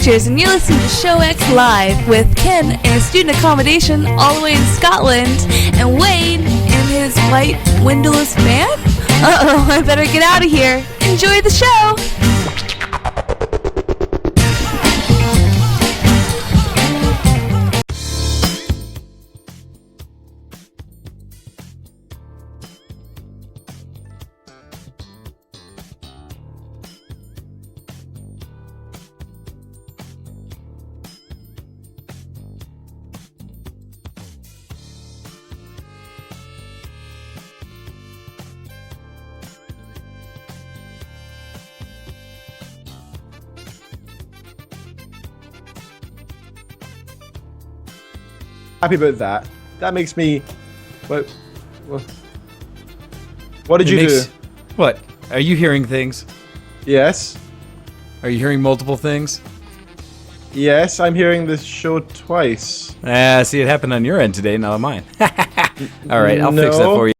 Features, and you're listening to Show X Live with Ken in a student accommodation all the way in Scotland, and Wade in his white windowless van? Uh-oh, I better get out of here. Enjoy the show! Happy about that. That makes me. What did you do? What? Are you hearing things? Yes. Are you hearing multiple things? Yes, I'm hearing this show twice. See, it happened on your end today, not on mine. All right, I'll fix that for you.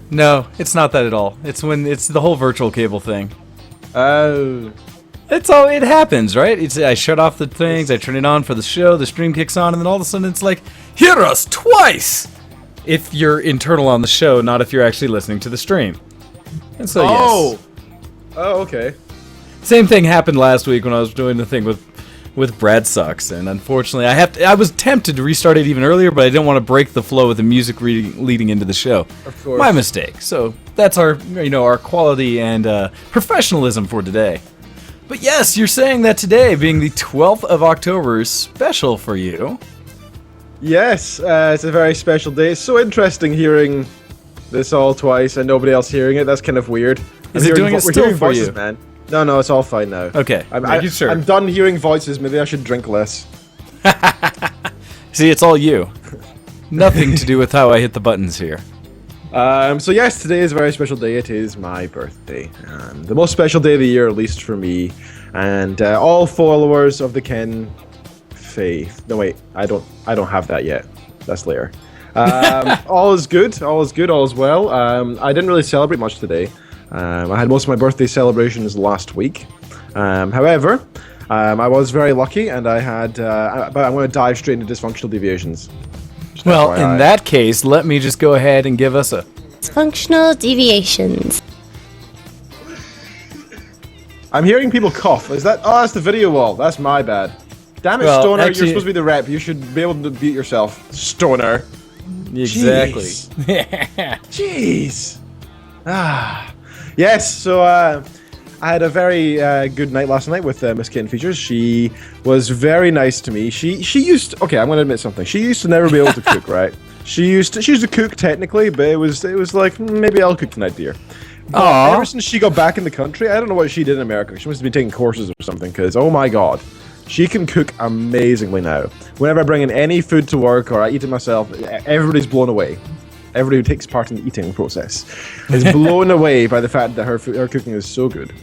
No, it's not that at all. It's the whole virtual cable thing. Oh. It happens, right? I shut off the things, I turn it on for the show, the stream kicks on, and then all of a sudden it's like, hear us twice! If you're internal on the show, not if you're actually listening to the stream. And so, yes. Oh, okay. Same thing happened last week when I was doing the thing with Brad Sucks, and unfortunately I was tempted to restart it even earlier, but I didn't want to break the flow with the music leading into the show. Of course. My mistake. So that's our quality and professionalism for today. But yes, you're saying that today, being the 12th of October, is special for you. Yes, it's a very special day. It's so interesting hearing this all twice and nobody else hearing it. That's kind of weird. Is it doing it still for you? Man. No, it's all fine now. Okay, sure. I'm done hearing voices. Maybe I should drink less. See, it's all you. Nothing to do with how I hit the buttons here. So yes, today is a very special day. It is my birthday. The most special day of the year, at least for me. And all followers of the Ken faith. No, wait, I don't have that yet. That's later. All is good. All is good. All is well. I didn't really celebrate much today. I had most of my birthday celebrations last week. However, I was very lucky, and I had. But I'm going to dive straight into dysfunctional deviations. Well, in that case, let me just go ahead and give us a dysfunctional deviations. I'm hearing people cough. Is that? Oh, that's the video wall. That's my bad. Damn it, well, Stoner! actually, you're supposed to be the rep. You should be able to beat yourself, Stoner. Exactly. Jeez. Yes. So I had a very good night last night with Miss Kitten Features. She was very nice to me. She used to, okay, I'm going to admit something. She used to never be able to cook, right? She used to cook technically, but it was like maybe I'll cook tonight, dear. But ever since she got back in the country, I don't know what she did in America. She must have been taking courses or something, because oh my god, she can cook amazingly now. Whenever I bring in any food to work or I eat it myself, everybody's blown away. Everybody who takes part in the eating process is blown away by the fact that her cooking is so good.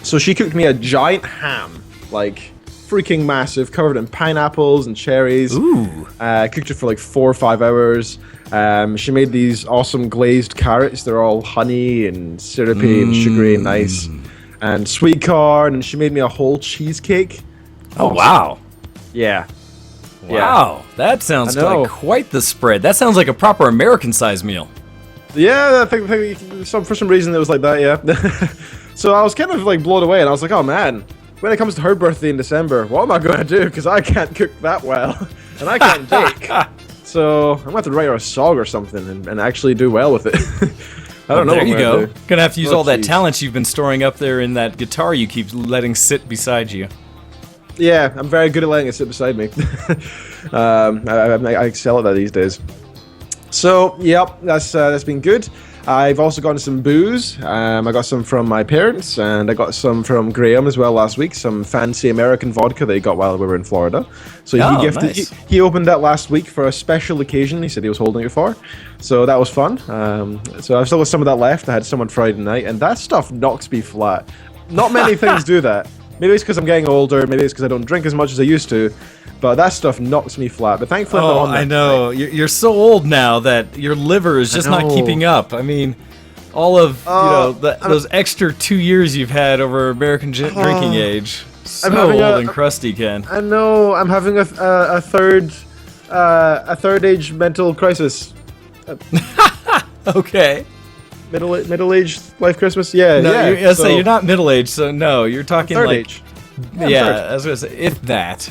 So she cooked me a giant ham, like freaking massive, covered in pineapples and cherries. Ooh. Cooked it for like 4 or 5 hours. She made these awesome glazed carrots. They're all honey and syrupy and sugary and nice. And sweet corn. And she made me a whole cheesecake. Oh, awesome. Wow. Yeah. Wow, that sounds like quite the spread. That sounds like a proper American-sized meal. Yeah, I think for some reason it was like that, yeah. So I was kind of like blown away, and I was like, oh man, when it comes to her birthday in December, what am I going to do? Because I can't cook that well, and I can't bake. So I'm going to have to write her a song or something and actually do well with it. I don't know. There you go. Gonna have to use all that geez. talent you've been storing up there in that guitar you keep letting sit beside you. Yeah, I'm very good at letting it sit beside me. I excel at that these days. So, yep, that's been good. I've also gotten some booze. I got some from my parents, and I got some from Graham as well last week. Some fancy American vodka that he got while we were in Florida. So he gifted. Nice. He opened that last week for a special occasion. He said he was holding it for. So that was fun. So I've still got some of that left. I had some on Friday night, and that stuff knocks me flat. Not many things do that. Maybe it's because I'm getting older. Maybe it's because I don't drink as much as I used to. But that stuff knocks me flat. But thankfully, I'm not on that I know. You're so old now that your liver is just not keeping up. I mean, All of those extra 2 years you've had over American drinking age. So old and crusty, Ken. I know. I'm having a third age mental crisis. Okay. Middle-aged life Christmas. Yeah. No, yeah. you're not middle-aged. So no, you're talking third like age. Yeah, I was gonna say if that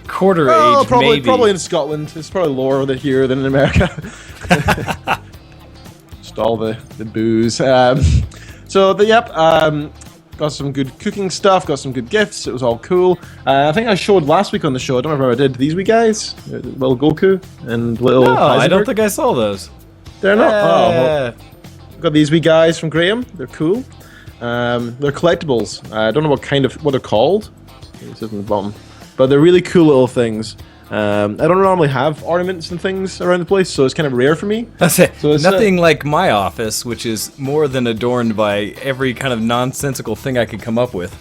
quarter age, probably maybe. Probably in Scotland. It's probably lower than here than in America. Just all the booze. Got some good cooking stuff. Got some good gifts. It was all cool. I think I showed last week on the show. I don't remember if I did. These wee guys, little Goku and little. No, Heisenberg. I don't think I saw those. They're not. Oh, well, got these wee guys from Graham. They're cool. They're collectibles. I don't know what they're called. It says on the bottom, but they're really cool little things. I don't normally have ornaments and things around the place, so it's kind of rare for me. That's it. So it's nothing like my office, which is more than adorned by every kind of nonsensical thing I could come up with.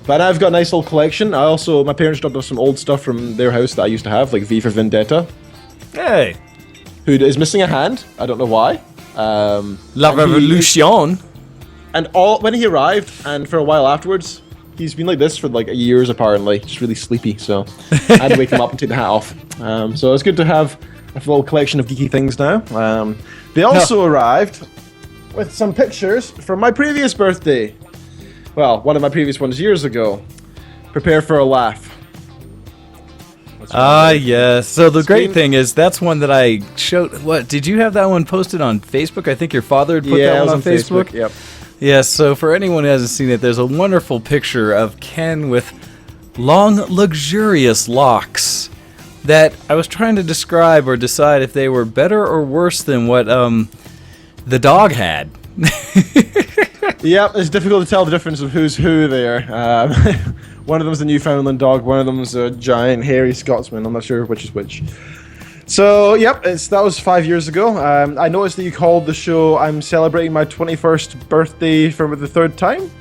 But I've got a nice little collection. My parents dropped off some old stuff from their house that I used to have, like V for Vendetta. Hey. Who is missing a hand. I don't know why. La Revolution. When he arrived, and for a while afterwards, he's been like this for like years apparently, just really sleepy, so I had to wake him up and take the hat off. So it's good to have a full collection of geeky things now. They also arrived with some pictures from my previous birthday. Well, one of my previous ones years ago. Prepare for a laugh. Yes. So the great thing is that's one that I showed. What, did you have that one posted on Facebook? I think your father had put that one on Facebook. Yep. Yes, so for anyone who hasn't seen it, there's a wonderful picture of Ken with long, luxurious locks that I was trying to describe or decide if they were better or worse than what the dog had. Yep, it's difficult to tell the difference of who's who there. One of them's a Newfoundland dog, one of them's a giant, hairy Scotsman. I'm not sure which is which. So, yep, that was 5 years ago. I noticed that you called the show I'm celebrating my 21st birthday for the third time.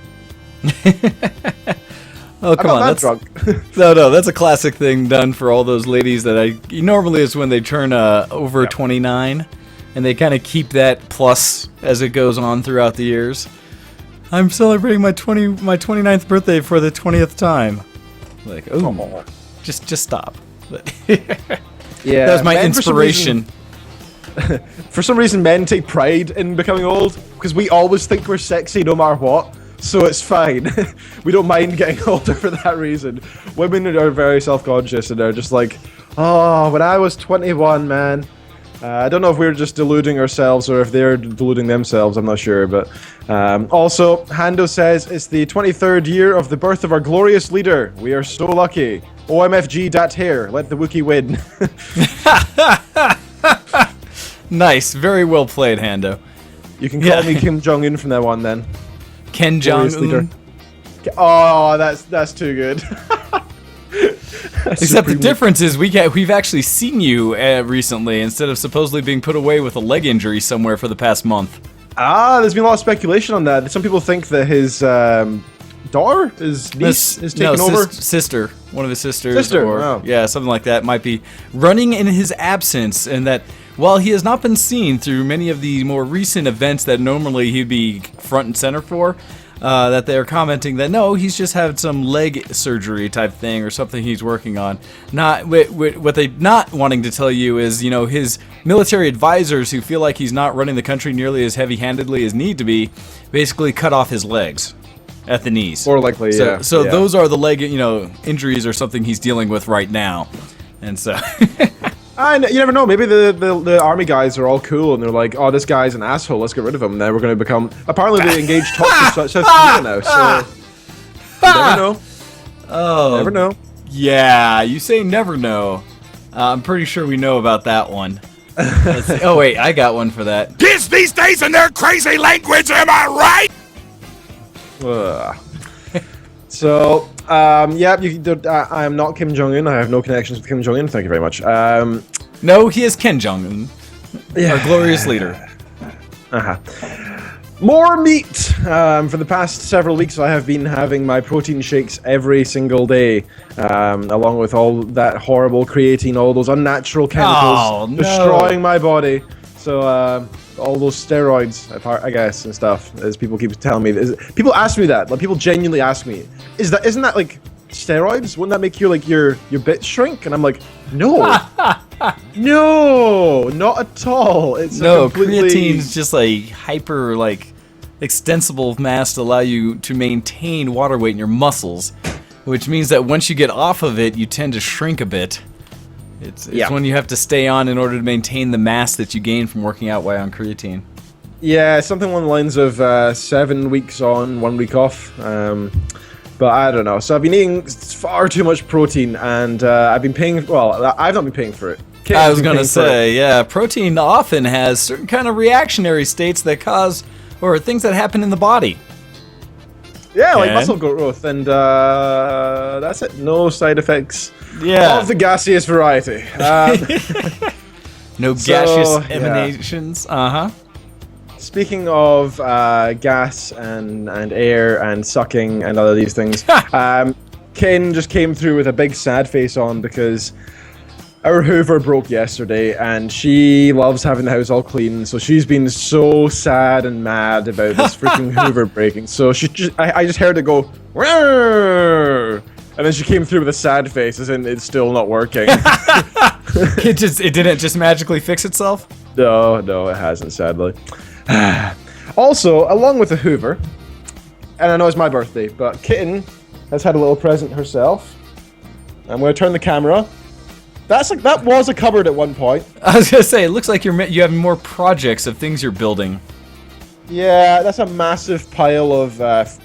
Oh, come on. That's drunk. No, that's a classic thing done for all those ladies that normally it's when they turn over 29, and they kind of keep that plus as it goes on throughout the years. I'm celebrating my 29th birthday for the 20th time. Like, oh, just stop. Yeah, that was my inspiration. For some reason, men take pride in becoming old because we always think we're sexy no matter what. So it's fine. We don't mind getting older for that reason. Women are very self-conscious and they're just like, oh, when I was 21, man. I don't know if we're just deluding ourselves or if they're deluding themselves. I'm not sure, but also, Hando says it's the 23rd year of the birth of our glorious leader. We are so lucky. OMFG dat hair. Let the Wookiee win. Nice. Very well played, Hando. You can call me Kim Jong-un from now on, then. Ken Jong-un. Oh, that's too good. Except the difference is we've actually seen you recently instead of supposedly being put away with a leg injury somewhere for the past month. There's been a lot of speculation on that. Some people think that his daughter, his niece, is taking over. Sister, one of his sisters, something like that, might be running in his absence, and that while he has not been seen through many of the more recent events that normally he'd be front and center for, that they're commenting that no, he's just had some leg surgery type thing or something he's working on. Not what they're not wanting to tell you is, his military advisors who feel like he's not running the country nearly as heavy-handedly as need to be, basically cut off his legs at the knees. Or likely, So those are the leg, injuries or something he's dealing with right now, and so. You never know. Maybe the army guys are all cool and they're like, "Oh, this guy's an asshole. Let's get rid of him." Now we're going to become. Apparently, they engage talks with South Korea now. So you never know. Oh, never know. Yeah, you say never know. I'm pretty sure we know about that one. Oh wait, I got one for that. Kids these days in their crazy language, am I right? So, I am not Kim Jong-un. I have no connections with Kim Jong-un. Thank you very much. No, he is Ken Jong-un, our glorious leader. More meat! For the past several weeks, I have been having my protein shakes every single day, along with all that horrible creatine, all those unnatural chemicals destroying my body. So all those steroids, I guess, and stuff, as people keep telling me. People ask me that. Like, people genuinely ask me, isn't that like steroids? Wouldn't that make your bits shrink? And I'm like, no, no, not at all. It's creatine's just a hyper extensible mass to allow you to maintain water weight in your muscles, which means that once you get off of it, you tend to shrink a bit. It's when you have to stay on in order to maintain the mass that you gain from working out while on creatine. Yeah, something along the lines of 7 weeks on, 1 week off. But I don't know. So I've been eating far too much protein, and I've been paying. Well, I've not been paying for it. I was gonna say, yeah, protein often has certain kind of reactionary states that cause, or things that happen in the body. Yeah, like muscle growth, and that's it. No side effects. Yeah. Of the gaseous variety. No gaseous emanations. Speaking of gas and air and sucking and all of these things, Kitten just came through with a big sad face on because our Hoover broke yesterday, and she loves having the house all clean, so she's been so sad and mad about this freaking Hoover breaking. So I just heard it go, "Rawr!" And then she came through with a sad face, as in it's still not working. It didn't just magically fix itself? No, it hasn't, sadly. Also, along with the Hoover, and I know it's my birthday, but Kitten has had a little present herself. I'm going to turn the camera. That was a cupboard at one point. I was gonna say, it looks like you have more projects of things you're building. Yeah, that's a massive pile of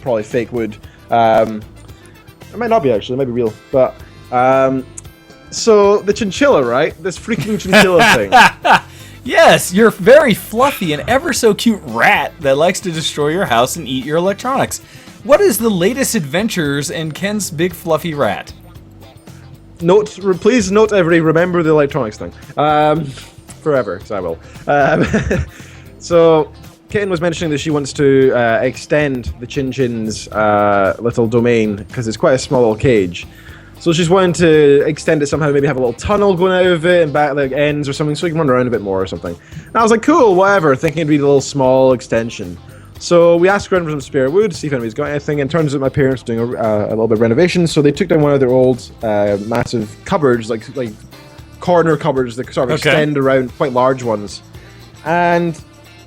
probably fake wood. It might not be actually, it might be real. But so the chinchilla, right? This freaking chinchilla thing. Yes, your very fluffy and ever so cute rat that likes to destroy your house and eat your electronics. What is the latest adventures in Ken's big fluffy rat? Please note, everybody, remember the electronics thing. Forever, because I will. So, Kitten was mentioning that she wants to extend the Chin Chin's little domain, because it's quite a small little cage. So she's wanting to extend it somehow, maybe have a little tunnel going out of it and back like ends or something, so you can run around a bit more or something. And I was like, cool, whatever, thinking it'd be a little small extension. So we asked around for some spare wood, see if anybody's got anything, and turns out my parents were doing a little bit of renovation, so they took down one of their old massive cupboards, like corner cupboards that sort of extend around, quite large ones. And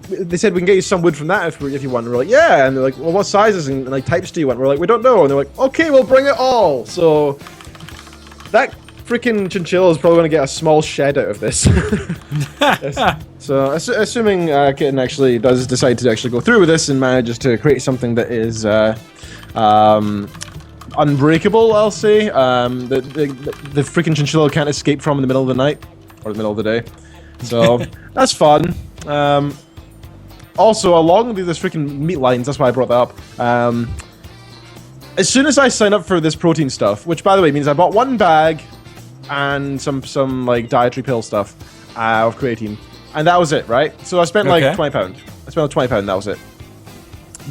they said, we can get you some wood from that if you want. And we're like, yeah. And they're like, well, what sizes and like types do you want? We're like, we don't know. And they're like, okay, we'll bring it all. So that freaking chinchilla is probably going to get a small shed out of this. So, assuming Kitten actually does decide to actually go through with this and manages to create something that is unbreakable, I'll say, the freaking chinchilla can't escape from in the middle of the night or the middle of the day. So that's fun. Also, along with this freaking meat lines, that's why I brought that up. As soon as I sign up for this protein stuff, which by the way means I bought one bag and some like dietary pill stuff of creatine, and that was it, right? So I spent like £20. I spent like £20, and that was it.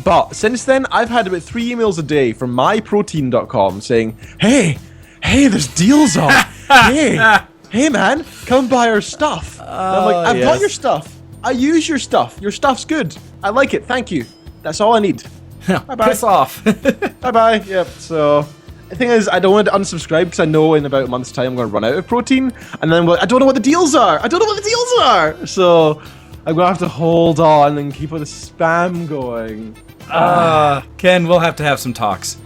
But since then, I've had about 3 emails a day from myprotein.com saying, hey, there's deals on. hey man, come buy our stuff. And I'm like, I've got your stuff. I use your stuff. Your stuff's good. I like it. Thank you. That's all I need. Bye-bye. Piss off. Bye-bye. Yep, so the thing is, I don't want to unsubscribe because I know in about a month's time I'm going to run out of protein. And then I don't know what the deals are. So I'm going to have to hold on and keep the spam going. Ken, we'll have to have some talks.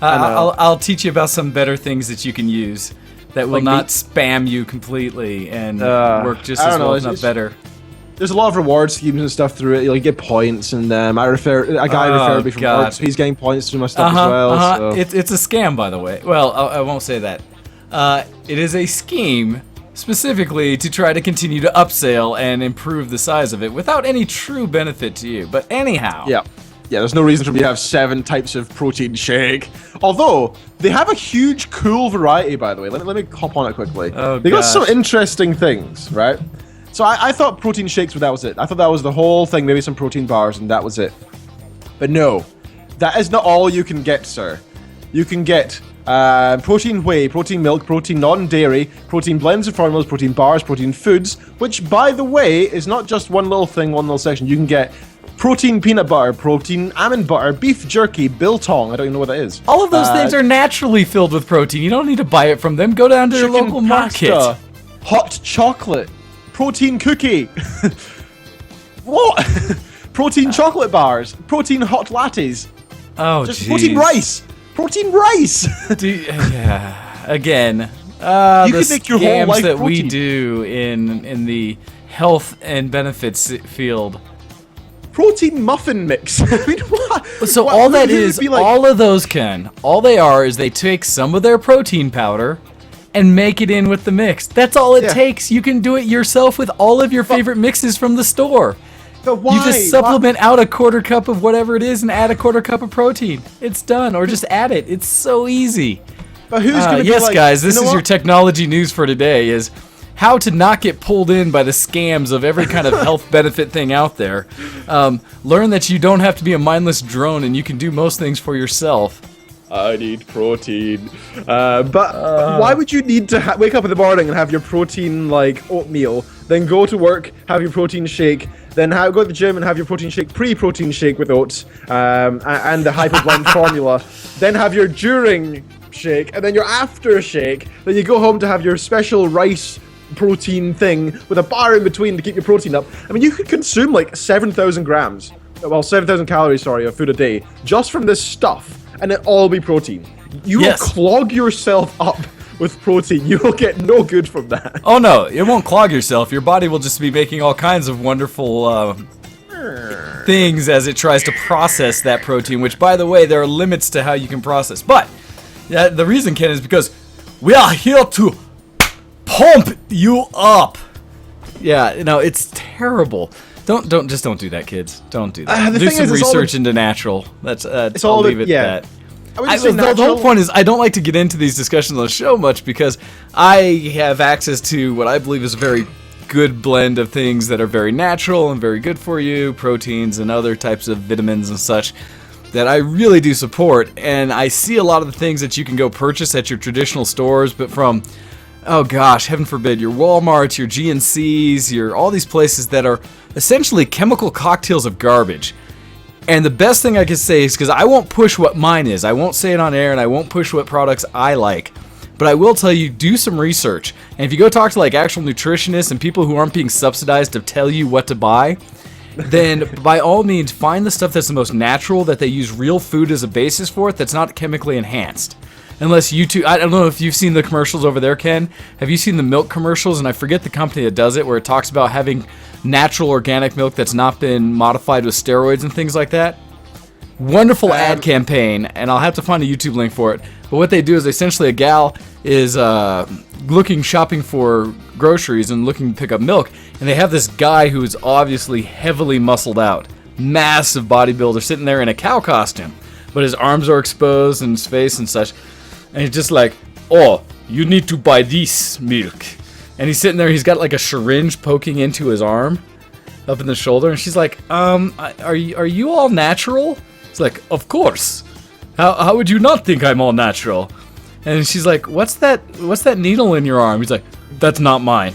I'll teach you about some better things that you can use that will not spam you completely and work just as well, if not better. There's a lot of reward schemes and stuff through it. You get points, and a guy referred me from work, so he's getting points through my stuff as well. So. It's a scam, by the way. Well, I won't say that. It is a scheme specifically to try to continue to upsell and improve the size of it without any true benefit to you. But anyhow. Yeah, there's no reason for me to have 7 types of protein shake. Although, they have a huge, cool variety, by the way. Let me hop on it quickly. They got some interesting things, right? So I thought protein shakes, that was it. I thought that was the whole thing, maybe some protein bars, and that was it. But no, that is not all you can get, sir. You can get protein whey, protein milk, protein non-dairy, protein blends and formulas, protein bars, protein foods, which, by the way, is not just one little thing, one little section. You can get protein peanut butter, protein almond butter, beef jerky, biltong. I don't even know what that is. All of those things are naturally filled with protein. You don't need to buy it from them. Go down to your chicken local market. pasta, hot chocolate, protein cookie. What? Protein chocolate bars, protein hot lattes. Oh, Just jeez. protein rice. Protein rice. Yeah. Again, You the could make your whole scams life that we protein. do in the health and benefits field. Protein muffin mix. I mean, what? So What- all who that would is, be like- all of those, Ken, all they are is they take some of their protein powder and make it in with the mix. That's all it Yeah. takes. You can do it yourself with all of your favorite mixes from the store. But why? You just supplement out a quarter cup of whatever it is and add a quarter cup of protein. It's done. Or just add it. It's so easy. But who's gonna be Yes, like, guys, this you know is your what? technology news for today is how to not get pulled in by the scams of every kind of health benefit thing out there. Learn that you don't have to be a mindless drone and you can do most things for yourself. I need protein. But why would you need to wake up in the morning and have your protein like oatmeal, then go to work, have your protein shake, then go to the gym and have your protein shake, pre-protein shake with oats, and the hyperblend formula, then have your during shake, and then your after shake, then you go home to have your special rice protein thing with a bar in between to keep your protein up. I mean, you could consume like 7,000 grams, well, 7,000 calories, sorry, of food a day, just from this stuff, and it all be protein. You Yes. will clog yourself up with protein. You will get no good from that. Oh no, it won't clog yourself. Your body will just be making all kinds of wonderful things as it tries to process that protein, which, by the way, there are limits to how you can process. But the reason, Ken, is because we are here to pump you up. Yeah, it's terrible. Don't do that, kids. Don't do that. The Do thing some is, it's all research into natural. That's It's I'll all leave it yeah. at that. I would just say The whole natural. point is I don't like to get into these discussions on the show much because I have access to what I believe is a very good blend of things that are very natural and very good for you, proteins and other types of vitamins and such that I really do support. And I see a lot of the things that you can go purchase at your traditional stores, but from, oh gosh, heaven forbid, your Walmarts, your GNCs, your all these places that are essentially chemical cocktails of garbage. And the best thing I can say is, because I won't push what mine is, I won't say it on air, and I won't push what products I like, but I will tell you, do some research. And if you go talk to like actual nutritionists and people who aren't being subsidized to tell you what to buy, then by all means, find the stuff that's the most natural, that they use real food as a basis for it, that's not chemically enhanced. Unless you two, I don't know if you've seen the commercials over there, Ken. Have you seen the milk commercials? And I forget the company that does it, where it talks about having natural organic milk that's not been modified with steroids and things like that. Wonderful ad campaign, and I'll have to find a YouTube link for it. But what they do is essentially a gal is shopping for groceries and looking to pick up milk, and they have this guy who is obviously heavily muscled out, massive bodybuilder sitting there in a cow costume, but his arms are exposed and his face and such. And he's just like, oh, you need to buy this milk. And he's sitting there, he's got like a syringe poking into his arm, up in the shoulder. And she's like, are you all natural? He's like, of course. How would you not think I'm all natural? And she's like, what's that needle in your arm? He's like, that's not mine.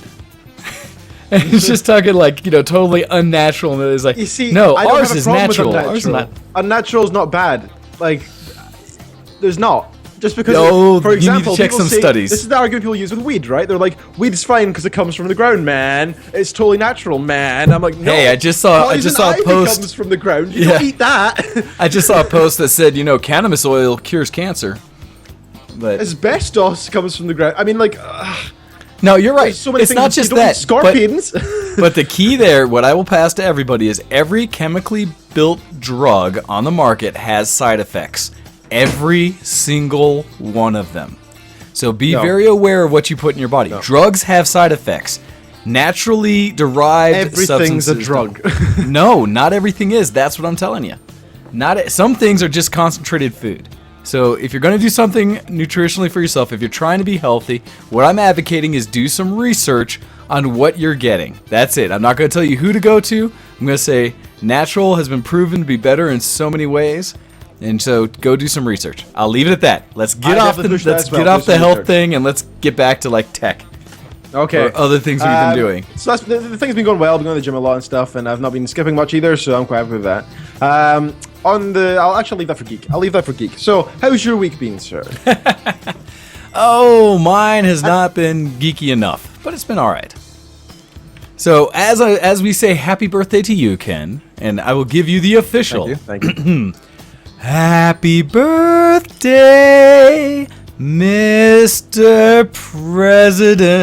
And he's just talking like, totally unnatural. And it's like, You see, no, I don't ours have a is problem with natural. Ours is unnatural. not. Unnatural is not bad. Like, there's not. Just because, No, for you need to example, check people some say, studies. This is the argument people use with weed, right? They're like, weed's fine because it comes from the ground, man. It's totally natural, man. I'm like, no. Hey, I just saw a Poison post. ivy comes from the ground. You Yeah. don't eat that. I just saw a post that said, cannabis oil cures cancer. But Asbestos comes from the ground. I mean, like, no, you're right. there's so many It's things. not just you don't eat that. scorpions. But the key there, what I will pass to everybody, is every chemically built drug on the market has side effects. Every single one of them. So be No. very aware of what you put in your body. Drugs have side effects. Naturally derived Everything's a substances drug. don't. No, not everything is. That's what I'm telling you. Some things are just concentrated food. So if you're going to do something nutritionally for yourself, if you're trying to be healthy, what I'm advocating is do some research on what you're getting. That's it. I'm not going to tell you who to go to. I'm going to say natural has been proven to be better in so many ways. And so go do some research. I'll leave it at that. Let's get I off the definitely push that as well. health Do some research. thing and let's get back to like tech Okay. or other things we've been doing. So that's, the thing's been going well. I've been going to the gym a lot and stuff, and I've not been skipping much either, so I'm quite happy with that. I'll actually leave that for Geek. I'll leave that for Geek. So, how's your week been, sir? Oh, mine has not been geeky enough, but it's been all right. So as we say, happy birthday to you, Ken, and I will give you the official. Thank you. Happy birthday, Mr. President.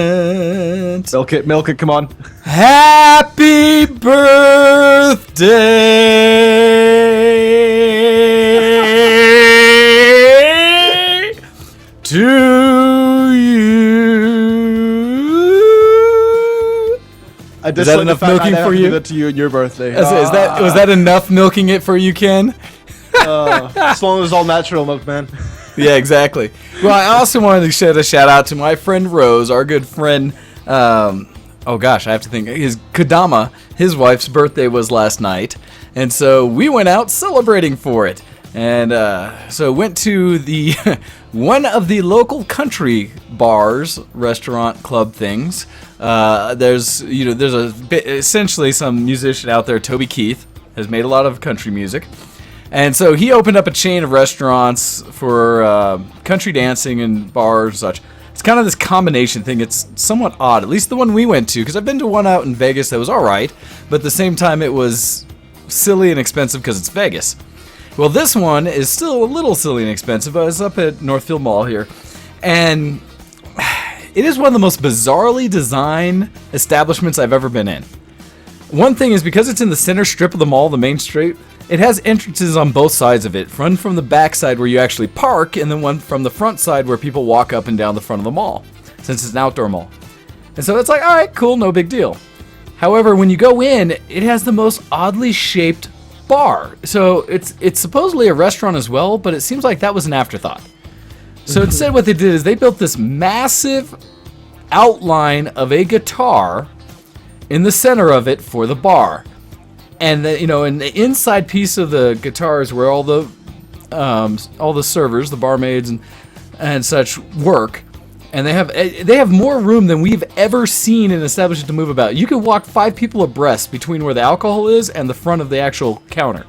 Milk it, come on. Happy birthday to you. I Is that enough milking for you? That to you on your birthday. Was that enough milking it for you, Ken? As long as it's all natural milk, man. Yeah, exactly. Well, I also wanted to shed a shout out to my friend Rose, our good friend. Oh gosh, I have to think. His Kodama, his wife's birthday was last night, and so we went out celebrating for it. And so went to the one of the local country bars, restaurant, club things. There's essentially some musician out there, Toby Keith, has made a lot of country music. And so he opened up a chain of restaurants for country dancing and bars and such. It's kind of this combination thing. It's somewhat odd, at least the one we went to, because I've been to one out in Vegas that was all right, but at the same time it was silly and expensive because it's Vegas. Well, this one is still a little silly and expensive, but it's up at Northfield Mall here. And it is one of the most bizarrely designed establishments I've ever been in. One thing is, because it's in the center strip of the mall, the main street, it has entrances on both sides of it. One from the back side where you actually park, and then one from the front side where people walk up and down the front of the mall, since it's an outdoor mall. And so it's like, all right, cool, no big deal. However, when you go in, it has the most oddly shaped bar. So it's supposedly a restaurant as well, but it seems like that was an afterthought. So instead what they did is they built this massive outline of a guitar in the center of it for the bar. And in the inside piece of the guitar is where all the servers, the barmaids and such work. And they have more room than we've ever seen in an establishment to move about. You could walk 5 people abreast between where the alcohol is and the front of the actual counter.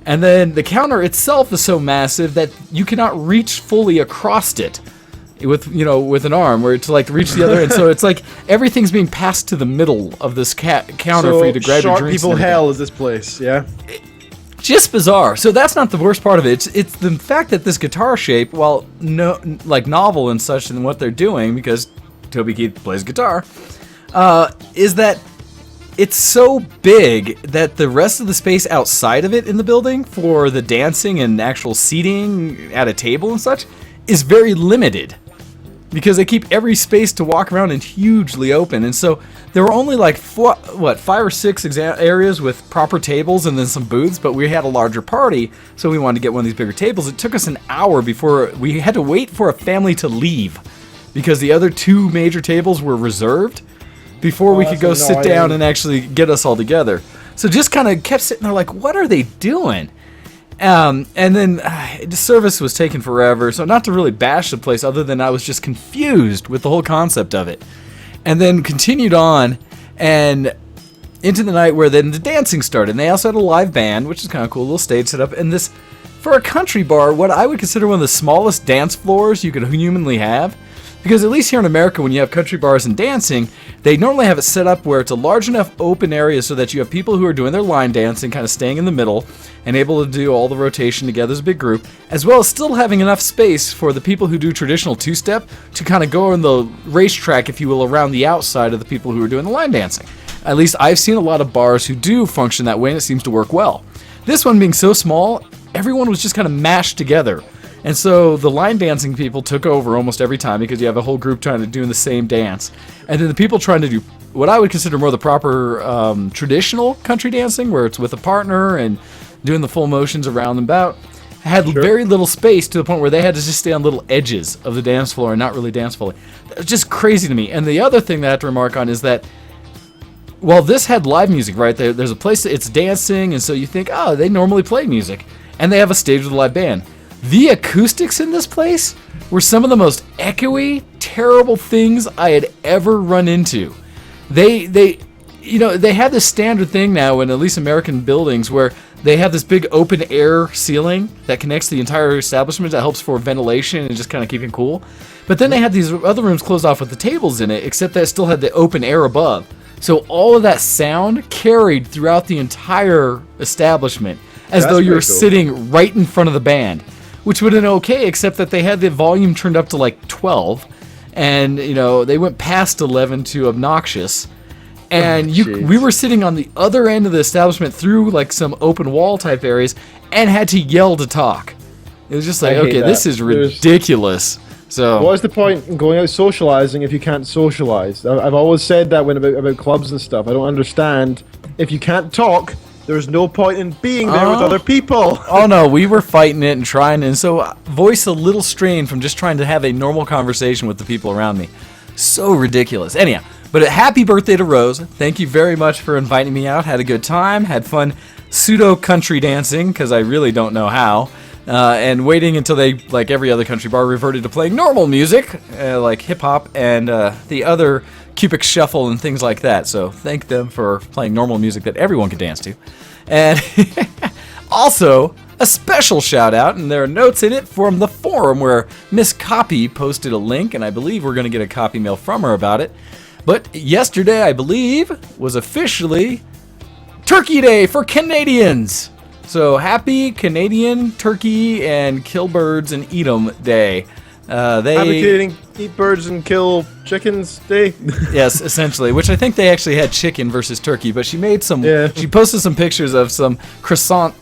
And then the counter itself is so massive that you cannot reach fully across it with an arm where to like reach the other end. So it's like everything's being passed to the middle of this counter for you to grab your drinks. So short people hell is this place, yeah? Just bizarre. So that's not the worst part of it. It's the fact that this guitar shape, while novel and such in what they're doing, because Toby Keith plays guitar, is that it's so big that the rest of the space outside of it in the building for the dancing and actual seating at a table and such is very limited. Because they keep every space to walk around in hugely open. And so there were only like 5 or 6 areas with proper tables and then some booths, but we had a larger party, so we wanted to get one of these bigger tables. It took us an hour before we had to wait for a family to leave because the other 2 major tables were reserved before we could go sit down and actually get us all together. So just kind of kept sitting there like, what are they doing? And then the service was taking forever, so not to really bash the place other than I was just confused with the whole concept of it. And then continued on and into the night where then the dancing started. And they also had a live band, which is kind of cool, a little stage set up. And this, for a country bar, what I would consider one of the smallest dance floors you could humanly have. Because at least here in America, when you have country bars and dancing, they normally have it set up where it's a large enough open area so that you have people who are doing their line dancing, kind of staying in the middle, and able to do all the rotation together as a big group, as well as still having enough space for the people who do traditional two-step to kind of go on the racetrack, if you will, around the outside of the people who are doing the line dancing. At least I've seen a lot of bars who do function that way, and it seems to work well. This one being so small, everyone was just kind of mashed together. And so the line dancing people took over almost every time because you have a whole group trying to do the same dance. And then the people trying to do what I would consider more the proper traditional country dancing, where it's with a partner and doing the full motions around and about, had very little space to the point where they had to just stay on little edges of the dance floor and not really dance fully. It's just crazy to me. And the other thing that I have to remark on is that while this had live music, right, there's a place that it's dancing, and so you think, oh, they normally play music. and they have a stage with a live band. The acoustics in this place were some of the most echoey, terrible things I had ever run into. They have this standard thing now in at least American buildings where they have this big open air ceiling that connects the entire establishment that helps for ventilation and just kind of keeping cool. But then they had these other rooms closed off with the tables in it, except that it still had the open air above. So all of that sound carried throughout the entire establishment as though you were sitting right in front of the band, which would have been okay, except that they had the volume turned up to like 12, and they went past 11 to obnoxious. And we were sitting on the other end of the establishment through like some open wall type areas and had to yell to talk. It was just like, okay, this is ridiculous. So what's the point in going out socializing if you can't socialize? I've always said that about clubs and stuff. I don't understand. If you can't talk, there's no point in being there with other people. Oh no, we were fighting it and trying, and so voice a little strain from just trying to have a normal conversation with the people around me. So ridiculous. Anyhow, but a happy birthday to Rose. Thank you very much for inviting me out. Had a good time. Had fun pseudo country dancing because I really don't know how. And waiting until they, like every other country bar, reverted to playing normal music, like hip-hop and the other Cubic Shuffle and things like that. So thank them for playing normal music that everyone could dance to. And also, a special shout-out, and there are notes in it from the forum where Miss Kopii posted a link, and I believe we're going to get a copy mail from her about it. But yesterday, I believe, was officially Turkey Day for Canadians. So happy Canadian Turkey and Kill Birds and Eat 'em Day. Advocating eat birds and kill chickens day. Yes, essentially. Which I think they actually had chicken versus turkey, but she made some. Yeah. She posted some pictures of some croissant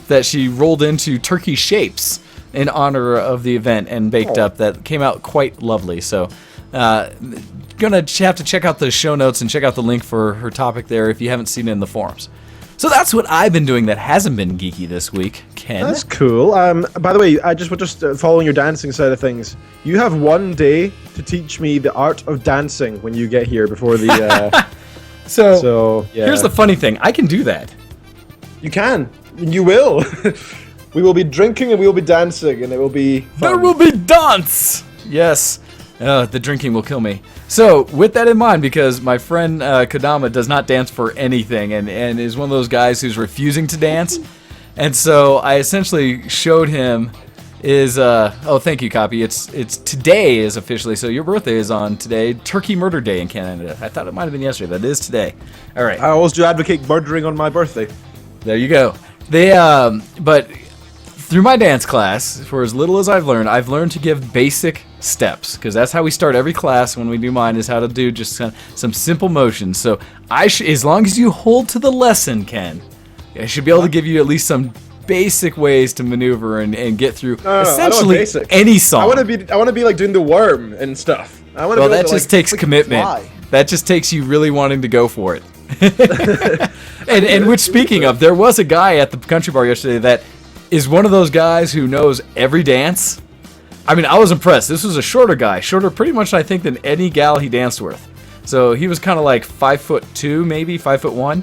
that she rolled into turkey shapes in honor of the event and baked up. That came out quite lovely. So, gonna have to check out the show notes and check out the link for her topic there if you haven't seen it in the forums. So that's what I've been doing that hasn't been geeky this week, Ken. That's cool. By the way, I just following your dancing side of things. You have one day to teach me the art of dancing when you get here before the. So yeah. Here's the funny thing: I can do that. You can. You will. We will be drinking and we will be dancing, and it will be fun. There will be dance. Yes. The drinking will kill me. So, with that in mind, because my friend Kodama does not dance for anything and is one of those guys who's refusing to dance, and so I essentially showed him thank you, Kopii. It's today is officially, so your birthday is on today, Turkey Murder Day in Canada. I thought it might have been yesterday, but it is today. All right. I always do advocate murdering on my birthday. There you go. But through my dance class, for as little as I've learned to give basic steps, because that's how we start every class when we do mine, is how to do just some simple motions. So as long as you hold to the lesson, Ken, I should be able to give you at least some basic ways to maneuver and get through essentially any song. I want to be like doing the worm and stuff. That just takes commitment. Fly. That just takes you really wanting to go for it. and which, speaking of, there was a guy at the country bar yesterday that is one of those guys who knows every dance. I mean, I was impressed. This was a shorter guy, shorter pretty much, I think, than any gal he danced with. So he was kind of like 5'2", maybe 5'1".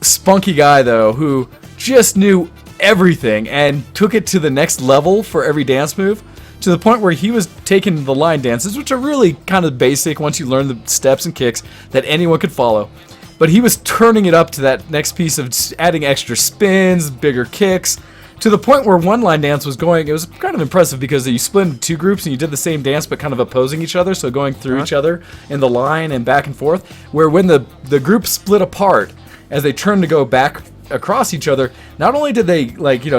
Spunky guy though, who just knew everything and took it to the next level for every dance move, to the point where he was taking the line dances, which are really kind of basic once you learn the steps and kicks that anyone could follow. But he was turning it up to that next piece of adding extra spins, bigger kicks, to the point where one line dance was going, it was kind of impressive because you split into two groups and you did the same dance but kind of opposing each other, so going through each other in the line and back and forth, where when the group split apart, as they turned to go back across each other, not only did they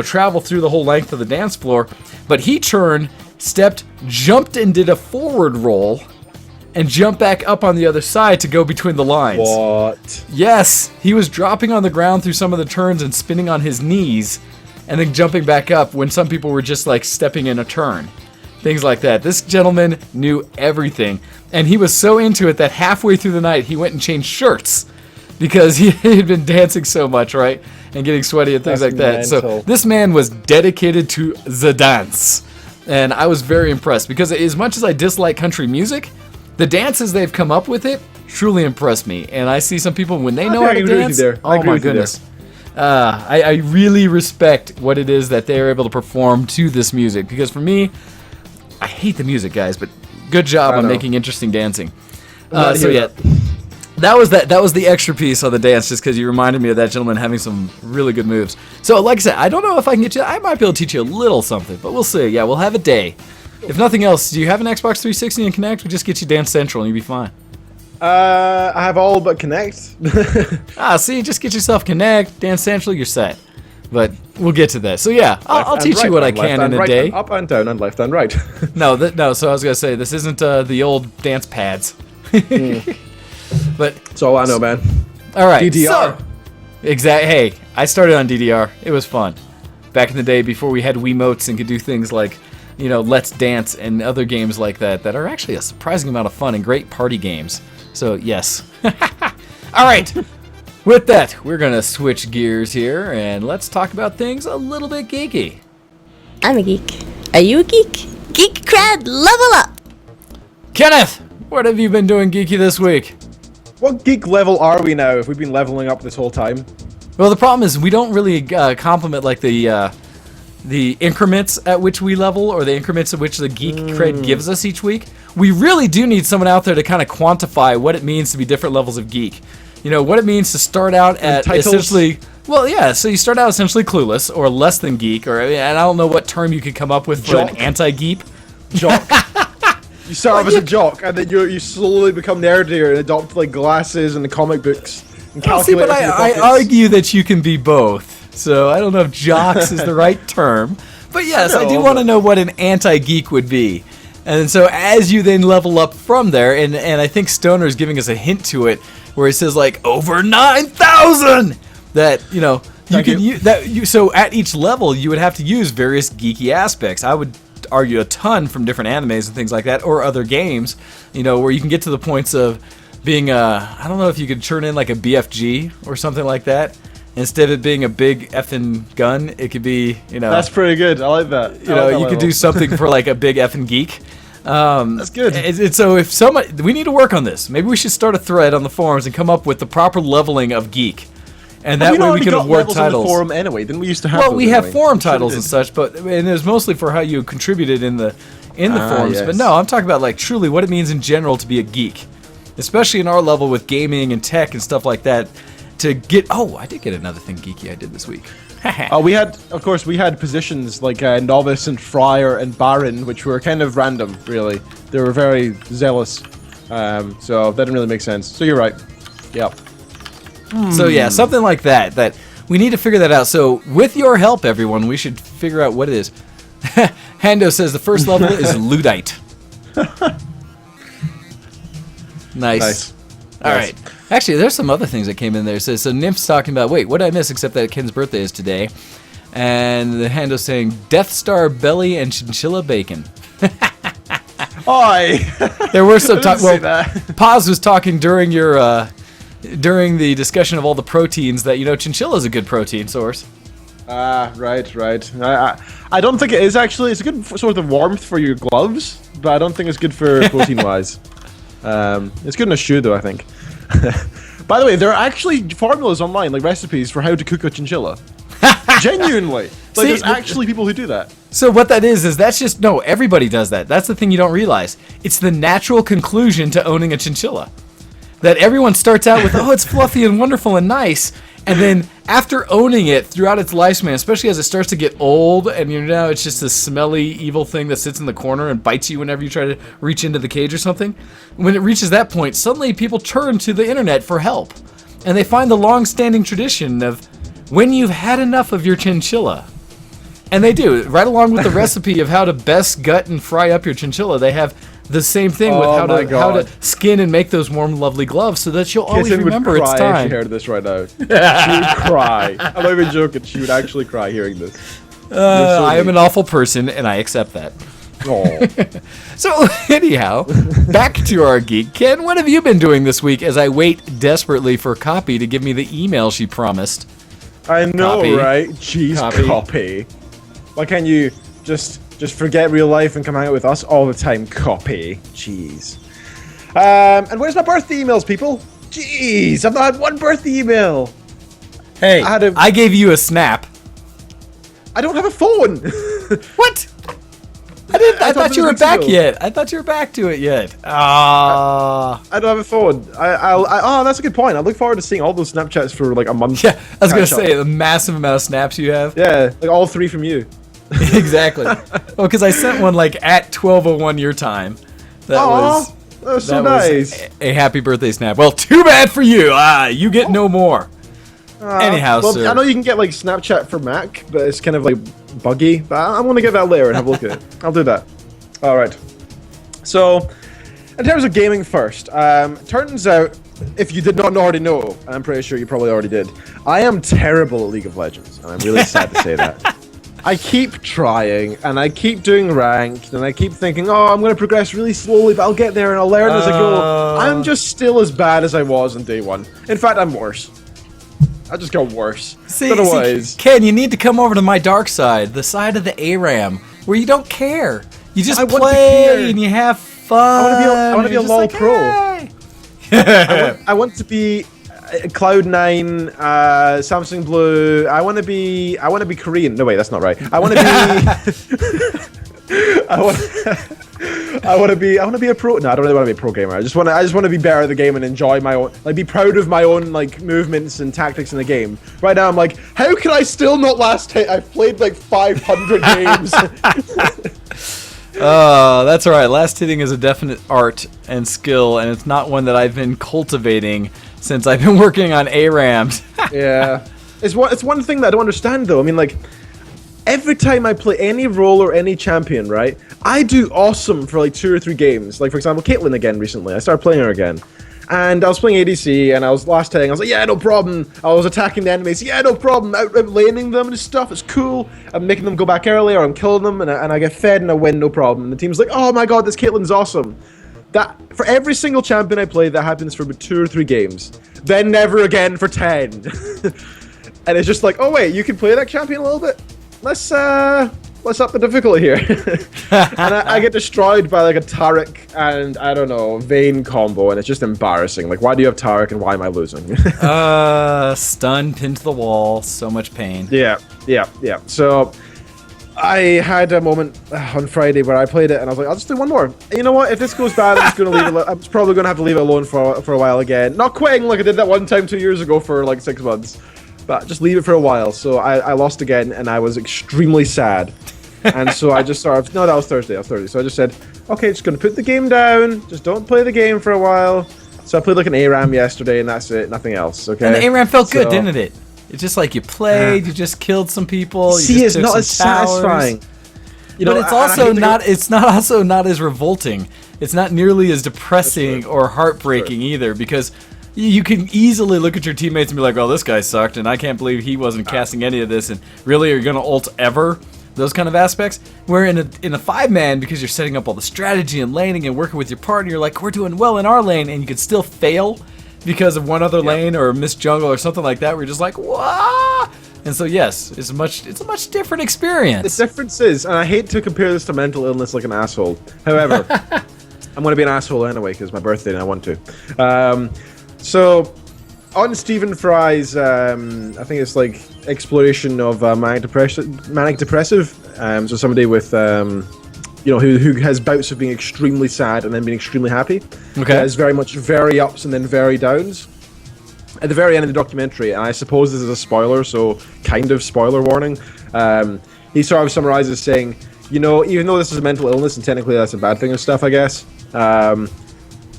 travel through the whole length of the dance floor, but he turned, stepped, jumped and did a forward roll, and jump back up on the other side to go between the lines. What? Yes, he was dropping on the ground through some of the turns and spinning on his knees, and then jumping back up when some people were just like stepping in a turn. Things like that. This gentleman knew everything, and he was so into it that halfway through the night he went and changed shirts because he had been dancing so much, right? And getting sweaty and things like that. So this man was dedicated to the dance, and I was very impressed because as much as I dislike country music, the dances they've come up with it truly impress me. And I see some people when they know how to dance. Oh my goodness. I really respect what it is that they're able to perform to this music, because for me, I hate the music, guys, but good job on making interesting dancing. So yeah, that was the extra piece on the dance, just because you reminded me of that gentleman having some really good moves. So like I said, I don't know if I can get you. I might be able to teach you a little something, but we'll see. Yeah, we'll have a day. If nothing else, do you have an Xbox 360 and Kinect? We'll just get you Dance Central and you'll be fine. I have all but Kinect. See, just get yourself Kinect, Dance Central, you're set. But we'll get to that. So yeah, I'll teach you what I can in a day. Up and down and left and right. No. So I was gonna say this isn't the old dance pads. But that's all I know, man. All right. DDR. Hey, I started on DDR. It was fun. Back in the day, before we had Wiimotes and could do things like, Let's Dance and other games like that are actually a surprising amount of fun and great party games. So, yes. All right. With that, we're going to switch gears here, and let's talk about things a little bit geeky. I'm a geek. Are you a geek? Geek cred, level up! Kenneth, what have you been doing geeky this week? What geek level are we now if we've been leveling up this whole time? Well, the problem is we don't really compliment like the increments at which we level, or the increments at which the geek cred gives us each week. We really do need someone out there to kind of quantify what it means to be different levels of geek. What it means to start out at essentially... Well, yeah, so you start out essentially clueless, or less than geek, and I don't know what term you could come up with for an anti-geek. Jock. You start off as a jock, and then you slowly become nerdier and adopt like glasses and the comic books and calculators. But I argue that you can be both, so I don't know if jocks is the right term. But yes, I do want to know what an anti-geek would be. And so as you then level up from there, and I think Stoner is giving us a hint to it, where he says like over 9,000 that you can use that. So at each level you would have to use various geeky aspects. I would argue a ton from different animes and things like that, or other games, where you can get to the points of being I don't know if you could turn in like a BFG or something like that. Instead of it being a big effing gun, it could be, That's pretty good. I like that. You could do something for like a big effing geek. That's good. So if somebody, we need to work on this. Maybe we should start a thread on the forums and come up with the proper leveling of geek. And that way we can award titles. On the forum anyway. Didn't we used to have? Well, we have forum titles and such, and it was mostly for how you contributed in the forums. Yes. But no, I'm talking about like truly what it means in general to be a geek, especially in our level with gaming and tech and stuff like that. To get I did get another thing geeky I did this week. we had positions like novice and friar and baron, which were kind of random. Really, they were very zealous. So that didn't really make sense. So you're right. Yep. So yeah, something like that. That we need to figure that out. So with your help, everyone, we should figure out what it is. Hando says the first level is Luddite. Nice. All right. Actually, there's some other things that came in there. So Nymph's talking about, wait, what did I miss except that Ken's birthday is today? And the Hando's saying Death Star belly and chinchilla bacon. Oi! There were some talk. Well, Paz was talking during your during the discussion of all the proteins that chinchilla is a good protein source. Right. I don't think it is actually. It's a good sort of warmth for your gloves, but I don't think it's good for protein-wise. It's good in a stew, though, I think. By the way, there are actually formulas online, like recipes for how to cook a chinchilla. Genuinely. Like, there's actually people who do that. So what that is that's just, no, everybody does that. That's the thing you don't realize. It's the natural conclusion to owning a chinchilla. That everyone starts out with, it's fluffy and wonderful and nice. And then after owning it throughout its lifespan, especially as it starts to get old, and it's just this smelly, evil thing that sits in the corner and bites you whenever you try to reach into the cage or something. When it reaches that point, suddenly people turn to the internet for help. And they find the long-standing tradition of when you've had enough of your chinchilla. And they do, right along with the recipe of how to best gut and fry up your chinchilla, they have the same thing with how to skin and make those warm, lovely gloves so that you'll always remember it's time. If she heard this right now. She would cry. I'm not even joking. She would actually cry hearing this. I am an awful person, and I accept that. So, anyhow, back to our geek. Ken, what have you been doing this week as I wait desperately for Kopii to give me the email she promised? I know, Kopii. right? Jeez, Kopii. Why can't you just forget real life and come out with us all the time, Kopii? Jeez. And where's my birthday emails, people? Jeez, I've not had one birthday email. Hey, I gave you a snap. I don't have a phone. What? I thought you were back yet. I thought you were back to it yet. I don't have a phone. Oh, that's a good point. I look forward to seeing all those Snapchats for like a month. Yeah, I was gonna say the massive amount of snaps you have. Yeah, like all 3 from you. Exactly. Well, because I sent one like at 12:01 your time. That was so nice. A happy birthday snap. Well, too bad for you. You get no more. Anyhow, well, sir. I know you can get like Snapchat for Mac, but it's kind of like buggy. But I'm gonna get that later and have a look at it. I'll do that. All right. So, in terms of gaming first, turns out, if you did not already know, and I'm pretty sure you probably already did, I am terrible at League of Legends, and I'm really sad to say that. I keep trying, and I keep doing ranked, and I keep thinking, oh, I'm going to progress really slowly, but I'll get there, and I'll learn as I go. I'm just still as bad as I was on day 1. In fact, I'm worse. I just got worse. See, Ken, you need to come over to my dark side, the side of the ARAM, where you don't care. You just play and you have fun. I want to be a LoL pro. Hey. I want to be Cloud9, Samsung Blue. I want to be Korean. No, wait, that's not right. I want to be. I want to be a pro. No, I don't really want to be a pro gamer. I just want to be better at the game and enjoy my own, like, be proud of my own like movements and tactics in the game. Right now, I'm like, how can I still not last hit? I've played like 500 games. That's all right. Last hitting is a definite art and skill, and it's not one that I've been cultivating since I've been working on ARAMs. Yeah, it's one thing that I don't understand though. I mean, like, every time I play any role or any champion, right, I do awesome for like 2 or 3 games. Like, for example, Caitlyn again recently. I started playing her again. And I was playing ADC, and I was last hitting. I was like, yeah, no problem. I was attacking the enemies. Yeah, no problem. Out laning them and stuff. It's cool. I'm making them go back early, or I'm killing them, and I get fed and I win, no problem. And the team's like, oh my god, this Caitlyn's awesome. That, for every single champion I play, that happens for about 2 or 3 games. Then never again for 10. And it's just like, oh wait, you can play that champion a little bit? Let's up the difficulty here. And I get destroyed by like a Taric and, I don't know, Vayne combo, and it's just embarrassing. Like, why do you have Taric and why am I losing? Stunned, pinned to the wall, so much pain. Yeah. So, I had a moment on Friday where I played it and I was like, I'll just do one more. And you know what? If this goes bad, I'm just gonna leave it. I'm probably gonna have to leave it alone for a while again. Not quitting like I did that one time 2 years ago for like 6 months. But just leave it for a while. So I lost again, and I was extremely sad. And so I just sort of, no, that was Thursday. So I just said, okay, just going to put the game down. Just don't play the game for a while. So I played like an ARAM yesterday, and that's it. Nothing else, okay? And the ARAM felt good, didn't it? It's just like you played, you just killed some people. See, it's not as satisfying. You know, but it's also not. It's not as revolting. It's not nearly as depressing or heartbreaking either, because you can easily look at your teammates and be like, "Oh, this guy sucked, and I can't believe he wasn't casting any of this." And really, are you gonna ult ever? Those kind of aspects. Where in a 5-man, because you're setting up all the strategy and laning and working with your partner, you're like, "We're doing well in our lane," and you could still fail because of one other lane or a missed jungle or something like that. Where you're just like, "Wah!" And so yes, it's a much different experience. The difference is, and I hate to compare this to mental illness like an asshole. However, I'm gonna be an asshole anyway because it's my birthday and I want to. So, on Stephen Fry's, I think it's like exploration of manic depressive. So somebody with, who has bouts of being extremely sad and then being extremely happy. Okay. It's very much very ups and then very downs. At the very end of the documentary, and I suppose this is a spoiler, so kind of spoiler warning. He sort of summarizes saying, even though this is a mental illness and technically that's a bad thing and stuff, I guess.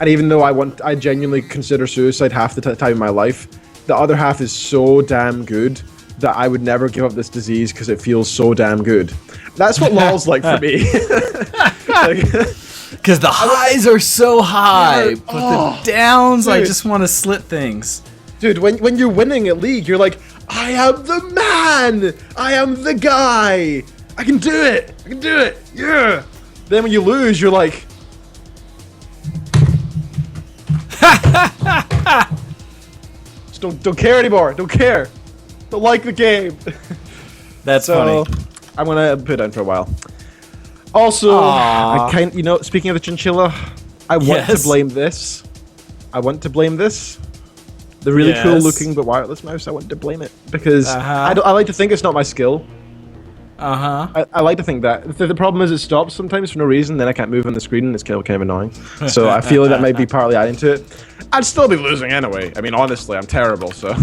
And even though I genuinely consider suicide half the time in my life, the other half is so damn good that I would never give up this disease because it feels so damn good. That's what LOL's like for me. Because the highs are so high, but the downs, dude, I just want to slit things. Dude, when you're winning at League, you're like, I am the man! I am the guy! I can do it! Yeah! Then when you lose, you're like... Just don't care anymore. Don't care. Don't like the game. That's funny. I'm gonna put it down for a while. Also, speaking of the chinchilla, I want to blame this. The really cool Yes. looking but wireless mouse, I want to blame it because Uh-huh. I like to think it's not my skill. Uh-huh. I like to think that. The problem is it stops sometimes for no reason, then I can't move on the screen, and it's kind of annoying. So I feel like that might be partly adding to it. I'd still be losing anyway. I mean, honestly, I'm terrible, so...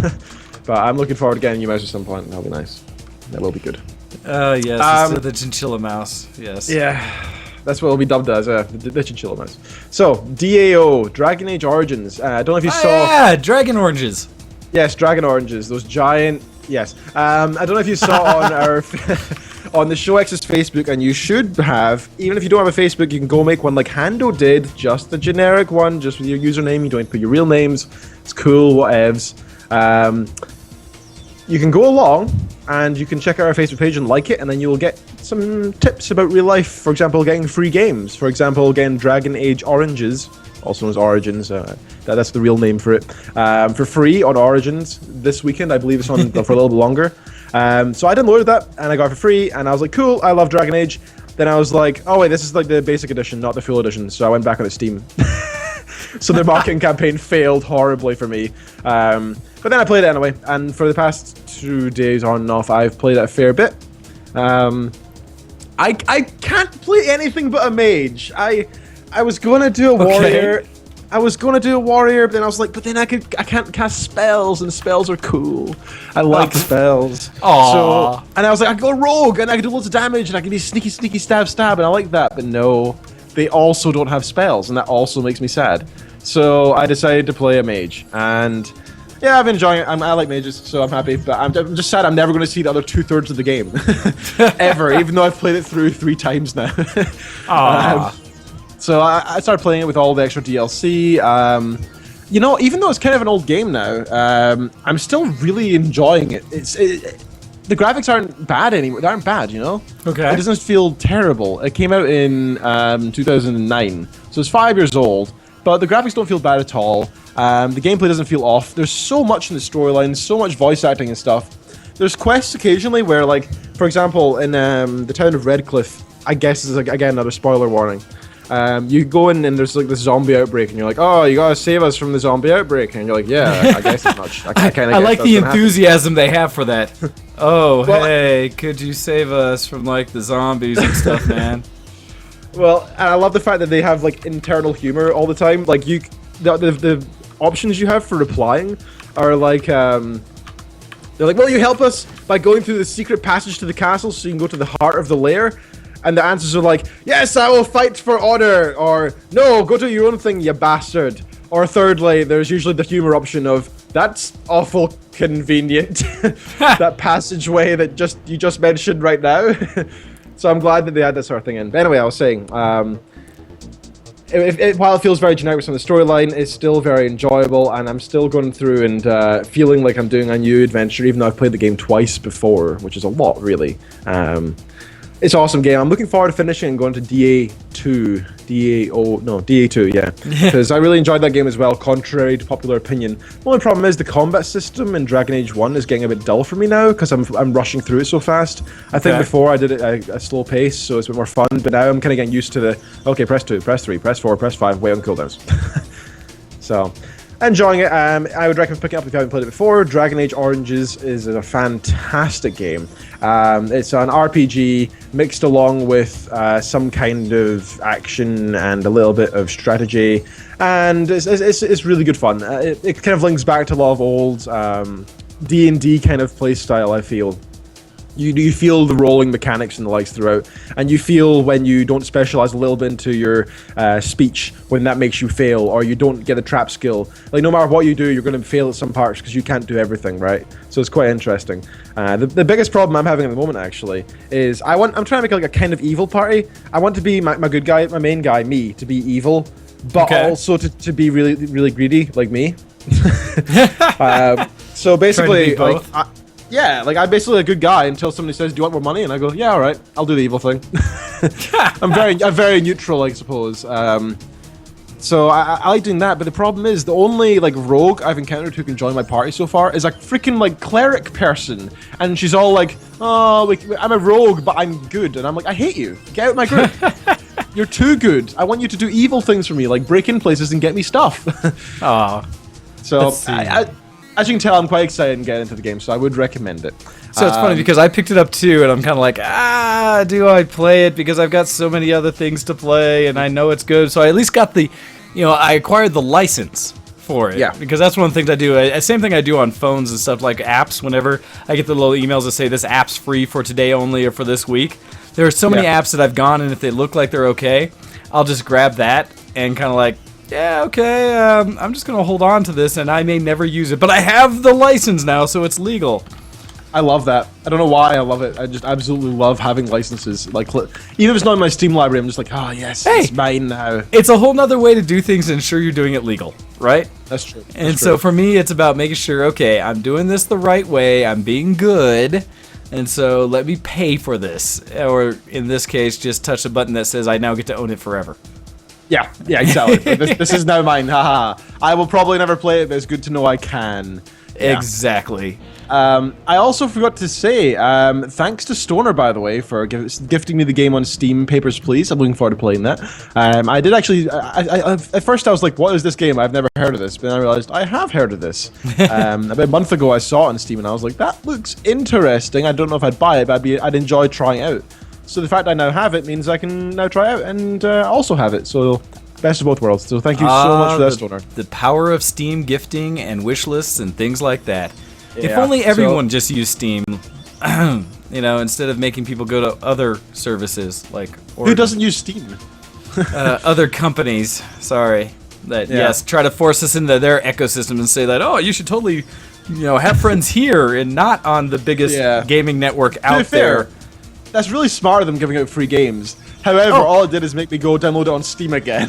But I'm looking forward to getting a new mouse at some point, and that'll be nice. That will be good. Oh, yes, the chinchilla mouse. Yes. Yeah, that's what it'll be dubbed as, the chinchilla mouse. So, DAO, Dragon Age Origins. I don't know if you saw... Yeah, dragon oranges. Yes, Dragon Oranges, those giant... Yes. I don't know if you saw on our... on the Show X's Facebook, and you should have, even if you don't have a Facebook, you can go make one like Hando did, just the generic one, just with your username. You don't have to put your real names. It's cool, whatevs. You can go along, and you can check out our Facebook page and like it, and then you'll get some tips about real life. For example, getting free games. For example, getting Dragon Age Oranges, also known as Origins. That's the real name for it. For free on Origins this weekend. I believe it's on for a little bit longer. So I downloaded that, and I got it for free, and I was like, cool, I love Dragon Age. Then I was like, oh wait, this is like the basic edition, not the full edition. So I went back on the Steam. So the marketing campaign failed horribly for me. But then I played it anyway, and for the past 2 days on and off, I've played it a fair bit. I can't play anything but a mage. I was going to do a warrior. I was going to do a warrior, but then I was like, but then I can't cast spells, and spells are cool. I like spells. Aww. So, and I was like, I could go rogue, and I could do loads of damage, and I can be sneaky, stab, and I like that. But no, they also don't have spells, and that also makes me sad. So I decided to play a mage, and yeah, I've been enjoying it. I like mages, so I'm happy. But I'm just sad I'm never going to see the other 2/3 of the game ever, even though I've played it through 3 times now. So I started playing it with all the extra DLC. You know, even though it's kind of an old game now, I'm still really enjoying it. The graphics aren't bad anymore. They aren't bad, you know? Okay. It doesn't feel terrible. It came out in 2009, so it's 5 years old. But the graphics don't feel bad at all. The gameplay doesn't feel off. There's so much in the storyline, so much voice acting and stuff. There's quests occasionally where, like, for example, in the town of Redcliffe, I guess is, like, again, another spoiler warning. You go in and there's like this zombie outbreak, and you're like, "Oh, you gotta save us from the zombie outbreak," and you're like, "Yeah, I guess it's not." I like the enthusiasm they have for that. Oh, well, hey, could you save us from like the zombies and stuff, man? Well, and I love the fact that they have like internal humor all the time. Like the options you have for replying are like, they're like, "Will you help us by going through the secret passage to the castle so you can go to the heart of the lair?" And the answers are like, "Yes, I will fight for honor," or "No, go do your own thing, you bastard." Or thirdly, there's usually the humor option of, "That's awful convenient." That passageway that you just mentioned right now. So I'm glad that they had that sort of thing in. But anyway, I was saying, while it feels very generic with some of the storyline, it's still very enjoyable, and I'm still going through and feeling like I'm doing a new adventure, even though I've played the game twice before, which is a lot, really. It's an awesome game. I'm looking forward to finishing and going to DA2, yeah. Because I really enjoyed that game as well, contrary to popular opinion. The only problem is the combat system in Dragon Age 1 is getting a bit dull for me now, because I'm rushing through it so fast. I think before I did it at a slow pace, so it's a bit more fun, but now I'm kind of getting used to the, okay, press 2, press 3, press 4, press 5, wait on cooldowns. So... enjoying it. I would recommend picking it up if you haven't played it before. Dragon Age Origins is a fantastic game. It's an RPG mixed along with some kind of action and a little bit of strategy, and it's really good fun. It kind of links back to a lot of old D&D kind of play style, I feel. You feel the rolling mechanics and the likes throughout, and you feel when you don't specialize a little bit into your speech, when that makes you fail, or you don't get a trap skill. Like, no matter what you do, you're going to fail at some parts because you can't do everything, right? So it's quite interesting. The biggest problem I'm having at the moment, actually, is I'm trying to make like a kind of evil party. I want to be my good guy, my main guy, me, to be evil, but also to be really, really greedy, like me. So basically, like... yeah, like I'm basically a good guy until somebody says, "Do you want more money?" And I go, "Yeah, all right, I'll do the evil thing." I'm very neutral, I suppose. So I like doing that, but the problem is the only like rogue I've encountered who can join my party so far is a freaking like cleric person, and she's all like, "Oh, I'm a rogue, but I'm good," and I'm like, "I hate you. Get out of my group. You're too good. I want you to do evil things for me, like break in places and get me stuff." Oh, so As you can tell, I'm quite excited and getting into the game, so I would recommend it. So it's funny because I picked it up too, and I'm kind of like, do I play it? Because I've got so many other things to play, and I know it's good. So I at least got the, I acquired the license for it. Yeah. Because that's one of the things I do. Same thing I do on phones and stuff, like apps. Whenever I get the little emails that say this app's free for today only or for this week, there are so many apps that I've gone, and if they look like they're okay, I'll just grab that and kind of like, yeah, okay, I'm just going to hold on to this, and I may never use it. But I have the license now, so it's legal. I love that. I don't know why I love it. I just absolutely love having licenses. Like, even if it's not in my Steam library, I'm just like, oh, yes, it's mine now. It's a whole nother way to do things and ensure you're doing it legal, right? That's true. So for me, it's about making sure, okay, I'm doing this the right way, I'm being good, and so let me pay for this. Or in this case, just touch a button that says I now get to own it forever. Yeah, exactly. this is now mine. Haha. I will probably never play it, but it's good to know I can. Yeah. Exactly. I also forgot to say, thanks to Stoner, by the way, for gifting me the game on Steam, Papers, Please. I'm looking forward to playing that. I did actually, at first I was like, what is this game? I've never heard of this. But then I realized I have heard of this. About a month ago I saw it on Steam and I was like, that looks interesting. I don't know if I'd buy it, but I'd enjoy trying it out. So the fact I now have it means I can now try it out and also have it. So best of both worlds. So thank you so much for that, Stoner. The power of Steam gifting and wish lists and things like that. If Yeah, only everyone just used Steam, instead of making people go to other services like Who doesn't use Steam? other companies. Sorry, try to force us into their ecosystem and say that you should totally, have friends here and not on the biggest gaming network out there. That's really smart of them giving out free games. However, all it did is make me go download it on Steam again.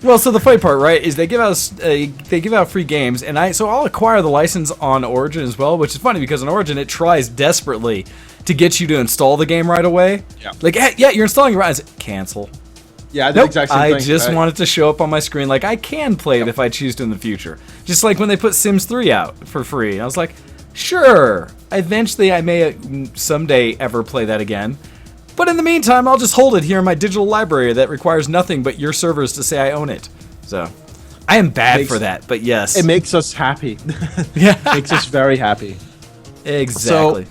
Well, so the funny part, right, is they give out free games, and I'll acquire the license on Origin as well, which is funny because on Origin it tries desperately to get you to install the game right away. Yeah. Like, hey, you're installing it right. I said, cancel. Yeah, I did the exact same thing. I just want it to show up on my screen like I can play it if I choose to in the future. Just like when they put Sims 3 out for free. And I was like, sure. Eventually I may someday ever play that again. But in the meantime, I'll just hold it here in my digital library that requires nothing but your servers to say I own it. So, I am bad for that, but yes. It makes us happy. Yeah. Makes us very happy. Exactly. So,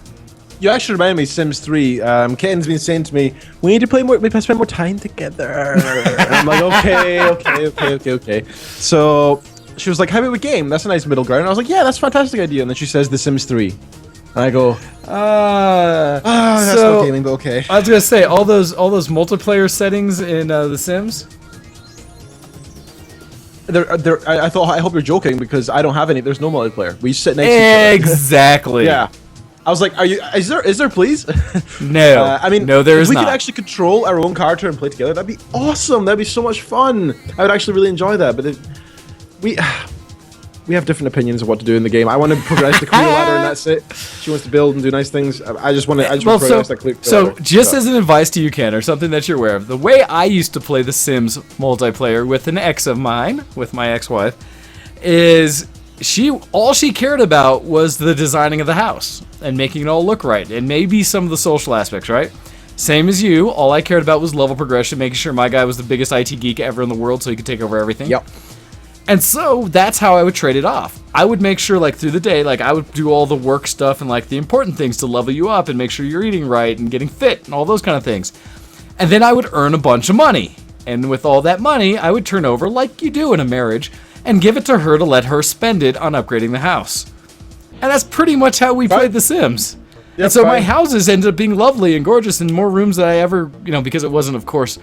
you actually reminded me, Sims 3. Kitten's been saying to me, we need to play more, we need to spend more time together. And I'm like, okay. So, she was like, how about a game? That's a nice middle ground. And I was like, yeah, that's a fantastic idea. And then she says, The Sims 3. And I go, that's not gaming, but okay. I was gonna say all those multiplayer settings in The Sims. I hope you're joking because I don't have any. There's no multiplayer. We sit next to each other. Exactly. Yeah. I was like, is there please? No. No, there is not. If we could actually control our own character and play together, that'd be awesome. That'd be so much fun. I would actually really enjoy that. But we have different opinions of what to do in the game. I want to progress the career ladder, and that's it. She wants to build and do nice things. I just want to progress that career ladder. Just as an advice to you, Ken, or something that you're aware of, the way I used to play The Sims multiplayer with an ex of mine, with my ex-wife, is all she cared about was the designing of the house and making it all look right, and maybe some of the social aspects, right? Same as you. All I cared about was level progression, making sure my guy was the biggest IT geek ever in the world so he could take over everything. Yep. And so that's how I would trade it off. I would make sure, like, through the day, like, I would do all the work stuff and, like, the important things to level you up and make sure you're eating right and getting fit and all those kind of things. And then I would earn a bunch of money. And with all that money, I would turn over, like you do in a marriage, and give it to her to let her spend it on upgrading the house. And that's pretty much how we played The Sims. Yep, and so my houses ended up being lovely and gorgeous and more rooms than I ever, because it wasn't, of course,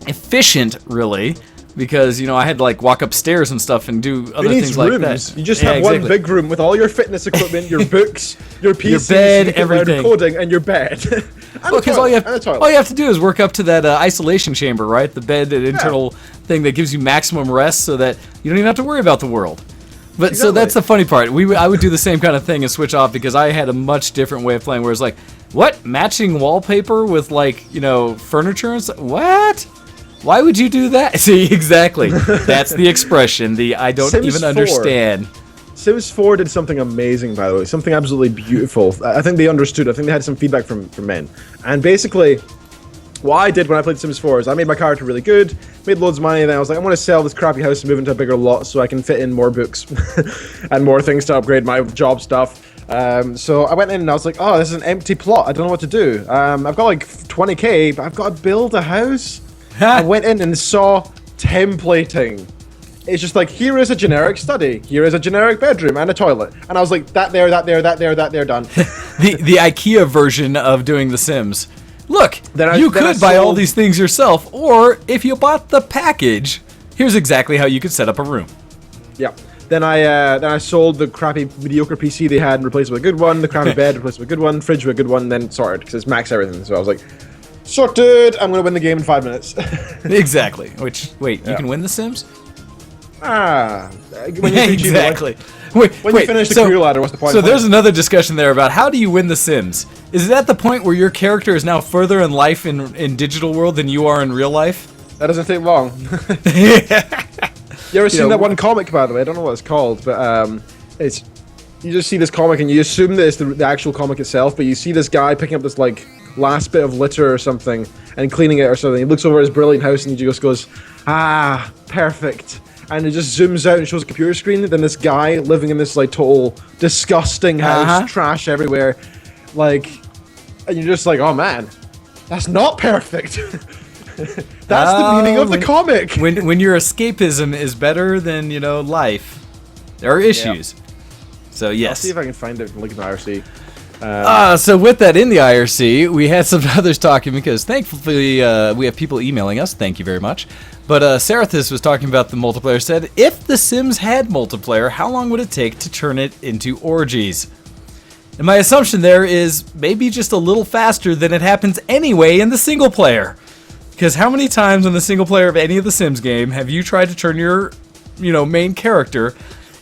efficient, really. Because, I had to, like, walk upstairs and stuff and do other things like that. You just have one big room with all your fitness equipment, your books, your PC, your bed, everything. Coding, and your bed. Because all you have to do is work up to that isolation chamber, right? The bed, that internal thing that gives you maximum rest so that you don't even have to worry about the world. But so that's the funny part. I would do the same kind of thing and switch off because I had a much different way of playing where it's like, what? Matching wallpaper with, like, furniture and stuff? What? Why would you do that? See, exactly. That's the expression. I don't Sims even 4. understand. Sims 4 did something amazing, by the way. Something absolutely beautiful. I think they understood. I think they had some feedback from men. And basically, what I did when I played Sims 4 is I made my character really good, made loads of money, and then I was like, I want to sell this crappy house and move into a bigger lot so I can fit in more books and more things to upgrade my job stuff. So I went in and I was like, oh, this is an empty plot. I don't know what to do. I've got like 20k, but I've got to build a house. I went in and saw templating. It's just like, here is a generic study. Here is a generic bedroom and a toilet. And I was like, that there, done. the IKEA version of doing The Sims. Look, you could buy all these things yourself, or if you bought the package, here's exactly how you could set up a room. Yeah. Then I sold the crappy mediocre PC they had and replaced it with a good one. The crappy bed replaced it with a good one. Fridge with a good one. Then sorted because it's max everything. So I was like, sorted. I'm gonna win the game in 5 minutes. Exactly. Which you can win The Sims? When you exactly. When you finish the career ladder, what's the point? So there's another discussion there about how do you win The Sims? Is it at the point where your character is now further in life in digital world than you are in real life? That doesn't take long. You ever seen that one comic, by the way? I don't know what it's called, but it's you just see this comic and you assume that it's the actual comic itself, but you see this guy picking up this like last bit of litter or something and cleaning it or something. He looks over his brilliant house and he just goes, perfect. And it just zooms out and shows a computer screen. Then this guy living in this like total disgusting house, trash everywhere, like, and you're just like, oh man, that's not perfect. That's the meaning of the comic. When your escapism is better than life, there are issues. Yeah. So yes, I'll see if I can find it and look at the IRC. So with that in the IRC, we had some others talking because thankfully we have people emailing us. Thank you very much. But Sarathis was talking about the multiplayer. Said, if The Sims had multiplayer, how long would it take to turn it into orgies? And my assumption there is maybe just a little faster than it happens anyway in the single player. Because how many times in the single player of any of the Sims game have you tried to turn your, main character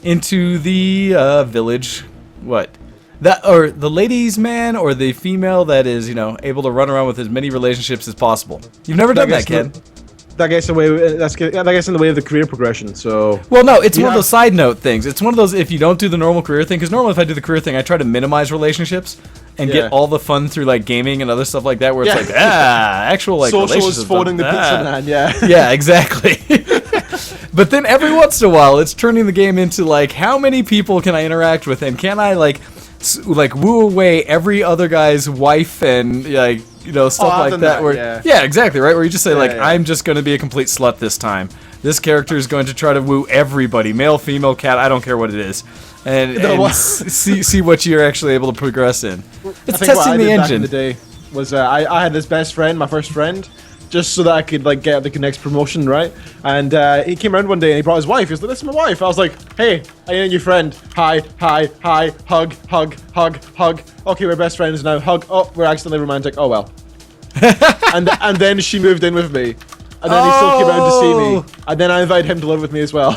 into the village, or the ladies' man, or the female that is, able to run around with as many relationships as possible? You've never done that, Ken. That gets in the way of the career progression. So well, no, it's one of those side note things. It's one of those if you don't do the normal career thing, because normally if I do the career thing, I try to minimize relationships and get all the fun through like gaming and other stuff like that, where it's like actual like socialist folding the pizza man. Yeah, exactly. But then every once in a while, it's turning the game into like, how many people can I interact with, and can I like woo away every other guy's wife and stuff like that. Where exactly right. Where you just say I'm just going to be a complete slut this time. This character is going to try to woo everybody, male, female, cat. I don't care what it is, and see what you're actually able to progress in. It's testing the engine. Back in the day was I had this best friend, my first friend, just so that I could like get the next promotion, right? And he came around one day and he brought his wife. He was like, "This is my wife." I was like, "Hey, I need a new friend. Hi, hug. Okay, we're best friends now. Hug. Oh, we're accidentally romantic. Oh well." and then she moved in with me, and then he still came around to see me, and then I invited him to live with me as well.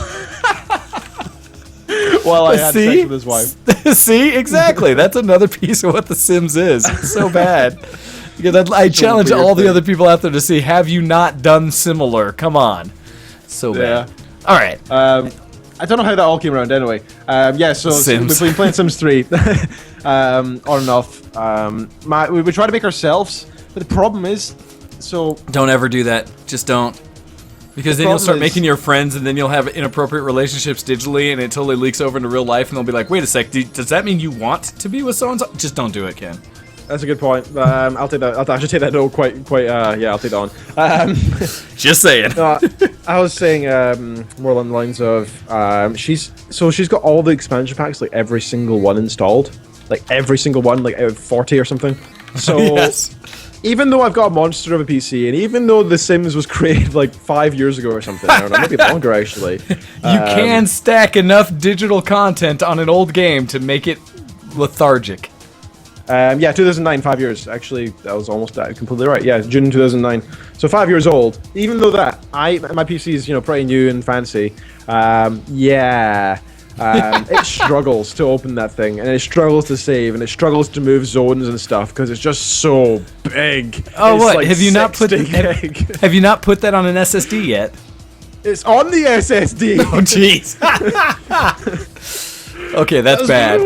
While I had sex with his wife. See, exactly. That's another piece of what The Sims is. It's so bad. Because I challenge all the other people out there to see, have you not done similar? Come on. So bad. All right. I don't know how that all came around anyway. So we've been playing Sims 3 on and off. We try to make ourselves, but the problem is, don't ever do that. Just don't. Because then you'll start making your friends, and then you'll have inappropriate relationships digitally, and it totally leaks over into real life, and they'll be like, wait a sec, does that mean you want to be with so-and-so? Just don't do it, Ken. That's a good point. I'll take that. I'll actually take that note quite. I'll take that on. Just saying. I was saying more along the lines of she's got all the expansion packs, like every single one installed, like every single one, like out of 40 or something. So yes. Even though I've got a monster of a PC, and even though The Sims was created like 5 years ago or something, I don't know, maybe longer actually. You can stack enough digital content on an old game to make it lethargic. 2009, 5 years. Actually, that was almost completely right. Yeah, June 2009. So 5 years old. Even though that, my PC is pretty new and fancy. It struggles to open that thing, and it struggles to save, and it struggles to move zones and stuff because it's just so big. Oh, it's what? Like have you not put have you not put that on an SSD yet? It's on the SSD. Oh, jeez. Okay, that's bad.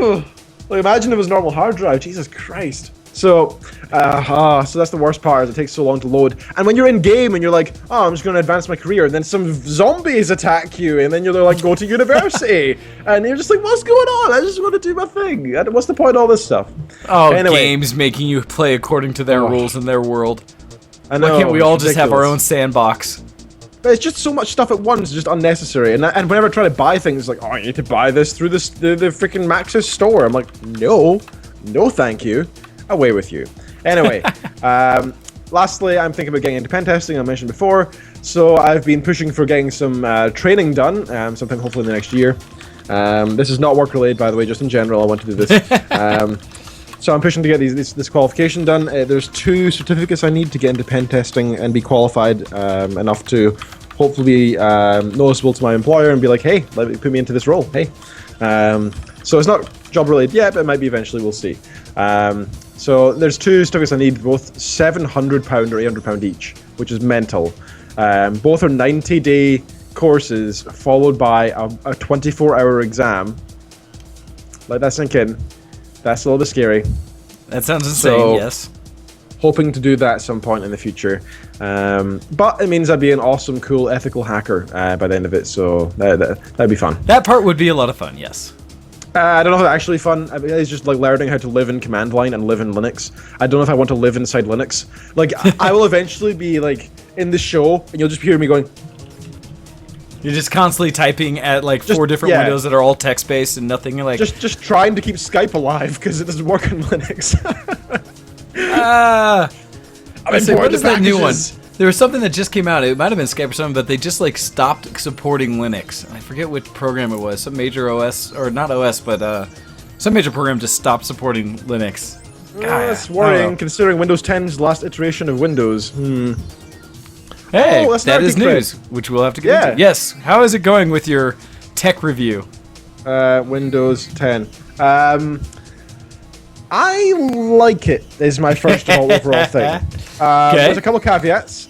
Like, imagine it was a normal hard drive. Jesus Christ. So that's the worst part, is it takes so long to load. And when you're in game and you're like, oh, I'm just going to advance my career, and then some zombies attack you, and then you're like, go to university, and you're just like, what's going on? I just want to do my thing. What's the point of all this stuff? Oh, anyway, games making you play according to their rules in their world. I know, why can't we all just have our ridiculous. own sandbox? But it's just so much stuff at once, it's just unnecessary. And whenever I try to buy things, it's like, oh, you need to buy this through the freaking Maxis store. I'm like, no, thank you. Away with you. Anyway, lastly, I'm thinking about getting into pen testing, I mentioned before. So I've been pushing for getting some training done, sometime hopefully in the next year. This is not work related, by the way, just in general, I want to do this. So I'm pushing to get this qualification done. There's 2 certificates I need to get into pen testing and be qualified enough to hopefully be noticeable to my employer and be like, hey, put me into this role, hey. So it's not job related yet, but it might be eventually, we'll see. So there's 2 certificates I need, both £700 or £800 each, which is mental. Both are 90-day courses followed by a 24-hour exam. Let that sink in. That's a little bit scary. That sounds insane, So, yes. Hoping to do that at some point in the future. But it means I'd be an awesome, cool, ethical hacker by the end of it, so that'd be fun. That part would be a lot of fun, yes. I don't know if it's actually fun. It's just like learning how to live in command line and live in Linux. I don't know if I want to live inside Linux. Like, I will eventually be like in the show, and you'll just hear me going. You're just constantly typing at like 4 different yeah. windows that are all text-based and nothing like... Just trying to keep Skype alive because it doesn't work on Linux. What is that new one? There was something that just came out. It might have been Skype or something, but they just like stopped supporting Linux. I forget which program it was. Some major OS, or not OS, but some major program just stopped supporting Linux. That's worrying, considering Windows 10's last iteration of Windows. Hey, that's that not is a good news, which we'll have to get into. Yes, how is it going with your tech review? Windows 10. I like it, is my first of all overall thing. There's a couple of caveats.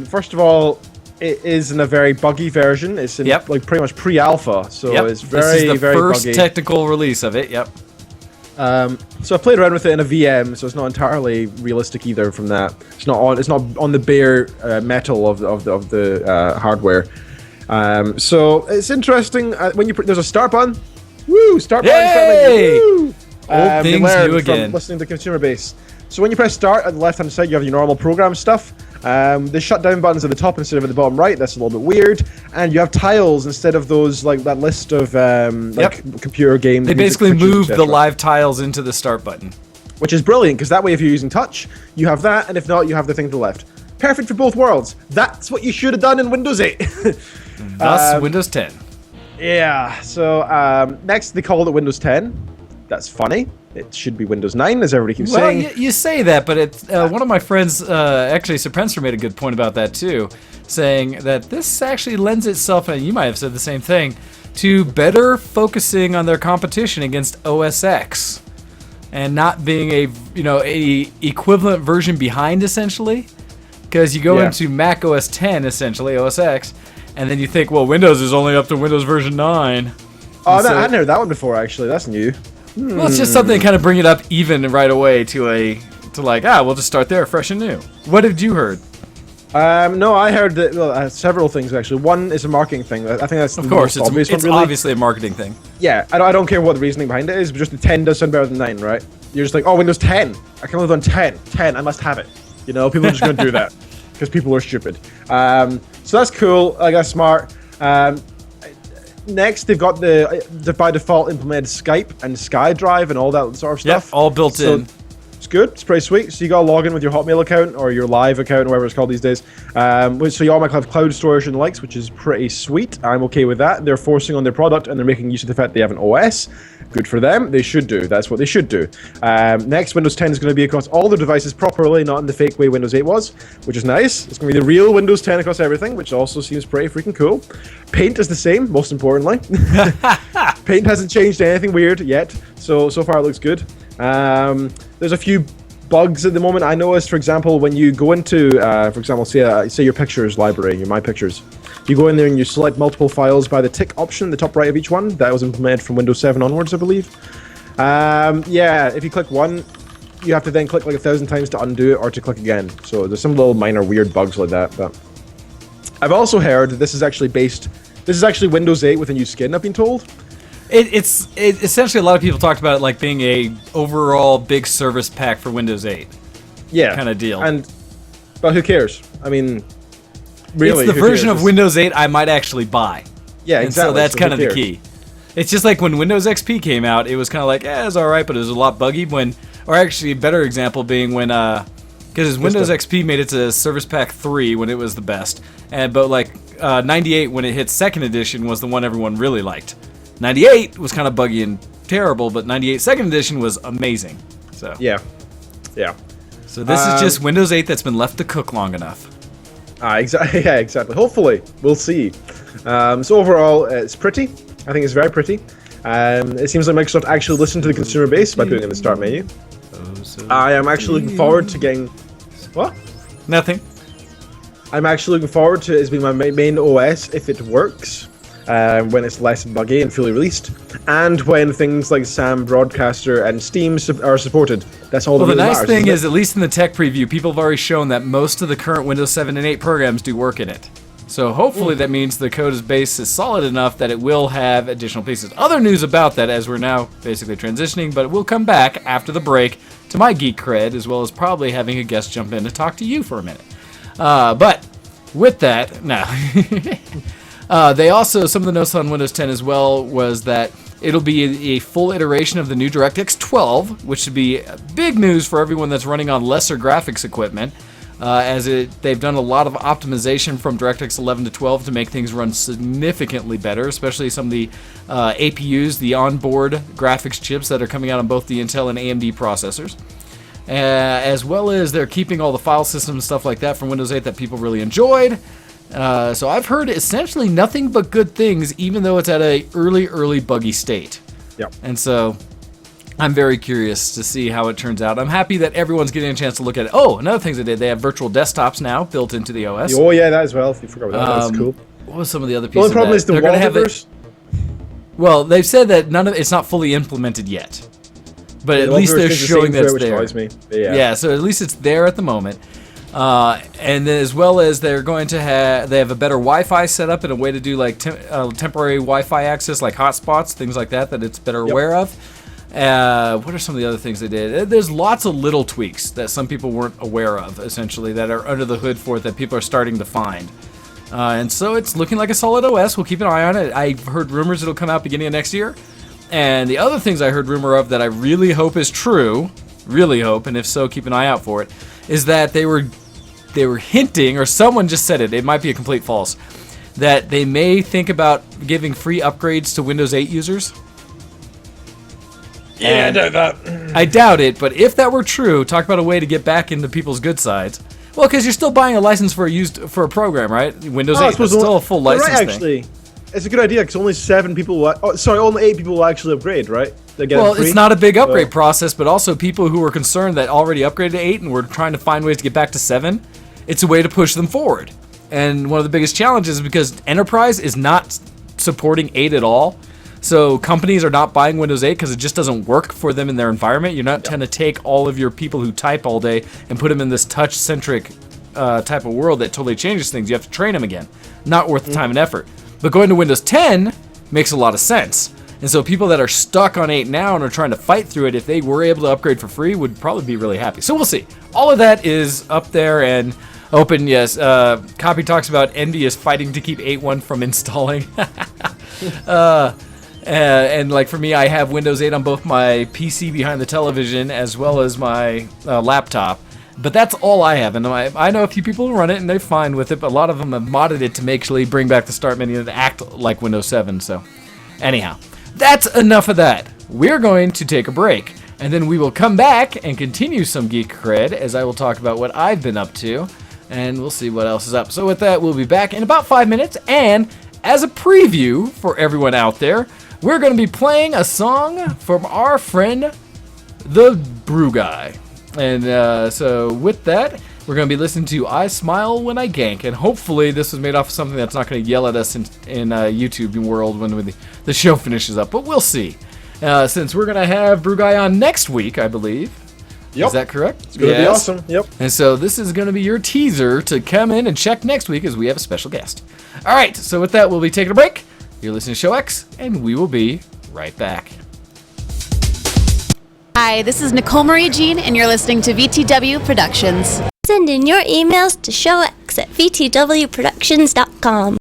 First of all, it is in a very buggy version. It's in like pretty much pre-alpha, so it's very, this is the very first buggy. technical release of it. So I played around with it in a VM, so it's not entirely realistic either. From that, it's not on the bare metal of the hardware. So it's interesting when there's a start button. Woo! Start button. Yay! Woo! Old things new from again. listening to consumer base. So when you press start at the left-hand side, you have your normal program stuff. The shutdown button's at the top instead of at the bottom right. That's a little bit weird. And you have tiles instead of those, like that list of like computer games. They basically move the live tiles into the start button, which is brilliant because that way, if you're using touch, you have that, and if not, you have the thing to the left. Perfect for both worlds. That's what you should have done in Windows 8. Thus, Windows 10. Yeah. So next, they called it Windows 10. That's funny. It should be Windows 9, as everybody keeps saying. Well, you say that, but it's one of my friends, actually, Spencer made a good point about that too, saying that this actually lends itself, and you might have said the same thing, to better focusing on their competition against OS X, and not being a equivalent version behind, essentially, because you go into Mac OS 10, essentially OS X, and then you think, well, Windows is only up to Windows version 9. Oh, I hadn't heard that one before. Actually, that's new. Well, it's just something to kind of bring it up even right away to we'll just start there, fresh and new. What have you heard? No, I heard that several things actually. One is a marketing thing. I think that's of course the most obvious one, it's really. obviously a marketing thing. Yeah, I don't care what the reasoning behind it is, but just the 10 does sound better than 9, right? You're just like, oh, Windows 10. I can live on 10. 10, I must have it. You know, people are just going to do that because people are stupid. So that's cool. I guess smart. Next, they've got the by default implemented Skype and SkyDrive and all that sort of stuff. Yep, all built in. It's good. It's pretty sweet. So you got to log in with your Hotmail account or your Live account, or whatever it's called these days. So you all might have cloud storage and the likes, which is pretty sweet. I'm okay with that. They're forcing on their product and they're making use of the fact they have an OS. Good for them. They should do. That's what they should do. Next, Windows 10 is going to be across all the devices properly, not in the fake way Windows 8 was, which is nice. It's going to be the real Windows 10 across everything, which also seems pretty freaking cool. Paint is the same, most importantly. Paint hasn't changed anything weird yet, so far it looks good. There's a few bugs at the moment. I noticed, for example, when you go into, for example, say your pictures library, your My Pictures, you go in there and you select multiple files by the tick option in the top right of each one. That was implemented from Windows 7 onwards, I believe. If you click one, you have to then click like 1,000 times to undo it or to click again. So there's some little minor weird bugs like that. But I've also heard that this is actually Windows 8 with a new skin, I've been told. It's essentially, a lot of people talked about it like being a overall big service pack for Windows 8. Yeah. Kind of deal. But who cares? I mean, really, it's the version of Windows 8 I might actually buy. Yeah, and exactly. So that's kind of who the cares? key. It's just like when Windows XP came out, it was kind of like, it's all right, but it was a lot buggy. Or actually, a better example being when, because Windows XP made it to Service Pack 3 when it was the best, but like 98 when it hit second edition was the one everyone really liked. 98 was kind of buggy and terrible, but 98 second edition was amazing. So Yeah. So this is just Windows 8 that's been left to cook long enough. Exactly. Yeah, exactly. Hopefully, we'll see. So overall, it's pretty. I think it's very pretty. It seems like Microsoft actually listened to the consumer base by putting it in the start menu. I am actually looking forward to getting... What? Nothing. I'm actually looking forward to it as being my main OS if it works, when it's less buggy and fully released, and when things like SAM Broadcaster and Steam are supported. That's all that Well, the really nice matters, thing isn't is, at least in the tech preview, people have already shown that most of the current Windows 7 and 8 programs do work in it. So hopefully that means the code base is solid enough that it will have additional pieces. Other news about that, as we're now basically transitioning, but we'll come back after the break to my geek cred, as well as probably having a guest jump in to talk to you for a minute. But with that, no. They also, some of the notes on Windows 10 as well was that it'll be a full iteration of the new DirectX 12, which should be big news for everyone that's running on lesser graphics equipment. They've done a lot of optimization from DirectX 11 to 12 to make things run significantly better, especially some of the APUs, the onboard graphics chips that are coming out on both the Intel and AMD processors. As well as they're keeping all the file system and stuff like that from Windows 8 that people really enjoyed. So I've heard essentially nothing but good things, even though it's at a early buggy state. Yep. And so I'm very curious to see how it turns out. I'm happy that everyone's getting a chance to look at it. Oh, another thing they did, they have virtual desktops now built into the OS. Oh yeah, that as well. You forgot about that. That's cool. What was some of the other The pieces? only problem is the They're gonna have wallpapers. Well, they've said that it's not fully implemented yet, but at least they're showing that it's there. Yeah, so at least it's there at the moment. And then as well as they're going to they have a better Wi-Fi setup and a way to do like temporary Wi-Fi access, like hotspots, things like that it's better aware of. What are some of the other things they did? There's lots of little tweaks that some people weren't aware of, essentially, that are under the hood for it that people are starting to find. And so it's looking like a solid OS. We'll keep an eye on it. I've heard rumors it'll come out beginning of next year. And the other things I heard rumor of that I really hope is true, really hope, and if so, keep an eye out for it, is that they were hinting, or someone just said it might be a complete false, that they may think about giving free upgrades to Windows 8 users. Yeah, I doubt that. I doubt it, but if that were true, talk about a way to get back into people's good sides. Well, because you're still buying a license for a program, right? Windows 8 is still a full license right, thing. actually. It's a good idea because only 7 people. Only 8 people will actually upgrade, right? They get Well, it free. it's not a big upgrade process, but also people who were concerned that already upgraded to 8 and were trying to find ways to get back to 7, it's a way to push them forward. And one of the biggest challenges is because Enterprise is not supporting 8 at all. So companies are not buying Windows 8 because it just doesn't work for them in their environment. You're not trying to take all of your people who type all day and put them in this touch-centric type of world that totally changes things. You have to train them again. Not worth the time and effort. But going to Windows 10 makes a lot of sense. And so people that are stuck on 8 now and are trying to fight through it, if they were able to upgrade for free, would probably be really happy. So we'll see. All of that is up there and open, yes. Kopii talks about Envy is fighting to keep 8.1 from installing. And like for me, I have Windows 8 on both my PC behind the television as well as my laptop. But that's all I have, and I know a few people who run it, and they're fine with it, but a lot of them have modded it to actually bring back the start menu and act like Windows 7, so anyhow. That's enough of that. We're going to take a break, and then we will come back and continue some Geek Cred, as I will talk about what I've been up to, and we'll see what else is up. So with that, we'll be back in about 5 minutes, and as a preview for everyone out there, we're going to be playing a song from our friend, the Brew Guy. And so with that, we're going to be listening to I Smile When I Gank. And hopefully this was made off of something that's not going to yell at us in YouTube world when the show finishes up. But we'll see. Since we're going to have Brew Guy on next week, I believe. Yep. Is that correct? It's going to be awesome. Yep. And so this is going to be your teaser to come in and check next week as we have a special guest. All right, so with that, we'll be taking a break. You're listening to Show X, and we will be right back. Hi, this is Nicole Marie Jean, and you're listening to VTW Productions. Send in your emails to showx@vtwproductions.com.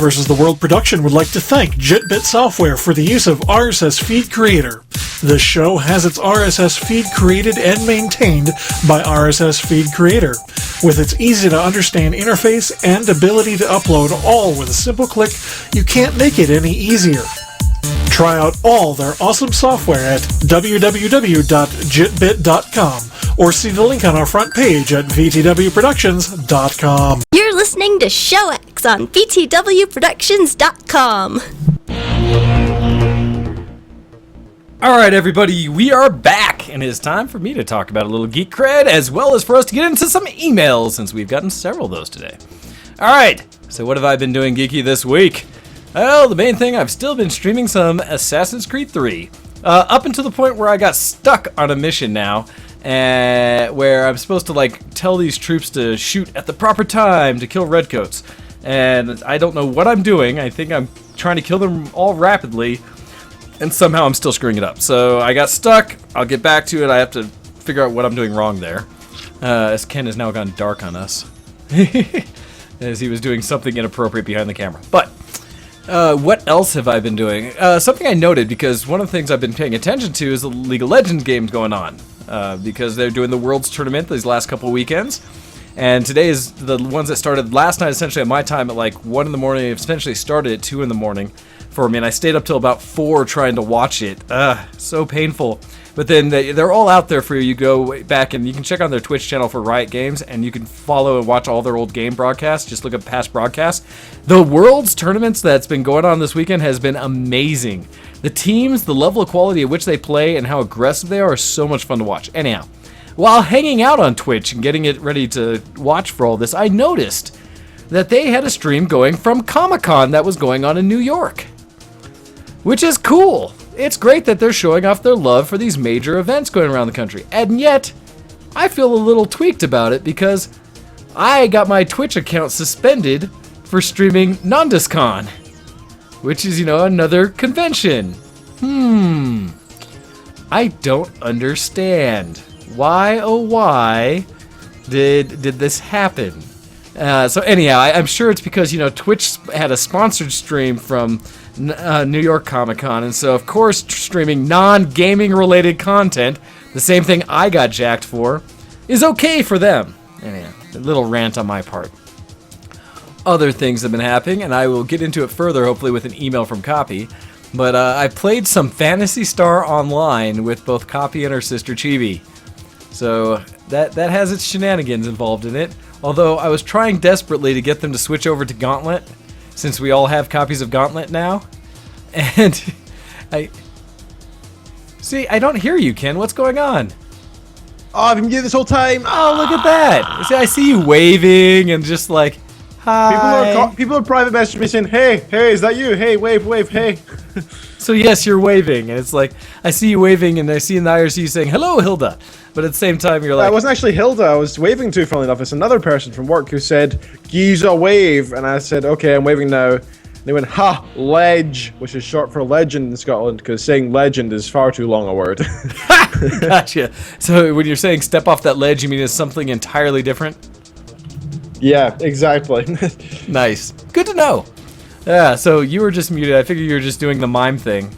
vs. the World production would like to thank JitBit Software for the use of RSS Feed Creator. This show has its RSS feed created and maintained by RSS Feed Creator, with its easy-to-understand interface and ability to upload all with a simple click. You can't make it any easier. Try out all their awesome software at www.jitbit.com or see the link on our front page at vtwproductions.com. You're listening to Show X on vtwproductions.com. Alright, everybody, we are back, and it is time for me to talk about a little geek cred, as well as for us to get into some emails, since we've gotten several of those today. Alright, so what have I been doing geeky this week? Well, the main thing, I've still been streaming some Assassin's Creed 3, up until the point where I got stuck on a mission now, where I'm supposed to, like, tell these troops to shoot at the proper time to kill redcoats, and I don't know what I'm doing. I think I'm trying to kill them all rapidly, and somehow I'm still screwing it up. So I got stuck. I'll get back to it. I have to figure out what I'm doing wrong there. As Ken has now gone dark on us. As he was doing something inappropriate behind the camera. But, what else have I been doing? Something I noted, because one of the things I've been paying attention to is the League of Legends games going on. Because they're doing the Worlds Tournament these last couple weekends. And today is the ones that started last night, essentially at my time, at like 1 in the morning. It essentially started at 2 in the morning. For me, and I stayed up till about 4 trying to watch it. So painful. But then they're all out there for you. You go back and you can check on their Twitch channel for Riot Games, and you can follow and watch all their old game broadcasts. Just look up past broadcasts. The Worlds tournaments that's been going on this weekend has been amazing. The teams, the level of quality at which they play, and how aggressive they are so much fun to watch. Anyhow, while hanging out on Twitch and getting it ready to watch for all this, I noticed that they had a stream going from Comic-Con that was going on in New York. Which is cool. It's great that they're showing off their love for these major events going around the country. And yet, I feel a little tweaked about it because I got my Twitch account suspended for streaming NondisCon, which is, another convention. I don't understand. Why, oh why did this happen? So anyhow, I'm sure it's because, Twitch had a sponsored stream from New York Comic Con, and so of course streaming non-gaming related content, the same thing I got jacked for, is okay for them. Anyhow, a little rant on my part. Other things have been happening, and I will get into it further, hopefully with an email from Kopii, but I played some Phantasy Star Online with both Kopii and her sister Chibi. So that has its shenanigans involved in it, although I was trying desperately to get them to switch over to Gauntlet, since we all have copies of Gauntlet now. And I don't hear you, Ken. What's going on? Oh, I've been here this whole time. Oh, look at that. See, I see you waving and just like, hi. People are private messaging me saying, hey, is that you? Hey, wave, hey. So yes, you're waving, and it's like, I see you waving, and I see in the IRC you saying, hello, Hilda. But at the same time, you're like... It wasn't actually Hilda I was waving to, funnily enough. It's another person from work who said, Giza wave. And I said, okay, I'm waving now. And they went, ha, ledge, which is short for legend in Scotland, because saying legend is far too long a word. Gotcha. So when you're saying step off that ledge, you mean it's something entirely different? Yeah, exactly. Nice. Good to know. Yeah, so you were just muted. I figured you were just doing the mime thing.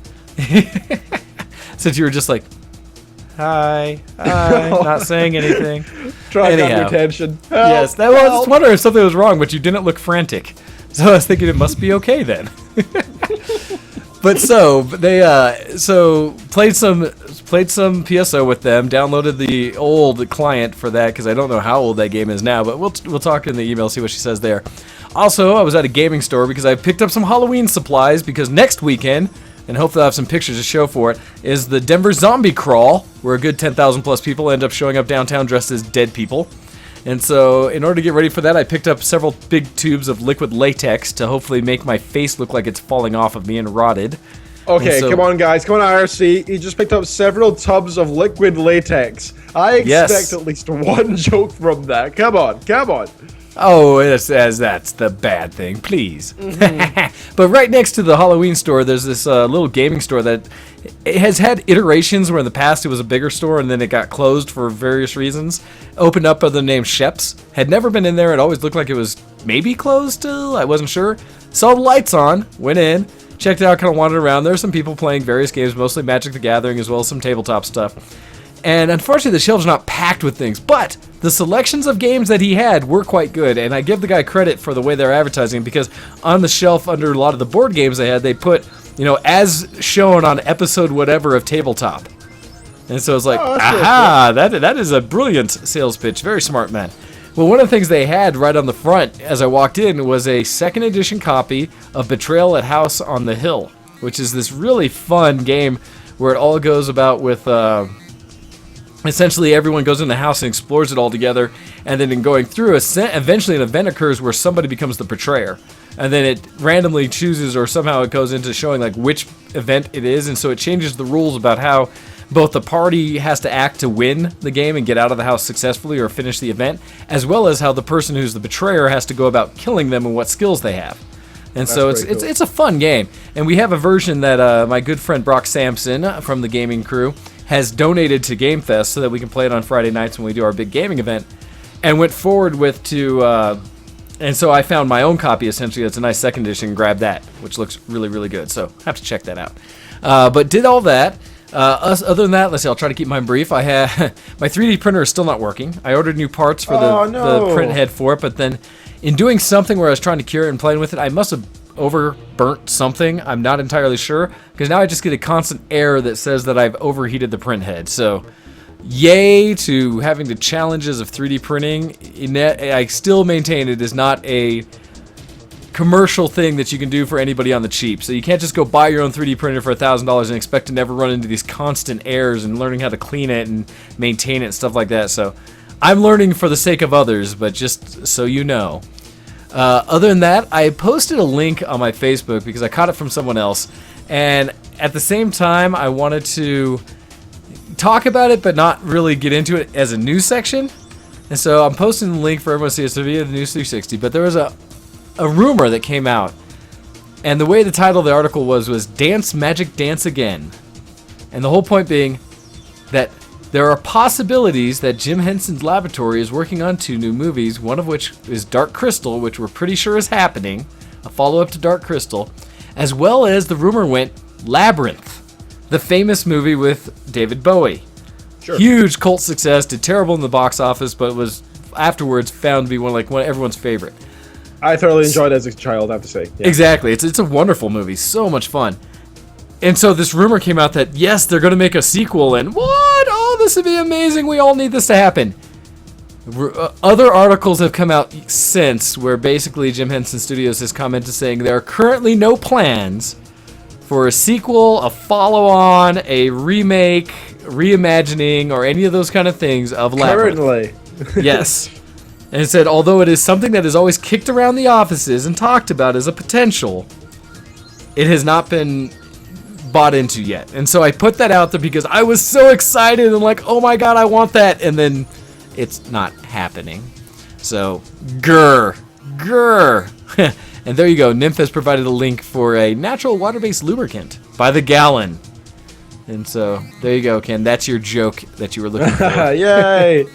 Since you were just like, hi, not saying anything. Trying to get attention. Yes, I was just wondering if something was wrong, but you didn't look frantic. So I was thinking it must be okay then. But they played some PSO with them, downloaded the old client for that because I don't know how old that game is now, but we'll talk in the email, see what she says there. Also, I was at a gaming store because I picked up some Halloween supplies because next weekend, and hopefully I'll have some pictures to show for it, is the Denver Zombie Crawl, where a good 10,000 plus people end up showing up downtown dressed as dead people. And so, in order to get ready for that, I picked up several big tubes of liquid latex to hopefully make my face look like it's falling off of me and rotted. Okay, come on, guys. Come on, IRC. He just picked up several tubs of liquid latex. I expect at least one joke from that. Come on. Oh, that's the bad thing, please. Mm-hmm. But right next to the Halloween store, there's this little gaming store that it has had iterations where in the past it was a bigger store and then it got closed for various reasons. Opened up under the name Shep's. Had never been in there. It always looked like it was maybe closed still. I wasn't sure. Saw the lights on. Went in. Checked it out. Kind of wandered around. There were some people playing various games, mostly Magic the Gathering as well as some tabletop stuff. And unfortunately, the shelves are not packed with things, but the selections of games that he had were quite good, and I give the guy credit for the way they're advertising, because on the shelf under a lot of the board games they had, they put, as shown on episode whatever of Tabletop. And so it's like, Oh, that's really aha, that is a brilliant sales pitch. Very smart, man. Well, one of the things they had right on the front as I walked in was a second edition copy of Betrayal at House on the Hill, which is this really fun game where it all goes about with essentially everyone goes in the house and explores it all together, and then in going through, eventually an event occurs where somebody becomes the betrayer, and then it randomly chooses, or somehow it goes into showing like which event it is, and so it changes the rules about how both the party has to act to win the game and get out of the house successfully or finish the event, as well as how the person who's the betrayer has to go about killing them and what skills they have. And so it's a fun game. And we have a version that my good friend Brock Sampson from the gaming crew has donated to Game Fest so that we can play it on Friday nights when we do our big gaming event, and went forward with and so I found my own copy, essentially. It's a nice second edition, and grabbed that, which looks really, really good. So have to check that out. But did all that. Other than that, let's see, I'll try to keep mine brief. I had my 3D printer is still not working. I ordered new parts for the print head for it, but then in doing something where I was trying to cure it and playing with it, I must have overburnt something. I'm not entirely sure, because now I just get a constant error that says that I've overheated the print head. So yay to having the challenges of 3D printing. I still maintain it is not a commercial thing that you can do for anybody on the cheap. So you can't just go buy your own 3D printer for $1,000 and expect to never run into these constant errors and learning how to clean it and maintain it and stuff like that. So I'm learning for the sake of others, but just so you know. Other than that, I posted a link on my Facebook because I caught it from someone else, and at the same time I wanted to talk about it but not really get into it as a news section. And so I'm posting the link for everyone to see. It's via the News 360, but there was a rumor that came out, and the way the title of the article was Dance Magic Dance Again. And the whole point being that there are possibilities that Jim Henson's laboratory is working on 2 new movies, one of which is Dark Crystal, which we're pretty sure is happening, a follow-up to Dark Crystal, as well as the rumor went Labyrinth, the famous movie with David Bowie. Sure. Huge cult success, did terrible in the box office, but was afterwards found to be one of everyone's favorite. I thoroughly enjoyed it as a child, I have to say. Yeah. Exactly. It's a wonderful movie. So much fun. And so this rumor came out that, yes, they're going to make a sequel, and what? Oh, this would be amazing. We all need this to happen. Other articles have come out since where basically Jim Henson Studios has commented saying there are currently no plans for a sequel, a follow-on, a remake, reimagining, or any of those kind of things of Labyrinth. Currently. Yes. And it said, although it is something that is always kicked around the offices and talked about as a potential, it has not been bought into yet. And so I put that out there because I was so excited and like, oh my god, I want that. And then it's not happening. So, grr. And there you go. Nymph has provided a link for a natural water-based lubricant by the gallon. And so, there you go, Ken. That's your joke that you were looking for. Yay!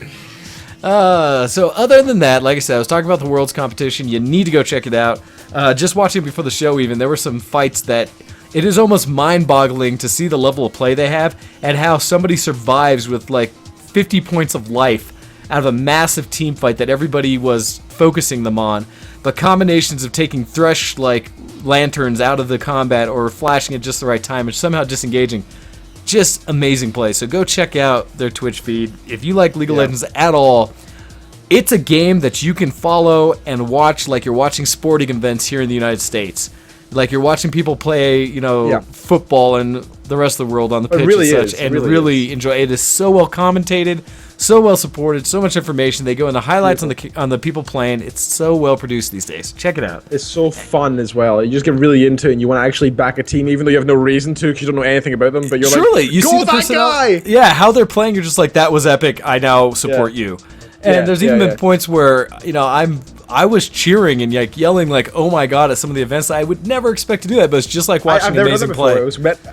So other than that, like I said, I was talking about the Worlds competition. You need to go check it out. Just watching it before the show even, there were some fights that it is almost mind-boggling to see the level of play they have and how somebody survives with like 50 points of life out of a massive team fight that everybody was focusing them on. But combinations of taking Thresh like lanterns out of the combat or flashing at just the right time and somehow disengaging. Just amazing play. So go check out their Twitch feed. If you like League of Legends at all, it's a game that you can follow and watch like you're watching sporting events here in the United States. Like you're watching people play, football and the rest of the world on the pitch and such, and really enjoy it. It is so well commentated, so well supported, so much information. They go into highlights on the people playing. It's so well produced these days. Check it out. It's so fun as well. You just get really into it and you want to actually back a team even though you have no reason to because you don't know anything about them, but you're like, you see that guy! Yeah, how they're playing, you're just like, that was epic. I now support you. And there's even been points where, I was cheering and like yelling like, oh my god, at some of the events. I would never expect to do that, but it's just like watching amazing play.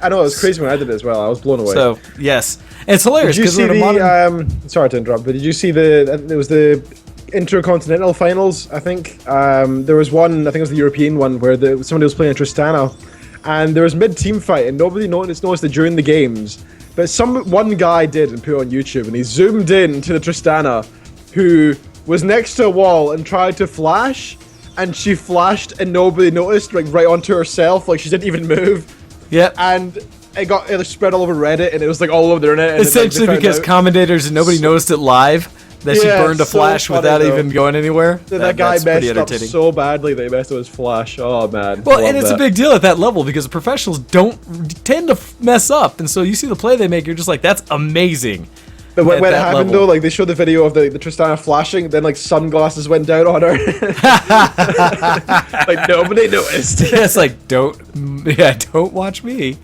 I know, it was crazy when I did it as well. I was blown away. So, yes. And it's hilarious. Did you see sorry to interrupt, but did you see it was the Intercontinental Finals, I think. There was one, I think it was the European one, where somebody was playing Tristana, and there was mid-team fight, and nobody noticed it during the games. But one guy did and put it on YouTube, and he zoomed in to the Tristana, who was next to a wall and tried to flash, and she flashed and nobody noticed, like right onto herself, like she didn't even move. Yep. And it spread all over Reddit, and it was like all over the internet. And Essentially, then, like, because commentators and nobody noticed it live, that she burned a so flash funny, without though. even going anywhere. that guy that's pretty messed up entertaining. so badly that he messed up his flash. Oh man. Well, Love and it's that. a big deal at that level because professionals don't tend to mess up, and so you see the play they make, you're just like, that's amazing. But when at it that happened level. though, like they showed the video of the Tristana flashing, then like sunglasses went down on her. Like nobody noticed. Yeah, it's like, don't watch me.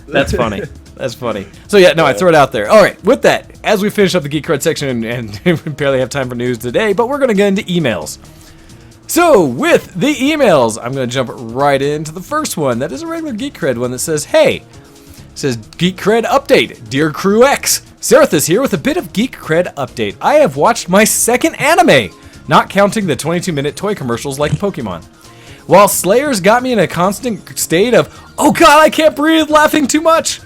That's funny. That's funny. So yeah, no, I throw it out there. All right, with that, as we finish up the Geek Cred section, and we barely have time for news today, but we're going to get into emails. So with the emails, I'm going to jump right into the first one. That is a regular Geek Cred one that says, hey, it says Geek Cred update. Dear Crew X, Serathis here with a bit of Geek Cred update. I have watched my second anime, not counting the 22-minute toy commercials like Pokemon. While Slayers got me in a constant state of, oh god, I can't breathe, laughing too much,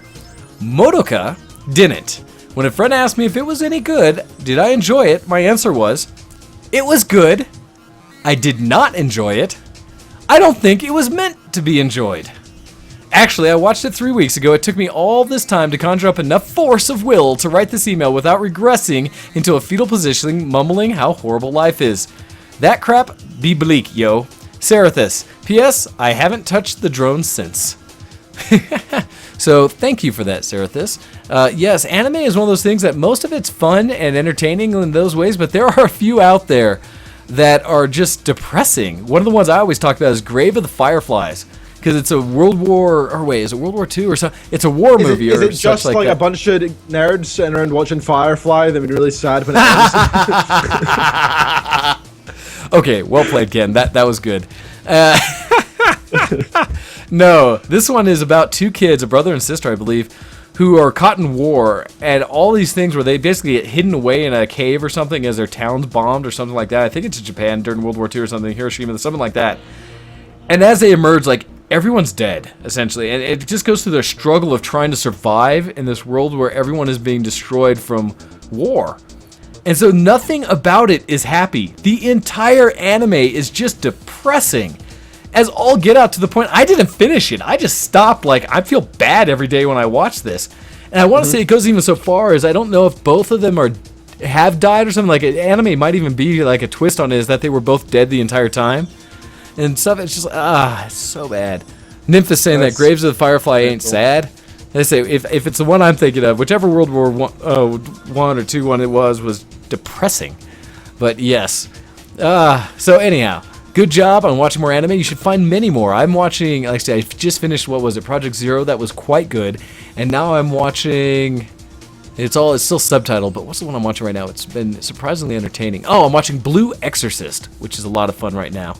Modoka didn't. When a friend asked me if it was any good, did I enjoy it, my answer was, it was good. I did not enjoy it. I don't think it was meant to be enjoyed. Actually, I watched it 3 weeks ago. It took me all this time to conjure up enough force of will to write this email without regressing into a fetal position, mumbling how horrible life is. That crap be bleak, yo. Serathis. P.S. I haven't touched the drone since. So thank you for that, Serathis. Yes, anime is one of those things that most of it's fun and entertaining in those ways, but there are a few out there that are just depressing. One of the ones I always talk about is Grave of the Fireflies, because it's a World War, or wait, is it World War II or something? It's a war movie Is or it just such like that. a bunch of nerds sitting around watching Firefly? They've been really sad when it ends. Okay, well played, Ken. That was good. No, this one is about two kids, a brother and sister, I believe, who are caught in war, and all these things where they basically get hidden away in a cave or something as their town's bombed or something like that. I think it's in Japan during World War II or something, Hiroshima, something like that. And as they emerge, like, everyone's dead, essentially. And it just goes through their struggle of trying to survive in this world where everyone is being destroyed from war. And so nothing about it is happy. The entire anime is just depressing. As all get out, to the point I didn't finish it. I just stopped. Like, I feel bad every day when I watch this. And I want to say it goes even so far as I don't know if both of them have died or something. Like, an anime might even be like a twist on it, is that they were both dead the entire time. And stuff, it's just, it's so bad. Nymph is saying that Graves of the Firefly ain't sad. They say, if it's the one I'm thinking of, whichever World War One or Two one it was depressing. But yes. So anyhow, good job on watching more anime. You should find many more. I'm watching, like I said, I just finished, what was it, Project Zero. That was quite good. And now I'm watching, it's still subtitled, but what's the one I'm watching right now? It's been surprisingly entertaining. Oh, I'm watching Blue Exorcist, which is a lot of fun right now.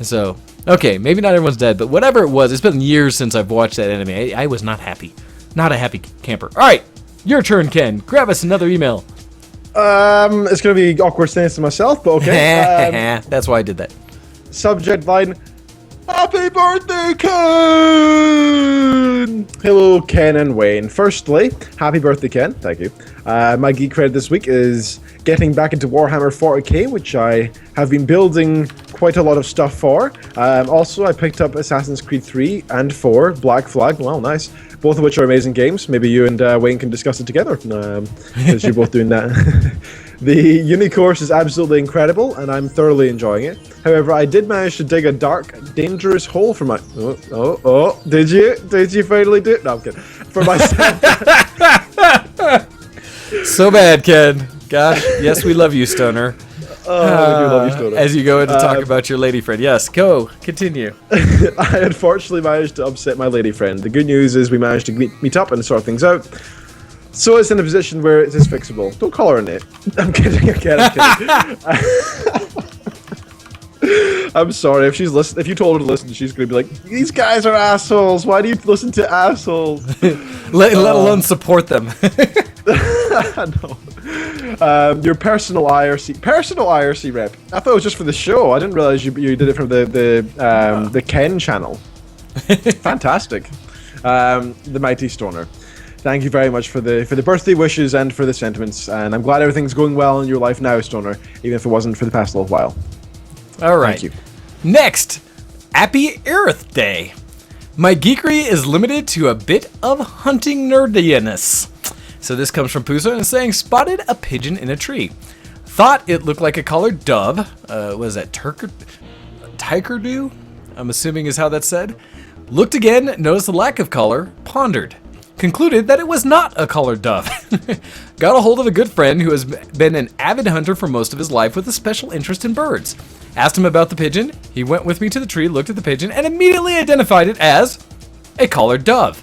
So, okay, maybe not everyone's dead, but whatever it was, it's been years since I've watched that anime. I was not happy. Not a happy camper. All right, your turn, Ken. Grab us another email. It's going to be awkward saying this to myself, but okay. That's why I did that. Subject line, Happy birthday, Ken! Hello, Ken and Wayne. Firstly, happy birthday, Ken. Thank you. My geek credit this week is getting back into Warhammer 40k, which I have been building quite a lot of stuff for. Also, I picked up Assassin's Creed 3 and 4, Black Flag. Well, nice. Both of which are amazing games. Maybe you and Wayne can discuss it together, because you're both doing that. The uni course is absolutely incredible, and I'm thoroughly enjoying it. However, I did manage to dig a dark, dangerous hole for my... Oh, did you? Did you finally do it? No, I'm kidding. For myself. So bad, Ken. Gosh, yes, we love you, Stoner. Oh, we do love you, Stoner. As you go in to talk about your lady friend. Yes, go. Continue. I unfortunately managed to upset my lady friend. The good news is we managed to meet up and sort things out. So it's in a position where it is fixable. Don't call her a name. I'm kidding again. I'm kidding. I'm sorry if she's listen. If you told her to listen, she's gonna be like, "These guys are assholes. Why do you listen to assholes?" let alone support them. No. Your personal IRC rep. I thought it was just for the show. I didn't realize you did it for the Ken channel. Fantastic. The mighty Stoner. Thank you very much for the birthday wishes and for the sentiments, and I'm glad everything's going well in your life now, Stoner, even if it wasn't for the past little while. All right. Thank you. Next, Happy Earth Day. My geekery is limited to a bit of hunting nerdiness. So this comes from Pusa and saying, spotted a pigeon in a tree. Thought it looked like a collared dove. Was that Tigerdew? I'm assuming is how that's said. Looked again, noticed the lack of color, pondered. Concluded that it was not a collared dove. Got a hold of a good friend who has been an avid hunter for most of his life with a special interest in birds. Asked him about the pigeon. He went with me to the tree, looked at the pigeon, and immediately identified it as a collared dove.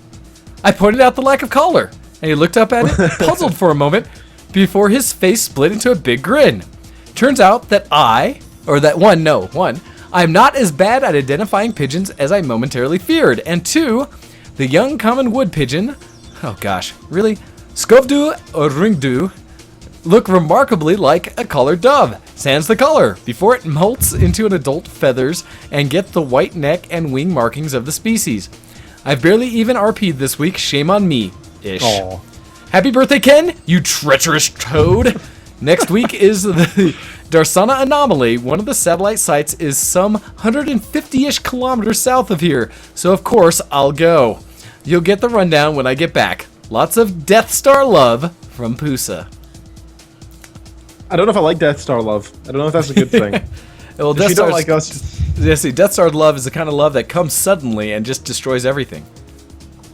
I pointed out the lack of collar, and he looked up at it, puzzled for a moment, before his face split into a big grin. Turns out that I'm not as bad at identifying pigeons as I momentarily feared, and 2, the young common wood pigeon, oh gosh, really? Skovdu or Ringdu look remarkably like a collared dove, sans the color, before it molts into an adult feathers and get the white neck and wing markings of the species. I've barely even RP'd this week, shame on me-ish. Aw. Happy birthday, Ken, you treacherous toad! Next week is the Darsana Anomaly. One of the satellite sites is some 150-ish kilometers south of here, so of course I'll go. You'll get the rundown when I get back. Lots of Death Star love from Pusa. I don't know if I like Death Star love. I don't know if that's a good thing. Well, If you don't like us. Yeah, see, Death Star love is the kind of love that comes suddenly and just destroys everything.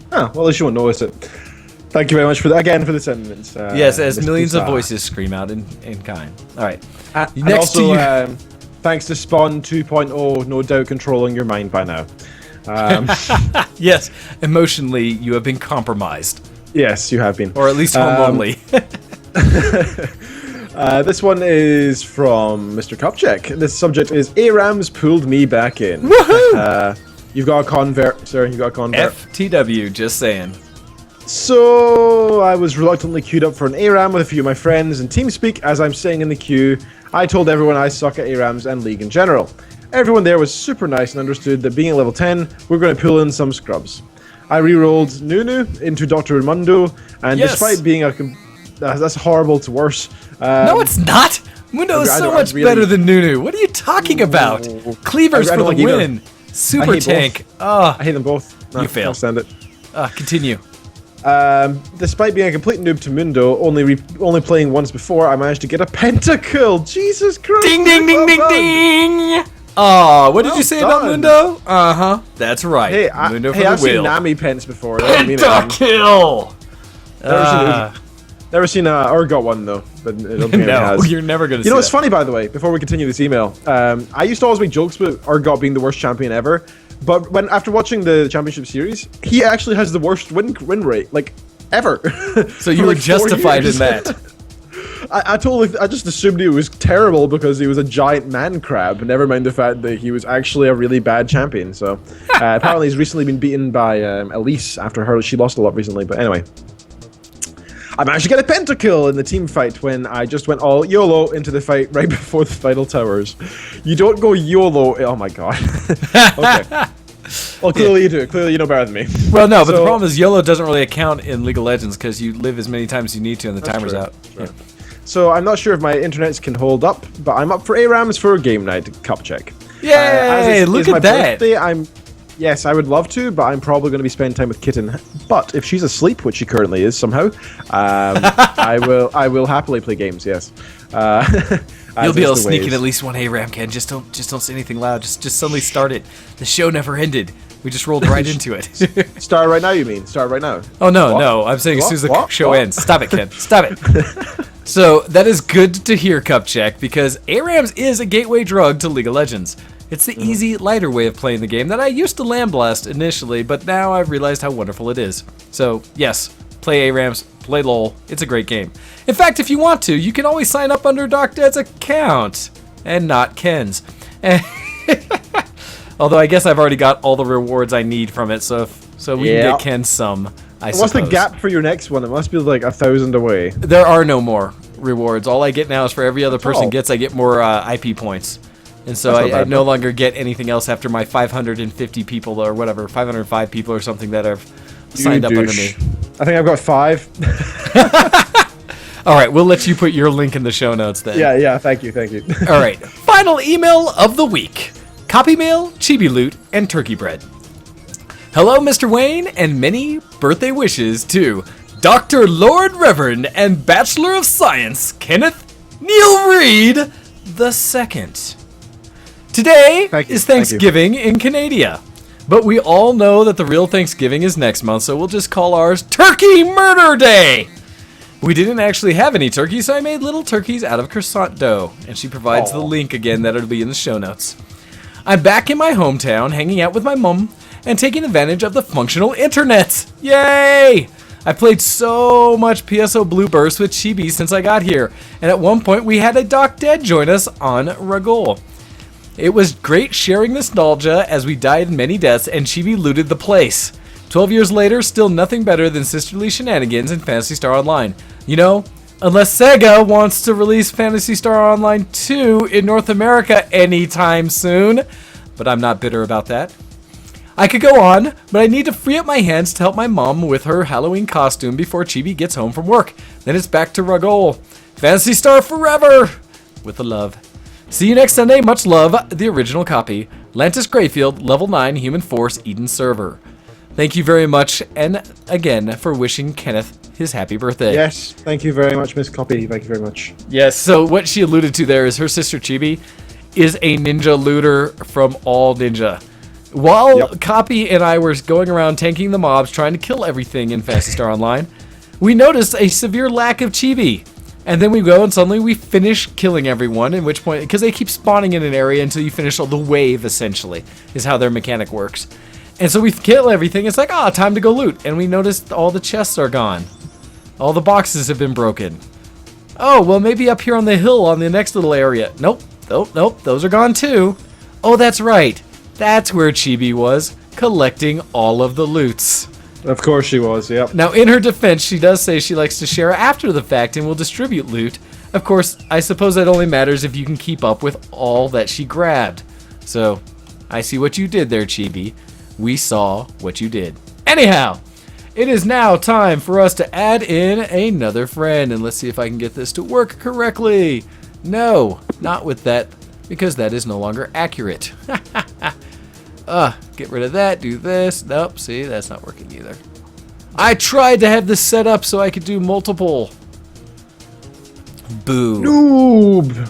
Well, at least you won't notice it. Thank you very much for that again for the sentiments. Yes, as Mr. millions of Pusa. voices scream out in kind. All right. And Next to also, you. Thanks to Spawn 2.0, no doubt controlling your mind by now. Yes, emotionally, you have been compromised. Yes, you have been. Or at least hormonally. This one is from Mr. Kopchek. This subject is ARAMs pulled me back in. Woohoo! You've got a convert, sir. You've got a convert. FTW, just saying. So I was reluctantly queued up for an ARAM with a few of my friends, and TeamSpeak, as I'm saying in the queue, I told everyone I suck at ARAMs and League in general. Everyone there was super nice and understood that being at level 10, we're going to pull in some scrubs. I re-rolled Nunu into Dr. Mundo, and Yes. despite being that's horrible to worse. No, it's not! Mundo is I so don't- much really- better than Nunu. What are you talking about? Cleavers I for don't the like either. win. Super I hate tank. I hate them both. No, You fail. Can't stand it. Continue. Despite being a complete noob to Mundo, only playing once before, I managed to get a pentakill. Jesus Christ! Ding, ding, ding, well ding, done. ding! Oh, what did Well you say about done. Mundo? Uh-huh. That's right. Hey, Mundo for I've the seen wheel. Nami pence before. That doesn't mean anything. Pentakill! Never seen a Urgot one though, but I don't think anyone No, has. you're never going to see You know what's that. funny, by the way, before we continue this email, I used to always make jokes about Urgot being the worst champion ever, but after watching the championship series, he actually has the worst win rate, like, ever. So you For were like 4 justified in years. that. I just assumed he was terrible because he was a giant man crab, never mind the fact that he was actually a really bad champion. So apparently he's recently been beaten by Elise after she lost a lot recently, but anyway. I managed to get a pentakill in the team fight when I just went all YOLO into the fight right before the final towers. You don't go YOLO. Oh my god. Okay. Well, clearly you do. Clearly you know better than me. Well, no, but the So- problem is YOLO doesn't really account in League of Legends because you live as many times as you need to and the timer's true. out. True. So I'm not sure if my internets can hold up, but I'm up for ARAMs for a game night cup check. Yay! Look my at that. Birthday, yes, I would love to, but I'm probably going to be spending time with Kitten. But if she's asleep, which she currently is somehow, I will happily play games. Yes. You'll be able to sneak in at least one ARAM, Ken. Just don't say anything loud. Just suddenly start it. The show never ended. We just rolled right into it. Start right now, you mean? Start right now. Oh no, What? no! I'm saying as soon as the What? show What? ends. Stop it, Ken. Stop it. So that is good to hear, Cupcheck, because ARAMs is a gateway drug to League of Legends. It's the easy, lighter way of playing the game that I used to lamblast initially, but now I've realized how wonderful it is. So yes, play ARAMs, play LoL. It's a great game. In fact, if you want to, you can always sign up under Doc Dad's account and not Ken's. Although I guess I've already got all the rewards I need from it, so we can Yeah. get Ken some. I What's the suppose. gap for your next one? It must be like 1,000 away. There are no more rewards. All I get now is for every other person all. gets, I get more IP points. And so That's not I bad, no though. longer get anything else after my 550 people or whatever, 505 people or something that have signed up under me. I think I've got 5. All right, we'll let you put your link in the show notes then. yeah, thank you. All right, final email of the week. Copy mail, chibi loot, and turkey bread. Hello, Mr. Wayne, and many birthday wishes to Dr. Lord Reverend and Bachelor of Science, Kenneth Neil Reed II. Today is Thanksgiving in Canada, but we all know that the real Thanksgiving is next month, so we'll just call ours Turkey Murder Day. We didn't actually have any turkey, so I made little turkeys out of croissant dough, and she provides the link again that'll be in the show notes. I'm back in my hometown, hanging out with my mom, and taking advantage of the functional internet. Yay! I played so much PSO Blue Burst with Chibi since I got here, and at one point we had a Doc Dead join us on Ragol. It was great sharing nostalgia as we died many deaths and Chibi looted the place. 12 years later, still nothing better than sisterly shenanigans in Phantasy Star Online. You know, unless Sega wants to release Phantasy Star Online 2 in North America anytime soon. But I'm not bitter about that. I could go on, but I need to free up my hands to help my mom with her Halloween costume before Chibi gets home from work. Then it's back to Ragol. Phantasy Star forever! With the love. See you next Sunday. Much love. The original copy. Lantis Grayfield, Level 9, Human Force, Eden Server. Thank you very much, and again, for wishing Kenneth his happy birthday. Yes, thank you very much, Miss Kopii. Thank you very much. Yes, so what she alluded to there is her sister Chibi is a ninja looter from All Ninja. While Kopii and I were going around tanking the mobs, trying to kill everything in Phantasy Star Online, we noticed a severe lack of Chibi. And then we go and suddenly we finish killing everyone, in which point, because they keep spawning in an area until you finish all the wave, essentially, is how their mechanic works. And so we kill everything, it's like, time to go loot. And we noticed all the chests are gone. All the boxes have been broken. Oh, well maybe up here on the hill on the next little area. Nope, those are gone too. Oh, that's right. That's where Chibi was, collecting all of the loots. Of course she was, yep. Now, in her defense, she does say she likes to share after the fact and will distribute loot. Of course, I suppose that only matters if you can keep up with all that she grabbed. So, I see what you did there, Chibi. We saw what you did. Anyhow, it is now time for us to add in another friend. And let's see if I can get this to work correctly. No, not with that, because that is no longer accurate. Get rid of that, do this. Nope, see, that's not working either. I tried to have this set up so I could do multiple. Boo. Noob.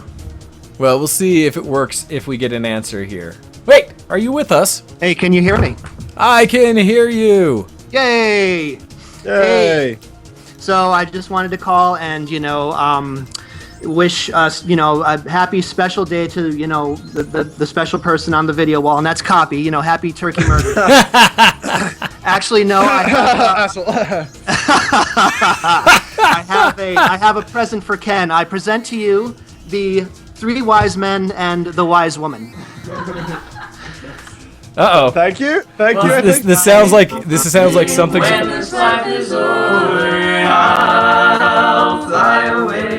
Well, we'll see if it works if we get an answer here. Wait, are you with us? Hey, can you hear me? I can hear you. Yay! Yay. Hey. So I just wanted to call and, wish us, a happy special day to, the special person on the video wall, and that's Kopii, happy turkey murder. Actually, no, I have a present for Ken. I present to you the 3 wise men and the wise woman. Uh-oh. Thank you. This sounds like something. When this life is over, I'll fly away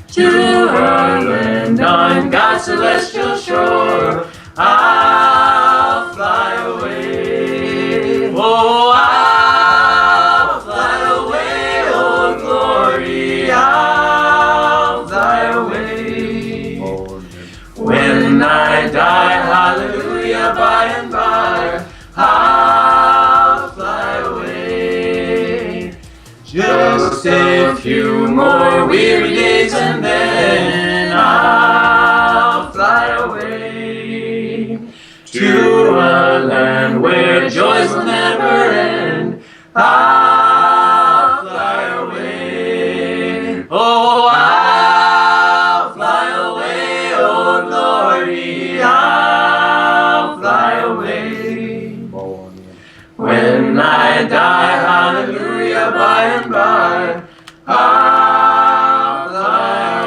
to a land on God's celestial shore. I'll fly away. Oh, I'll fly away. Oh, glory. I'll fly away. When I die, hallelujah, by and by, I'll fly away. Just a few more weary days and then I'll fly away to a land where joys will never end. I'll fly away. Oh, I'll fly away. Oh, glory. I'll fly away. When I die, hallelujah, by and by, I'll fly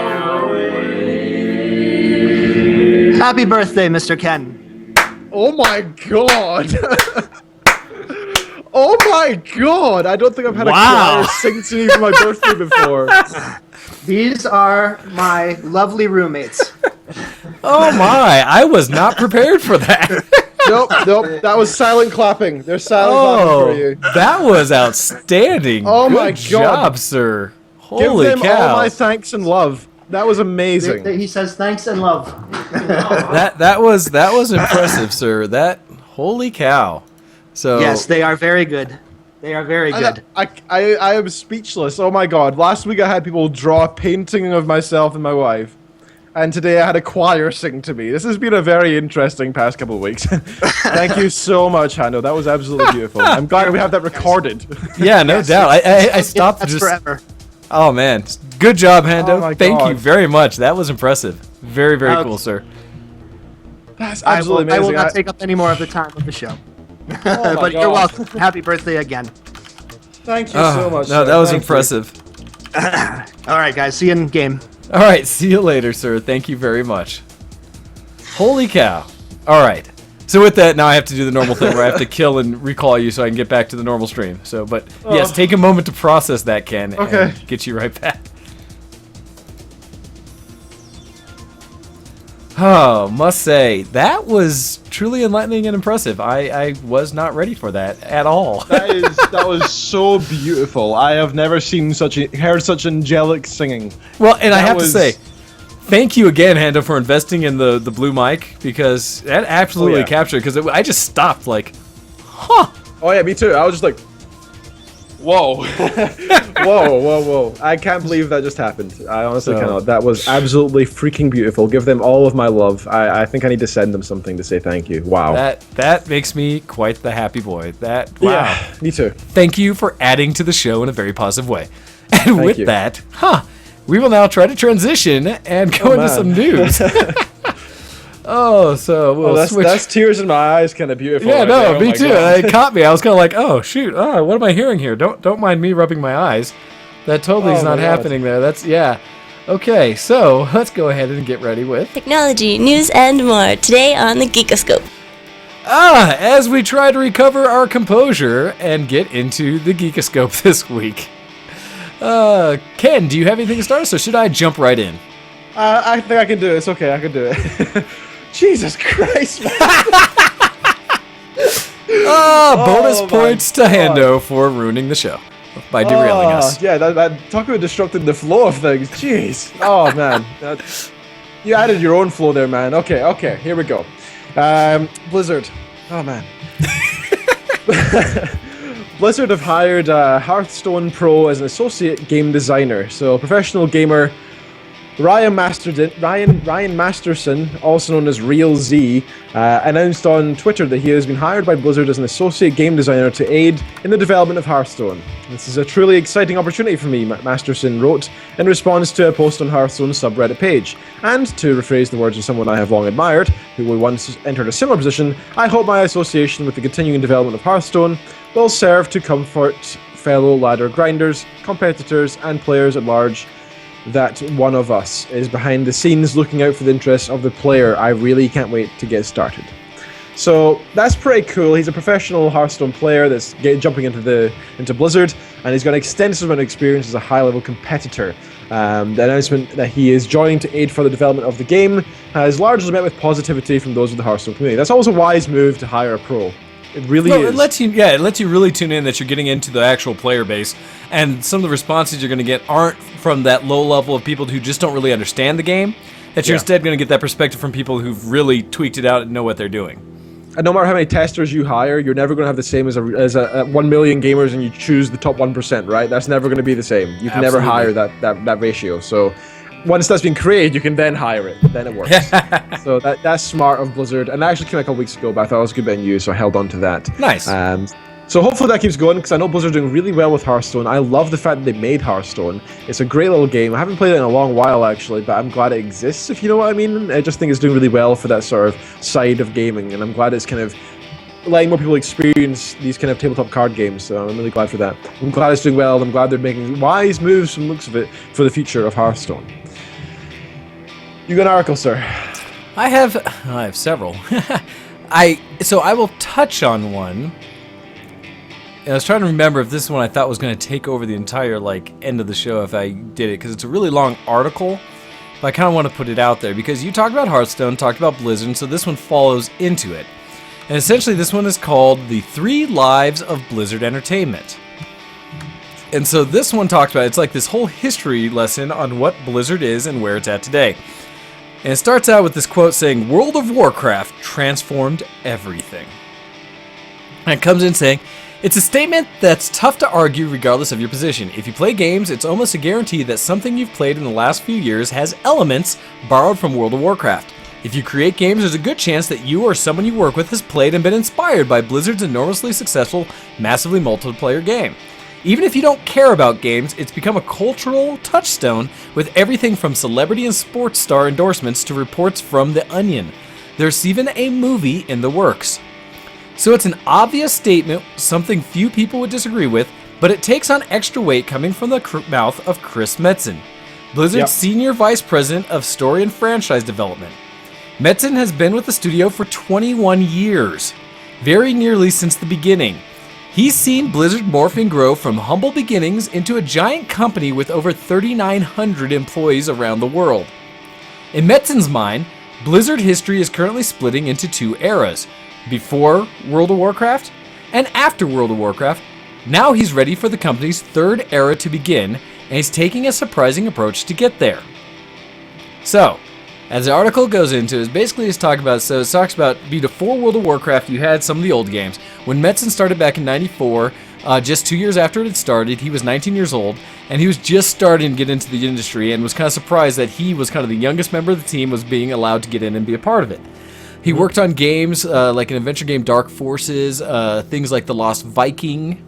away. Happy birthday, Mr. Ken. Oh my god. Oh my god. I don't think I've had a choir sing to me for my birthday before. These are my lovely roommates. Oh my, I was not prepared for that. Nope. That was silent clapping. There's silent clapping for you. That was outstanding. Oh Good my God. job, sir. Holy Give them cow. all my thanks and love. That was amazing. He says thanks and love. That was impressive, sir. Holy cow! So Yes, they are very good. They are very good. I am speechless. Oh my god! Last week I had people draw a painting of myself and my wife, and today I had a choir sing to me. This has been a very interesting past couple of weeks. Thank you so much, Hando. That was absolutely beautiful. I'm glad we have that recorded. Yeah, no doubt. I stopped That's just. forever. Oh man, good job, Hando. Oh my Thank you God. very much. That was impressive. Very, very cool, sir. That's I absolutely will amazing. not take up any more of the time of the show. Oh my But you're God. welcome. Happy birthday again. Thank you so much. No, sir. that was Thank you. impressive. All right, guys. See you in game. All right, see you later, sir. Thank you very much. Holy cow. All right. So with that, now I have to do the normal thing where I have to kill and recall you so I can get back to the normal stream. So, but yes, take a moment to process that, Ken, Okay. and get you right back. Oh, must say, that was truly enlightening and impressive. I was not ready for that at all. That was so beautiful. I have never heard such angelic singing. Well, and I That have to was- say, thank you again, Hando, for investing in the blue mic, because that absolutely Oh, yeah. captured, because I just stopped, like, Oh yeah, me too. I was just like, whoa, whoa. I can't believe that just happened. I honestly So- cannot. That was absolutely freaking beautiful. Give them all of my love. I think I need to send them something to say thank you. Wow. that makes me quite the happy boy. Wow. Yeah, me too. Thank you for adding to the show in a very positive way. And with you. that, we will now try to transition and go into man. some news. So we'll switch. That's tears in my eyes, kind of beautiful. Yeah, right no, there. Oh me my too. God. It caught me. I was kind of like, oh shoot, what am I hearing here? Don't mind me rubbing my eyes. That totally is Oh, not my God. happening there. That's Okay, so let's go ahead and get ready with Technology, news, and more today on the Geekoscope. as we try to recover our composure and get into the Geekoscope this week. Ken, do you have anything to start us, or should I jump right in? I think I can do it. It's okay. I can do it. Jesus Christ, man. Bonus my points to God. Hando for ruining the show by derailing us. Yeah, that talk about disrupting the flow of things. Jeez. Oh man, you added your own flow there, man. Okay, here we go. Blizzard. Oh man. Blizzard have hired Hearthstone Pro as an associate game designer. So, professional gamer Ryan Masterson, also known as Real Z, announced on Twitter that he has been hired by Blizzard as an associate game designer to aid in the development of Hearthstone. This is a truly exciting opportunity for me, Masterson wrote in response to a post on Hearthstone's subreddit page. And to rephrase the words of someone I have long admired, who once entered a similar position, I hope my association with the continuing development of Hearthstone will serve to comfort fellow ladder grinders, competitors, and players at large that one of us is behind the scenes looking out for the interests of the player. I really can't wait to get started. So that's pretty cool. He's a professional Hearthstone player that's jumping into Blizzard, and he's got an extensive amount of experience as a high-level competitor. The announcement that he is joining to aid for the development of the game has largely met with positivity from those of the Hearthstone community. That's always a wise move to hire a pro. It really is. It lets you really tune in that you're getting into the actual player base, and some of the responses you're going to get aren't from that low level of people who just don't really understand the game. That you're instead going to get that perspective from people who've really tweaked it out and know what they're doing. And no matter how many testers you hire, you're never going to have the same as a 1 million gamers and you choose the top 1%, right? That's never going to be the same. You can never hire that ratio. So once that's been created, you can then hire it. Then it works. So that's smart of Blizzard. And that actually came out a couple weeks ago, but I thought it was a good bit of news, so I held on to that. Nice. So hopefully that keeps going, because I know Blizzard are doing really well with Hearthstone. I love the fact that they made Hearthstone. It's a great little game. I haven't played it in a long while, actually, but I'm glad it exists, if you know what I mean. I just think it's doing really well for that sort of side of gaming, and I'm glad it's kind of letting more people experience these kind of tabletop card games, so I'm really glad for that. I'm glad it's doing well, I'm glad they're making wise moves from the looks of it for the future of Hearthstone. You got an article, sir? I have several. I will touch on one. And I was trying to remember if this is one I thought was going to take over the entire end of the show if I did it, because it's a really long article. But I kind of want to put it out there because you talked about Hearthstone, talked about Blizzard, so this one follows into it. And essentially this one is called The 3 Lives of Blizzard Entertainment. And so this one talks about, it's like this whole history lesson on what Blizzard is and where it's at today. And it starts out with this quote saying, "World of Warcraft transformed everything." And it comes in saying, it's a statement that's tough to argue regardless of your position. If you play games, it's almost a guarantee that something you've played in the last few years has elements borrowed from World of Warcraft. If you create games, there's a good chance that you or someone you work with has played and been inspired by Blizzard's enormously successful, massively multiplayer game. Even if you don't care about games, it's become a cultural touchstone with everything from celebrity and sports star endorsements to reports from The Onion. There's even a movie in the works. So it's an obvious statement, something few people would disagree with, but it takes on extra weight coming from the mouth of Chris Metzen, Blizzard's Senior Vice President of Story and Franchise Development. Metzen has been with the studio for 21 years, very nearly since the beginning. He's seen Blizzard morph and grow from humble beginnings into a giant company with over 3,900 employees around the world. In Metzen's mind, Blizzard history is currently splitting into two eras, before World of Warcraft and after World of Warcraft. Now he's ready for the company's third era to begin, and he's taking a surprising approach to get there. So, as the article goes into, is basically it's talking about, so it talks about before World of Warcraft, you had some of the old games. When Metzen started back in 94, just 2 years after it had started, he was 19 years old, and he was just starting to get into the industry and was kind of surprised that he was kind of the youngest member of the team was being allowed to get in and be a part of it. He worked on games like an adventure game, Dark Forces, things like The Lost Viking,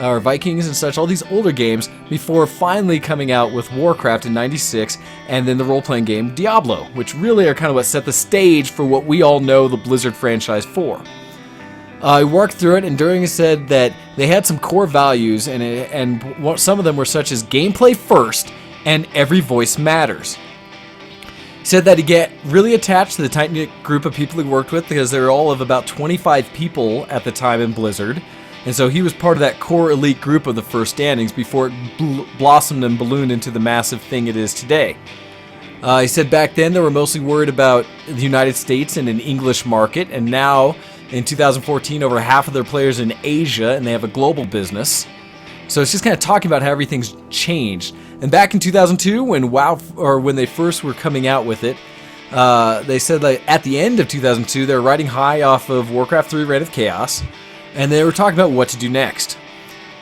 or Vikings and such, all these older games, before finally coming out with Warcraft in 96, and then the role-playing game Diablo, which really are kind of what set the stage for what we all know the Blizzard franchise for. He worked through it, and during it said that they had some core values, and some of them were such as gameplay first, and every voice matters. He said that he get really attached to the tight-knit group of people he worked with because they were all of about 25 people at the time in Blizzard. And so he was part of that core elite group of the first standings before it blossomed and ballooned into the massive thing it is today. He said back then they were mostly worried about the United States and an English market, and now in 2014 over half of their players in Asia, and they have a global business. So it's just kind of talking about how everything's changed. And back in 2002, when they first were coming out with it, they said that at the end of 2002, they were riding high off of Warcraft 3 Reign of Chaos, and they were talking about what to do next.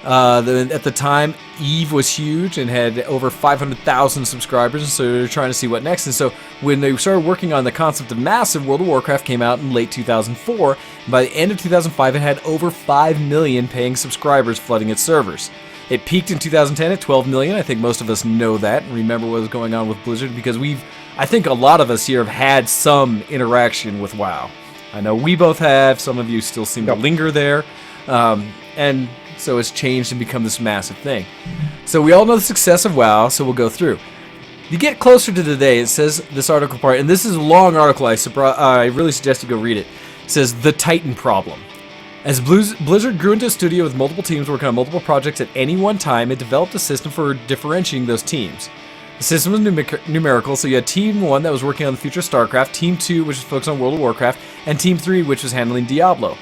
At the time, EVE was huge and had over 500,000 subscribers, and so they were trying to see what next. And so when they started working on the concept of Massive, World of Warcraft came out in late 2004. And by the end of 2005, it had over 5 million paying subscribers flooding its servers. It peaked in 2010 at 12 million. I think most of us know that and remember what was going on with Blizzard because I think a lot of us here have had some interaction with WoW. I know we both have. Some of you still seem to linger there. And so it's changed and become this massive thing. So we all know the success of WoW, so we'll go through. You get closer to today, it says this article part, and this is a long article, I really suggest you go read it. It says, The Titan Problem. As Blizzard grew into a studio with multiple teams working on multiple projects at any one time, it developed a system for differentiating those teams. The system was numerical, so you had Team 1 that was working on the future of StarCraft, Team 2 which was focused on World of Warcraft, and Team 3 which was handling Diablo.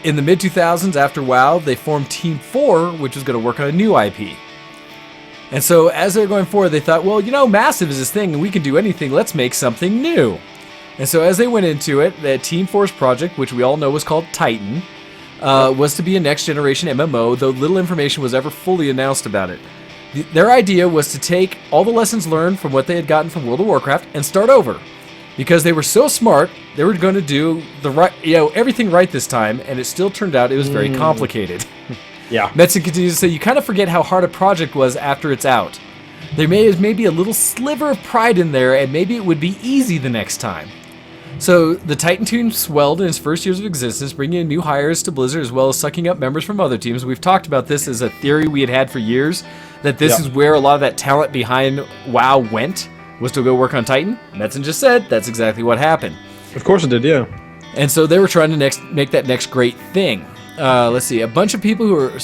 In the mid-2000s, after WoW, they formed Team 4, which was going to work on a new IP. And so as they were going forward, they thought, well, Massive is this thing, and we can do anything, let's make something new. And so as they went into it, the Team 4's project, which we all know was called Titan, was to be a next-generation MMO, though little information was ever fully announced about it. Their idea was to take all the lessons learned from what they had gotten from World of Warcraft and start over. Because they were so smart, they were going to do everything right this time, and it still turned out it was very complicated. Yeah. Metzen continues to say, you kind of forget how hard a project was after it's out. There is maybe a little sliver of pride in there, and maybe it would be easy the next time. So the Titan team swelled in its first years of existence, bringing in new hires to Blizzard as well as sucking up members from other teams. We've talked about this as a theory we had for years, that this is where a lot of that talent behind WoW went, was to go work on Titan. Metzen just said that's exactly what happened. Of course it did, yeah. And so they were trying to make that next great thing. Let's see, a bunch of people who are,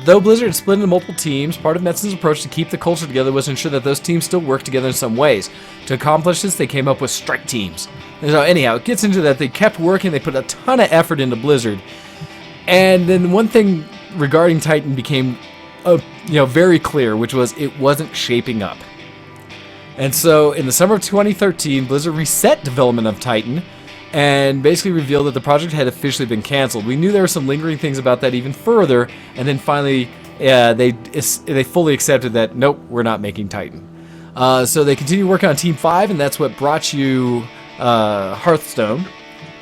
though Blizzard had split into multiple teams, part of Metzen's approach to keep the culture together was to ensure that those teams still work together in some ways. To accomplish this, they came up with strike teams. And so anyhow, it gets into that they kept working, they put a ton of effort into Blizzard. And then one thing regarding Titan became very clear, which was it wasn't shaping up. And so in the summer of 2013, Blizzard reset development of Titan, and basically revealed that the project had officially been canceled. We knew there were some lingering things about that even further, and then finally they fully accepted that, nope, we're not making Titan. So they continue working on Team 5, and that's what brought you Hearthstone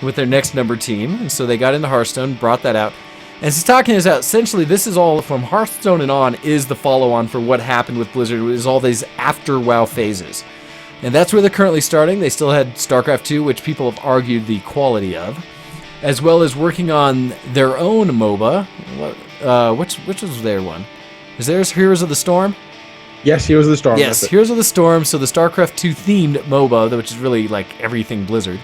with their next number team. And so they got into Hearthstone, brought that out. And as he's talking this out, essentially this is all from Hearthstone and on is the follow-on for what happened with Blizzard. It was all these after WoW phases. And that's where they're currently starting. They still had StarCraft 2, which people have argued the quality of, as well as working on their own MOBA. Which was their one? Is theirs Heroes of the Storm? Yes, Heroes of the Storm. Yes, Heroes of the Storm. So the StarCraft 2 themed MOBA, which is really like everything Blizzard.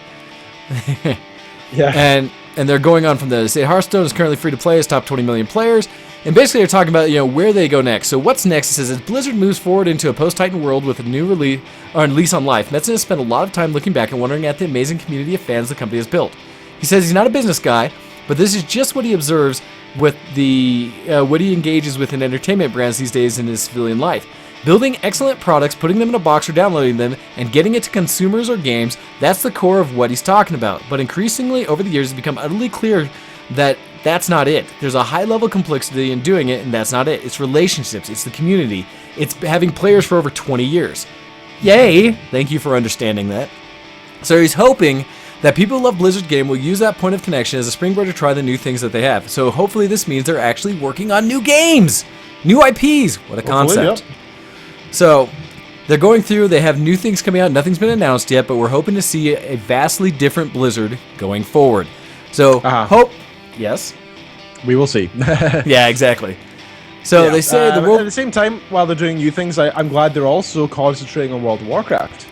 Yeah. And they're going on from there. They say Hearthstone is currently free to play, has top 20 million players, and basically they're talking about where they go next. So what's next? It says as Blizzard moves forward into a post-Titan world with a new lease on life, Metzen has spent a lot of time looking back and wondering at the amazing community of fans the company has built. He says he's not a business guy, but this is just what he observes with the what he engages with in entertainment brands these days in his civilian life. Building excellent products, putting them in a box or downloading them, and getting it to consumers or games, that's the core of what he's talking about. But increasingly, over the years, it's become utterly clear that that's not it. There's a high-level complexity in doing it, and that's not it. It's relationships, it's the community, it's having players for over 20 years. Yay! Thank you for understanding that. So he's hoping that people who love Blizzard game will use that point of connection as a springboard to try the new things that they have. So hopefully this means they're actually working on new games! New IPs! What a concept. Yep. So, they're going through, they have new things coming out, nothing's been announced yet, but we're hoping to see a vastly different Blizzard going forward. So, yes? We will see. Yeah, exactly. So, they say the world... At the same time, while they're doing new things, I'm glad they're also concentrating on World of Warcraft.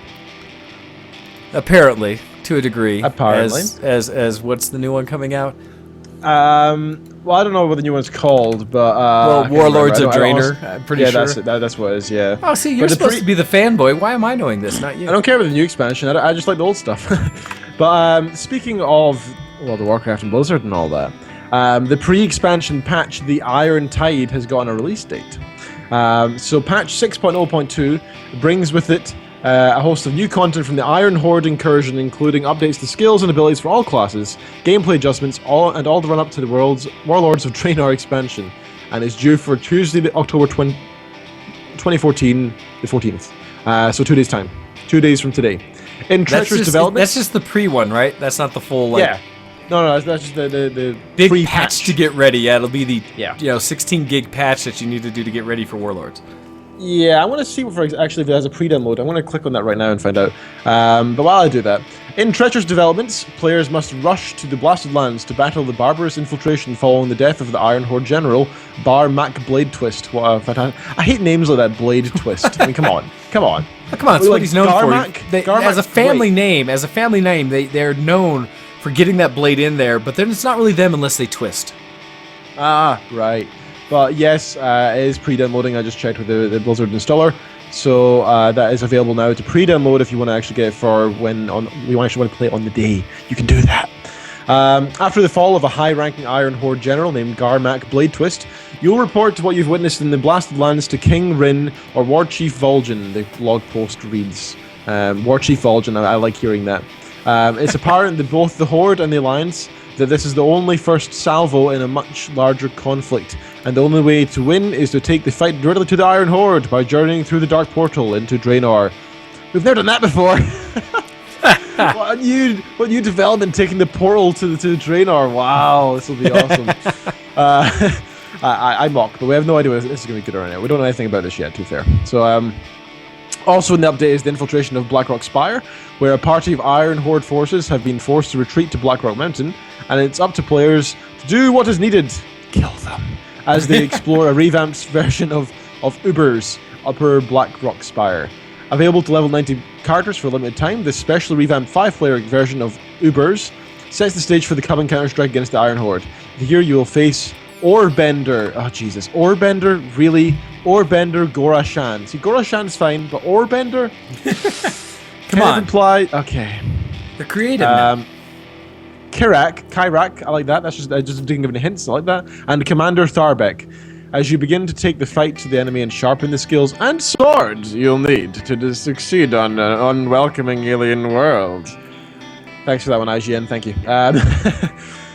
Apparently, to a degree. Apparently. As what's the new one coming out? Well, I don't know what the new one's called, but Warlords of Draenor. I'm pretty sure. Yeah, that's what it is. Yeah. Oh, see, you're supposed to be the fanboy. Why am I knowing this? Not you. I don't care about the new expansion. I just like the old stuff. But speaking of World of Warcraft and Blizzard and all that, the pre-expansion patch, the Iron Tide, has gotten a release date. So patch 6.0.2 brings with it a host of new content from the Iron Horde incursion, including updates to skills and abilities for all classes, gameplay adjustments, all the run up to the Warlords of Draenor expansion, and is due for Tuesday, October 2014, the 14th. So 2 days time, 2 days from today. In Treacherous development, that's just the pre one, right? That's not the full Yeah. No, that's just the big pre patch to get ready. Yeah, it'll be the 16 gig patch that you need to do to get ready for Warlords. Yeah, I want to see if it has a pre-download. I'm going to click on that right now and find out. But while I do that, in Treacherous developments, players must rush to the Blasted Lands to battle the barbarous infiltration following the death of the Iron Horde general, Bar Mac Blade Twist. What a fantastic... I hate names like that, Blade Twist. I mean, come on. Oh, come on, it's what he's known for. As a family Blade. name, they're known for getting that blade in there, but then it's not really them unless they twist. Ah, right. But yes, it is pre-downloading. I just checked with the Blizzard installer, so that is available now to pre-download if you want to actually get it for when you actually want to play it on the day. You can do that. After the fall of a high-ranking Iron Horde general named Garmac Blade Twist, you'll report what you've witnessed in the Blasted Lands to King Rin or War Chief Vol'jin. The blog post reads War Chief Vol'jin. I like hearing that. It's apparent that both the Horde and the Alliance that this is the only first salvo in a much larger conflict, and the only way to win is to take the fight directly to the Iron Horde by journeying through the Dark Portal into Draenor. We've never done that before! What a new development, taking the portal to Draenor. Wow, this will be awesome. I mock, but we have no idea what this is going to be good right now. We don't know anything about this yet, to be fair. So, also in the update is the infiltration of Blackrock Spire, where a party of Iron Horde forces have been forced to retreat to Blackrock Mountain, and it's up to players to do what is needed. Kill them. As they explore a revamped version of Uber's Upper Blackrock Spire. Available to level 90 characters for a limited time, this specially revamped 5-player version of Uber's sets the stage for the coming counter-strike against the Iron Horde. Here you will face Orbender. Oh, Jesus. Orbender? Really? Orbender Gorashan. See, Gorashan's fine, but Orbender? Come on. Okay. They're creative now. Kyrak, I like that. I just didn't give any hints. I like that. And Commander Tharbek. As you begin to take the fight to the enemy and sharpen the skills and swords you'll need to succeed on an unwelcoming alien world. Thanks for that one, IGN. Thank you.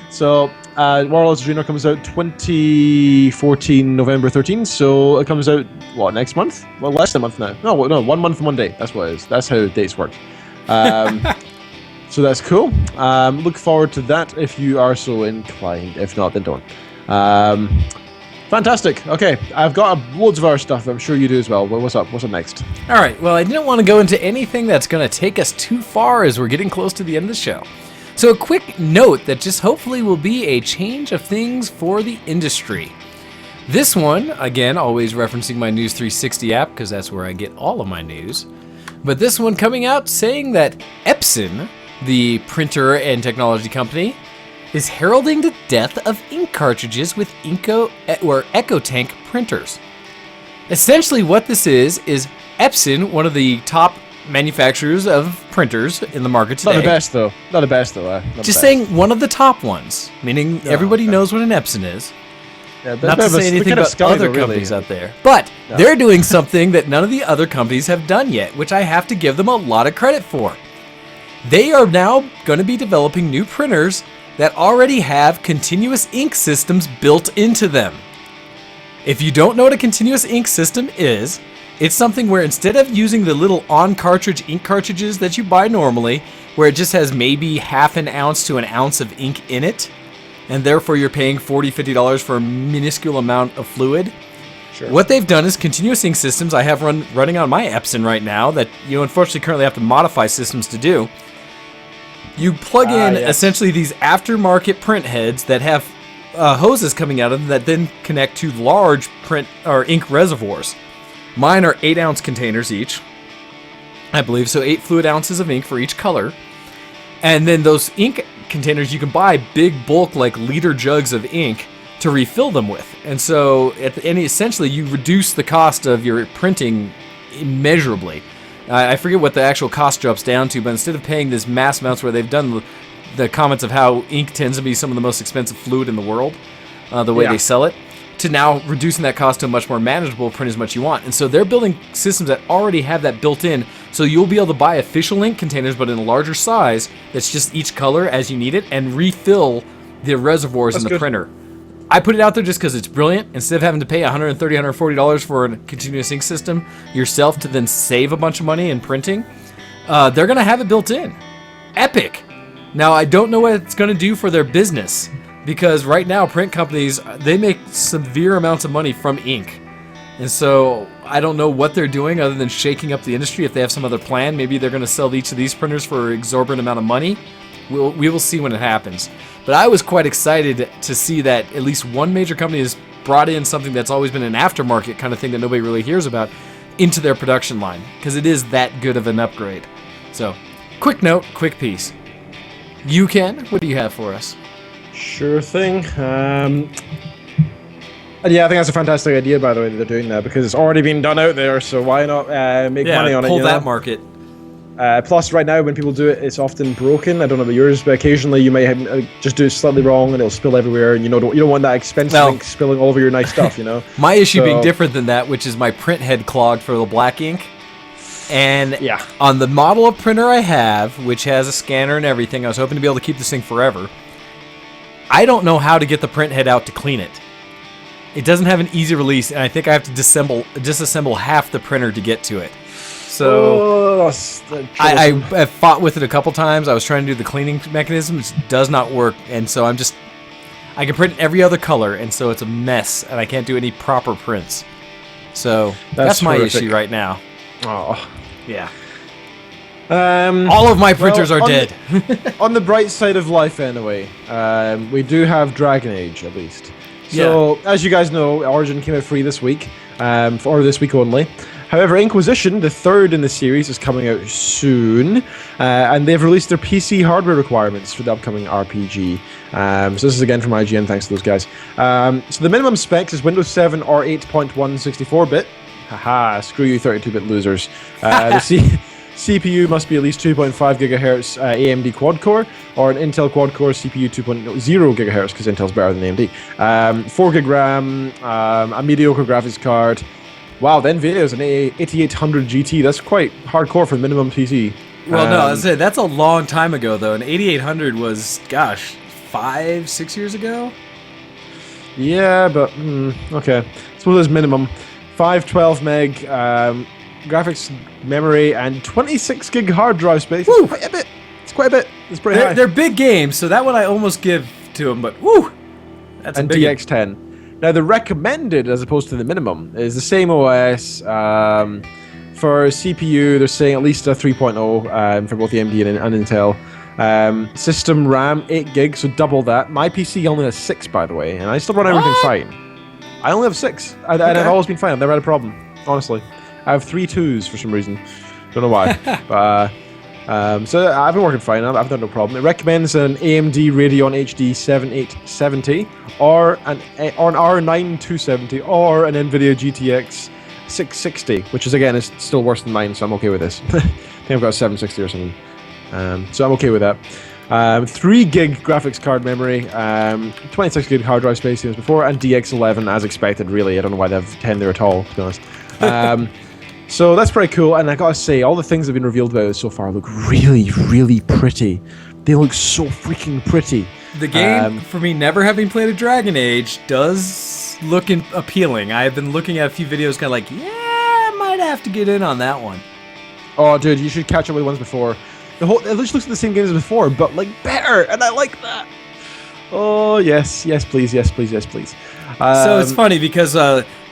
So, Warlords Arena comes out 2014, November 13th. So it comes out, what, next month? Well, less than a month now. No, 1 month, 1 day. That's what it is. That's how dates work. So that's cool. Look forward to that if you are so inclined. If not, then don't. Fantastic. Okay, I've got loads of our stuff. I'm sure you do as well. What's up? What's up next? All right. Well, I didn't want to go into anything that's going to take us too far as we're getting close to the end of the show. So a quick note that just hopefully will be a change of things for the industry. This one, again, always referencing my News 360 app because that's where I get all of my news. But this one coming out saying that Epson, the printer and technology company, is heralding the death of ink cartridges with EcoTank printers. Essentially what this is Epson, one of the top manufacturers of printers in the market today. Not the best though. Just saying one of the top ones, meaning everybody knows what an Epson is. Yeah, not to say anything about other companies out there. But they're doing something that none of the other companies have done yet, which I have to give them a lot of credit for. They are now going to be developing new printers that already have continuous ink systems built into them. If you don't know what a continuous ink system is, it's something where instead of using the little on-cartridge ink cartridges that you buy normally, where it just has maybe half an ounce to an ounce of ink in it, and therefore you're paying $40, $50 for a minuscule amount of fluid, what they've done is continuous ink systems I have running on my Epson right now that you unfortunately currently have to modify systems to do. You plug in essentially these aftermarket print heads that have hoses coming out of them that then connect to large print or ink reservoirs. Mine are 8-ounce containers each, I believe, so 8 fluid ounces of ink for each color. And then those ink containers, you can buy big bulk, like liter jugs of ink to refill them with. And so essentially you reduce the cost of your printing immeasurably. I forget what the actual cost drops down to, but instead of paying this mass amounts where they've done the comments of how ink tends to be some of the most expensive fluid in the world, the way they sell it, to now reducing that cost to a much more manageable, print as much as you want. And so they're building systems that already have that built in, so you'll be able to buy official ink containers, but in a larger size, that's just each color as you need it, and refill the reservoirs in the printer. I put it out there just because it's brilliant. Instead of having to pay $130, $140 for a continuous ink system yourself to then save a bunch of money in printing, they're going to have it built in. Epic! Now, I don't know what it's going to do for their business, because right now print companies, they make severe amounts of money from ink. And so I don't know what they're doing other than shaking up the industry. If they have some other plan, maybe they're going to sell each of these printers for an exorbitant amount of money. We will see when it happens. But I was quite excited to see that at least one major company has brought in something that's always been an aftermarket kind of thing that nobody really hears about into their production line, because it is that good of an upgrade. So, quick note, quick piece. You, Ken, what do you have for us? Sure thing. Yeah, I think that's a fantastic idea, by the way, that they're doing that, because it's already been done out there, so why not make money on it? Pull that market. Plus, right now, when people do it, it's often broken. I don't know about yours, but occasionally you might just do it slightly wrong and it'll spill everywhere, and you don't want that expensive ink spilling all over your nice stuff, you know? My issue being different than that, which is my print head clogged for the black ink. And on the model of printer I have, which has a scanner and everything, I was hoping to be able to keep this thing forever. I don't know how to get the print head out to clean it. It doesn't have an easy release, and I think I have to disassemble half the printer to get to it. So I have fought with it a couple times. I was trying to do the cleaning mechanism. It does not work, and so I can print every other color, and so it's a mess, and I can't do any proper prints. So that's my issue right now. Oh. Yeah. All of my printers are dead. On the bright side of life, anyway, we do have Dragon Age, at least. So, as you guys know, Origin came out free this week, or this week only. However, Inquisition, the third in the series, is coming out soon, and they've released their PC hardware requirements for the upcoming RPG. So this is again from IGN, thanks to those guys. So the minimum specs is Windows 7 or 8.1 64-bit. Haha, screw you 32-bit losers. The CPU must be at least 2.5 gigahertz AMD quad-core, or an Intel quad-core CPU 2.0 gigahertz, because Intel's better than AMD. 4 gig RAM, a mediocre graphics card. Wow, the NVIDIA is an 8800 GT. That's quite hardcore for the minimum PC. Well, no, I said that's a long time ago, though. And 8800 was, gosh, 5-6 years ago? Yeah, but okay. I suppose there's minimum 512 meg graphics memory and 26 gig hard drive space. Woo! It's quite a bit. It's quite a bit. It's pretty high. They're big games, so that one I almost give to them, but woo! That's and a big DX10. Now, the recommended, as opposed to the minimum, is the same OS. For CPU, they're saying at least a 3.0 for both the AMD and Intel. System RAM, 8 gigs, so double that. My PC only has 6, by the way, and I still run everything fine. I only have 6, and I've always been fine. I've never had a problem, honestly. I have 3 2s for some reason. Don't know why. But, so I've been working fine. I've done no problem. It recommends an AMD Radeon HD 7870 or an R9 270 or an NVIDIA GTX 660, which is, again, is still worse than mine, so I'm okay with this. I think I've got a 760 or something. So I'm okay with that. 3 gig graphics card memory, 26 gig hard drive space as before, and DX11 as expected, really. I don't know why they have 10 there at all, to be honest. So that's pretty cool, and I gotta say, all the things that have been revealed about it so far look really, really pretty. They look so freaking pretty. The game, for me, never having played a Dragon Age, does look appealing. I've been looking at a few videos kind of like, yeah, I might have to get in on that one. Oh, dude, you should catch up with the ones before. It just looks at the same games as before, but, like, better, and I like that. Oh, yes, yes, please, yes, please, yes, please. So it's funny, because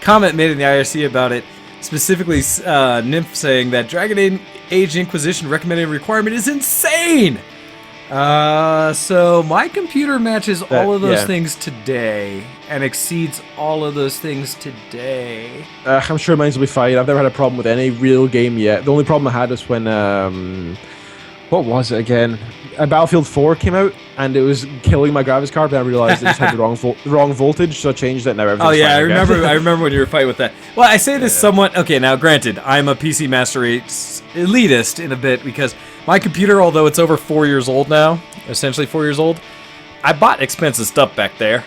comment made in the IRC about it, specifically Nymph saying that Dragon Age Inquisition recommended requirement is insane! So my computer matches all of those things today and exceeds all of those things today. I'm sure mine will be fine. I've never had a problem with any real game yet. The only problem I had was when what was it again? Battlefield 4 came out and it was killing my graphics card, but I realized it just had the wrong voltage, so I changed it. Now everything's fine again. I remember when you were fighting with that. Well, I say this somewhat. Okay, now granted, I'm a PC Master Race elitist in a bit because my computer, although it's over 4 years old now, essentially 4 years old, I bought expensive stuff back there,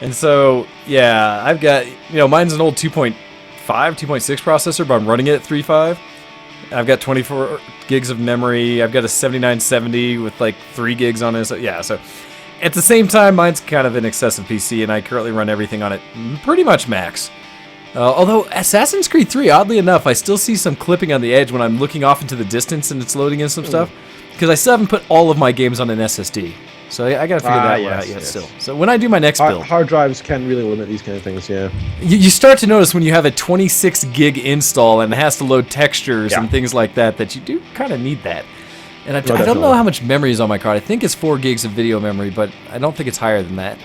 and so yeah, I've got mine's an old 2.5, 2.6 processor, but I'm running it at 3.5. I've got 24 gigs of memory. I've got a 7970 with like 3 gigs on it. So yeah, so at the same time, mine's kind of an excessive PC, and I currently run everything on it pretty much max. Although Assassin's Creed 3, oddly enough, I still see some clipping on the edge when I'm looking off into the distance and it's loading in some stuff. Because I still haven't put all of my games on an SSD. So I gotta figure that one out yet still. So when I do my next build... Hard drives can really limit these kind of things, yeah. You start to notice when you have a 26 gig install and it has to load textures and things like that you do kind of need that. And I don't know how much memory is on my card. I think it's 4 gigs of video memory, but I don't think it's higher than that.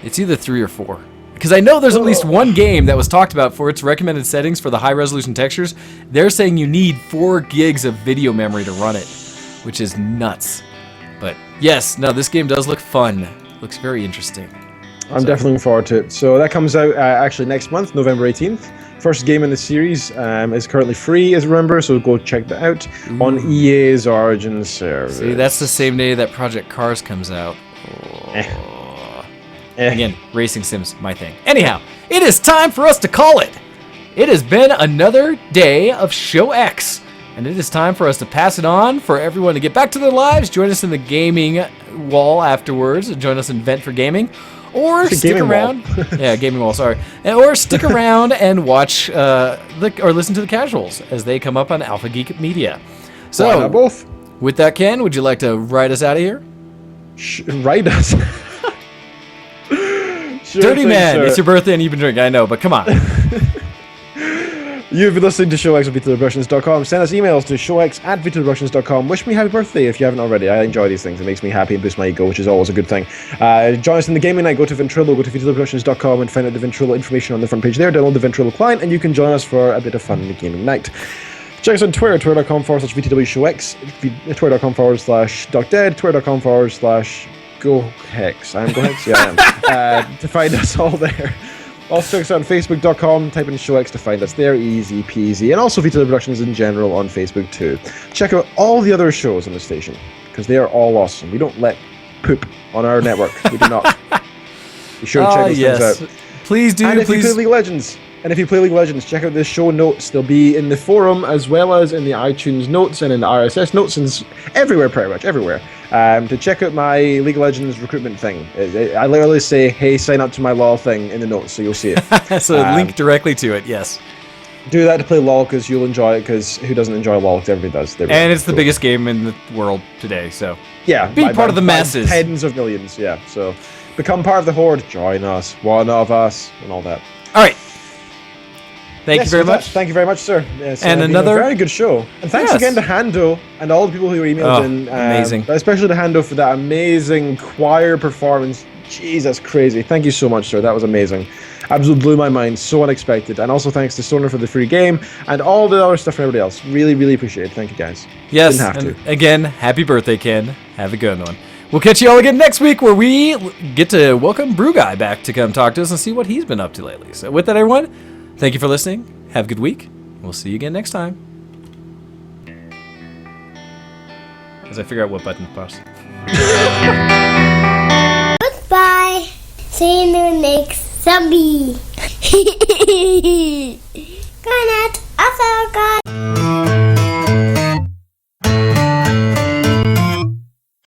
It's either 3 or 4. Because I know there's at least one game that was talked about for its recommended settings for the high resolution textures. They're saying you need 4 gigs of video memory to run it, which is nuts. But yes, no, this game does look fun. Looks very interesting. I'm definitely looking forward to it. So that comes out actually next month, November 18th. First game in the series is currently free, as remember, so go check that out on EA's Origin server. See, that's the same day that Project Cars comes out. Again, racing sims, my thing. Anyhow, it is time for us to call it. It has been another day of Show X, and it is time for us to pass it on for everyone to get back to their lives, join us in the gaming wall afterwards, join us in Vent for Gaming, or stick around. Yeah, gaming wall, sorry. Or stick around and watch or listen to the casuals as they come up on Alpha Geek Media. So, both. With that, Ken, would you like to ride us out of here? Ride us? Sure Dirty man, it's your birthday and you've been drinking, I know, but come on. You've been listening to ShowX at VToTheRussians.com. Send us emails to showx@VToTheRussians.com. Wish me happy birthday if you haven't already. I enjoy these things. It makes me happy and boosts my ego, which is always a good thing. Join us in the gaming night. Go to Ventrilo, go to VToTheRussians.com and find out the Ventrilo information on the front page there. Download the Ventrilo client and you can join us for a bit of fun in the gaming night. Check us on Twitter, twitter.com/VTWShowX, twitter.com/DocDead, twitter.com/GoHex. I'm GoHex? Yeah, I am. To find us all there. Also check us out on Facebook.com, type in ShowX to find us there, easy peasy. And also VTW Productions in general on Facebook too. Check out all the other shows on the station, because they are all awesome. We don't let poop on our network. We do not. Be sure to check those things out. Please do. And if please. you play League of Legends And if you play League of Legends, check out the show notes. They'll be in the forum as well as in the iTunes notes and in the RSS notes and everywhere, pretty much everywhere. To check out my League of Legends recruitment thing. I literally say, hey, sign up to my LoL thing in the notes, so you'll see it. So link directly to it, yes. Do that to play LoL because you'll enjoy it, because who doesn't enjoy LoL? Because everybody does. And it's the biggest game in the world today, so yeah, be part of the masses. Tens of millions, yeah. So become part of the horde, join us, one of us, and all that. All right. Thank you very much. Thank you very much, sir. It's and been another a very good show. And thanks again to Hando and all the people who emailed in. Amazing. Especially to Hando for that amazing choir performance. Jeez, that's crazy. Thank you so much, sir. That was amazing. Absolutely blew my mind. So unexpected. And also thanks to Stoner for the free game and all the other stuff for everybody else. Really, really appreciate it. Thank you, guys. Yes. Didn't have to. Again, happy birthday, Ken. Have a good one. We'll catch you all again next week, where we get to welcome Brew Guy back to come talk to us and see what he's been up to lately. So with that, everyone, thank you for listening. Have a good week. We'll see you again next time. As I figure out what button to press. Goodbye. See you next zombie.